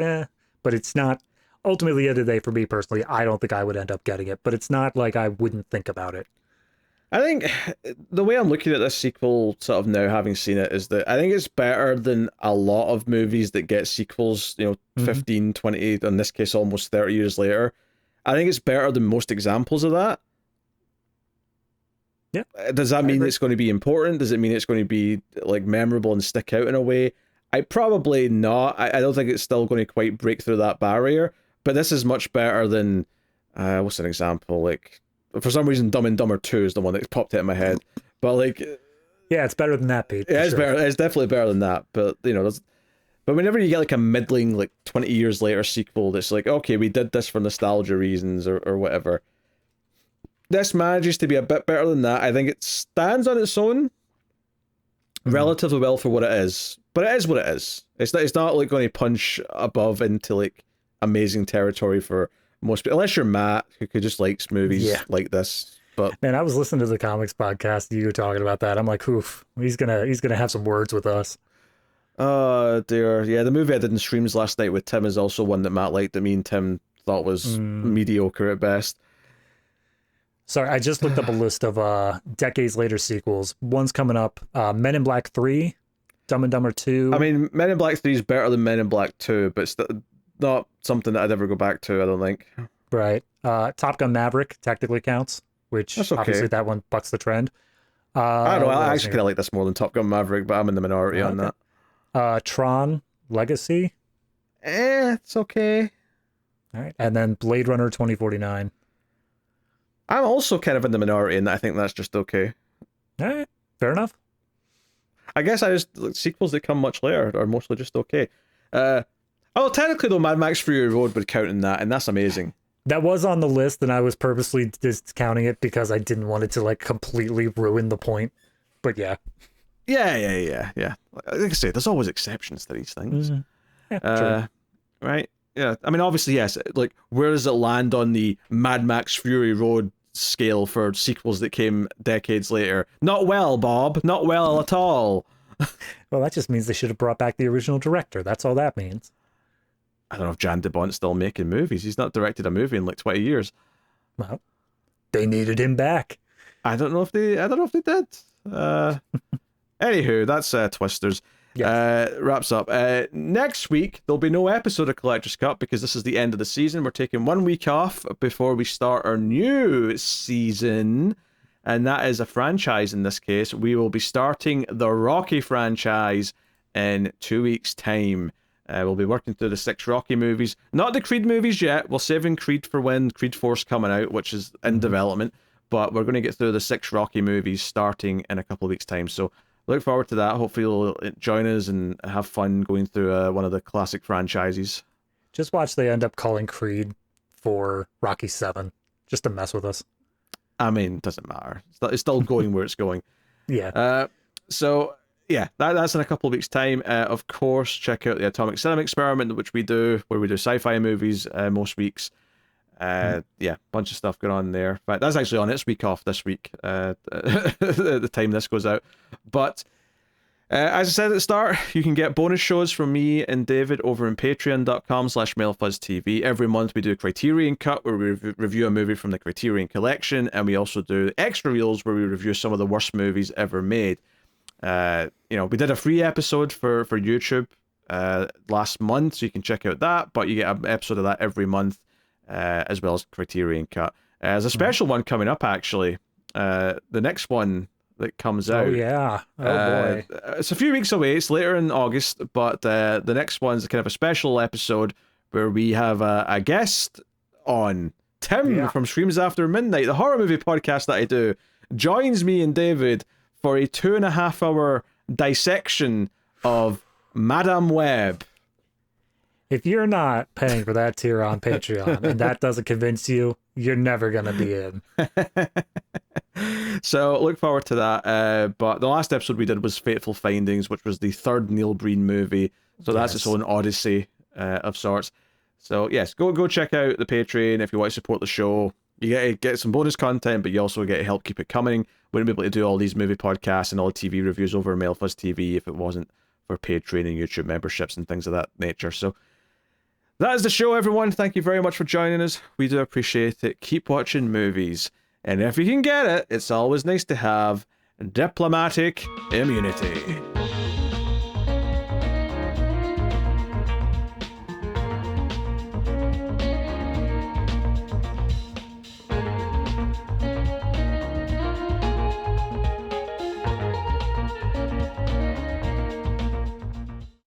but it's not. Ultimately, at the end of the day, for me personally, I don't think I would end up getting it, but it's not like I wouldn't think about it. I think the way I'm looking at this sequel, sort of now having seen it, is that I think it's better than a lot of movies that get sequels, 15, 20, in this case, almost 30 years later. I think it's better than most examples of that. Yeah. Does that mean it's going to be important? Does it mean it's going to be like memorable and stick out in a way? I probably not. I don't think it's still going to quite break through that barrier, but this is much better than, what's an example? Like, for some reason, Dumb and Dumber 2 is the one that popped out of my head. But like, yeah, it's better than that, Pete. Yeah, it's better. It's definitely better than that. But but whenever you get like a middling, like 20 years later sequel that's like, okay, we did this for nostalgia reasons or whatever. This manages to be a bit better than that. I think it stands on its own relatively well for what it is. But it is what it is. It's not like going to punch above into like amazing territory for most people, unless you're Matt, who just likes movies like this. But man, I was listening to the comics podcast. You were talking about that. I'm like, oof, he's gonna have some words with us. Oh dear, yeah. The movie I did in streams last night with Tim is also one that Matt liked. That me and Tim thought was mediocre at best. Sorry, I just looked up a list of decades later sequels. One's coming up: Men in Black 3, Dumb and Dumber 2. I mean, Men in Black 3 is better than Men in Black 2, but it's not something that I'd ever go back to, I don't think. Right. Top Gun Maverick technically counts, which obviously that one bucks the trend. I don't know, I actually kind of like this more than Top Gun Maverick, but I'm in the minority on that. Tron Legacy. It's okay. All right. And then Blade Runner 2049. I'm also kind of in the minority in that I think that's just okay. All right. Fair enough. I guess sequels that come much later are mostly just okay. Technically though, Mad Max Fury Road would count in that, and that's amazing. That was on the list, and I was purposely discounting it because I didn't want it to like completely ruin the point. But yeah. Yeah. Like I say, there's always exceptions to these things. Yeah, right? Yeah. I mean, obviously, yes. Like, where does it land on the Mad Max Fury Road scale for sequels that came decades later? Not well, Bob. Not well at all. Well, that just means they should have brought back the original director. That's all that means. I don't know if Jan de Bont's still making movies. He's not directed a movie in like 20 years. Well, they needed him back. I don't know if they did. Anywho, that's Twisters. Yes. Wraps up. Next week, there'll be no episode of Collector's Cut because this is the end of the season. We're taking 1 week off before we start our new season. And that is a franchise in this case. We will be starting the Rocky franchise in 2 weeks' time. We'll be working through the 6 Rocky movies. Not the Creed movies yet. We're saving Creed for when Creed 4's coming out, which is in development. But we're going to get through the 6 Rocky movies starting in a couple of weeks' time. So look forward to that. Hopefully you'll join us and have fun going through one of the classic franchises. Just watch they end up calling Creed for Rocky 7, just to mess with us. I mean, it doesn't matter. It's still going where it's going. Yeah. So, yeah, that's in a couple of weeks' time. Of course, check out the Atomic Cinema Experiment, which we do, where we do sci-fi movies most weeks. Yeah, bunch of stuff going on there. But that's actually on its week off this week, the time this goes out. But as I said at the start, you can get bonus shows from me and David over in patreon.com/MailFuzzTV. Every month we do a Criterion Cut where we review a movie from the Criterion Collection, and we also do extra reels where we review some of the worst movies ever made. We did a free episode for YouTube last month, so you can check out that. But you get an episode of that every month, as well as Criterion Cut. There's a special one coming up, actually. The next one that comes out. Oh yeah. Oh boy. It's a few weeks away. It's later in August, but the next one's kind of a special episode where we have a guest on. Tim from Screams After Midnight, the horror movie podcast that I do, joins me and David for a 2.5-hour dissection of Madame Web. If you're not paying for that tier on Patreon and that doesn't convince you, you're never going to be in. So look forward to that. But the last episode we did was Fateful Findings, which was the third Neil Breen movie. So that's its own odyssey of sorts. So yes, go check out the Patreon if you want to support the show. You get some bonus content, but you also get to help keep it coming. Wouldn't be able to do all these movie podcasts and all the TV reviews over Melfuzz TV if it wasn't for Patreon and YouTube memberships and things of that nature. So that is the show, everyone. Thank you very much for joining us. We do appreciate it. Keep watching movies. And if you can get it, it's always nice to have diplomatic immunity.